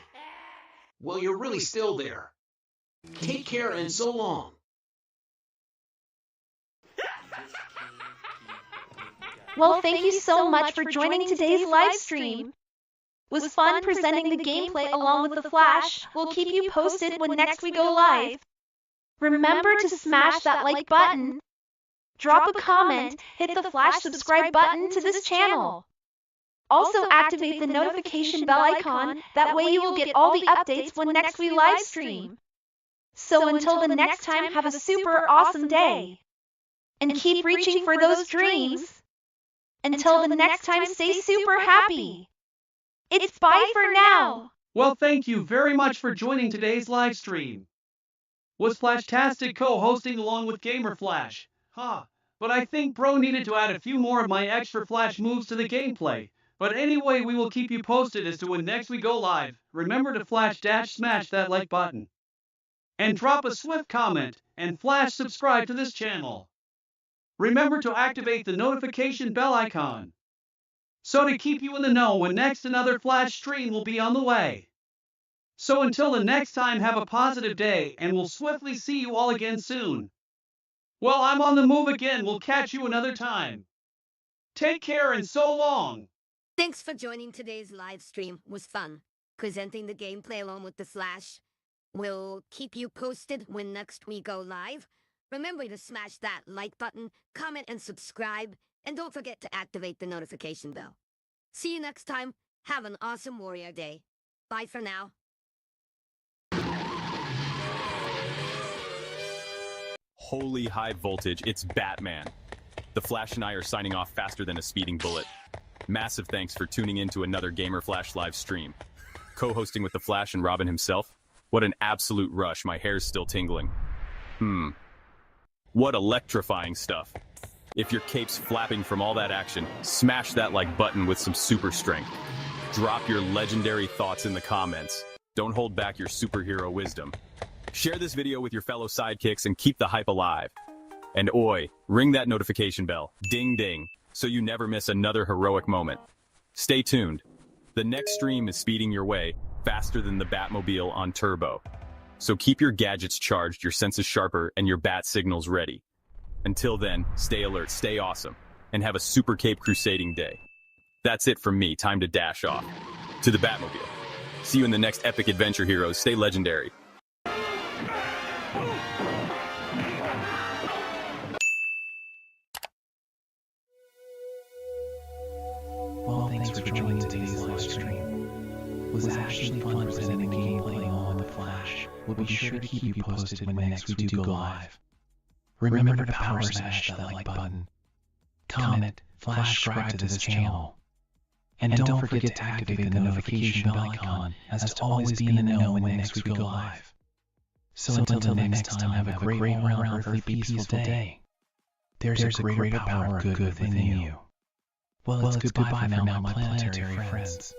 Well, you're really still there. Take care and so long. Well, thank you so much for joining today's live stream. It was fun presenting the gameplay along with the Flash. We'll keep you posted when next we go live. Remember to smash that like button, drop a comment, hit the Flash subscribe button to this channel. Also activate the notification bell icon, that way you will get all the updates when next we live stream. So until the next time, have a super awesome day. And keep reaching for those dreams. Until the next time, stay super happy. It's bye for now. Well, thank you very much for joining today's live stream. Was Flashtastic co-hosting along with Gamer Flash? But I think Bro needed to add a few more of my extra Flash moves to the gameplay. But anyway, we will keep you posted as to when next we go live. Remember to smash that like button. And drop a swift comment, and flash subscribe to this channel. Remember to activate the notification bell icon, so to keep you in the know when next another Flash stream will be on the way. So until the next time, have a positive day, and we'll swiftly see you all again soon. Well, I'm on the move again. We'll catch you another time. Take care and so long. Thanks for joining today's live stream. It was fun presenting the gameplay along with the Flash. We'll keep you posted when next we go live. Remember to smash that like button, comment and subscribe, and don't forget to activate the notification bell. See you next time. Have an awesome Warrior Day. Bye for now. Holy high voltage, it's Batman. The Flash and I are signing off faster than a speeding bullet. Massive thanks for tuning in to another Gamer Flash live stream. Co-hosting with the Flash and Robin himself? What an absolute rush, my hair's still tingling. What electrifying stuff. If your cape's flapping from all that action, smash that like button with some super strength. Drop your legendary thoughts in the comments. Don't hold back your superhero wisdom. Share this video with your fellow sidekicks and keep the hype alive. And oi, ring that notification bell, ding ding, so you never miss another heroic moment. Stay tuned. The next stream is speeding your way faster than the Batmobile on turbo. So keep your gadgets charged, your senses sharper, and your bat signals ready. Until then, stay alert, stay awesome, and have a super cape crusading day. That's it from me, time to dash off. To the Batmobile. See you in the next epic adventure, heroes. Stay legendary. Well, thanks for joining today's live stream. It was actually fun presenting the gameplay along with the Flash. We'll be sure to keep you posted when next we do go live. Remember to power smash that like button, comment, flash subscribe to this channel, and don't forget to activate the notification bell icon as to always be in the know when next we go live. So until the next time, have a great all-around earthly peaceful day. There's a greater power of good within you. Well, it's goodbye for now, my planetary friends.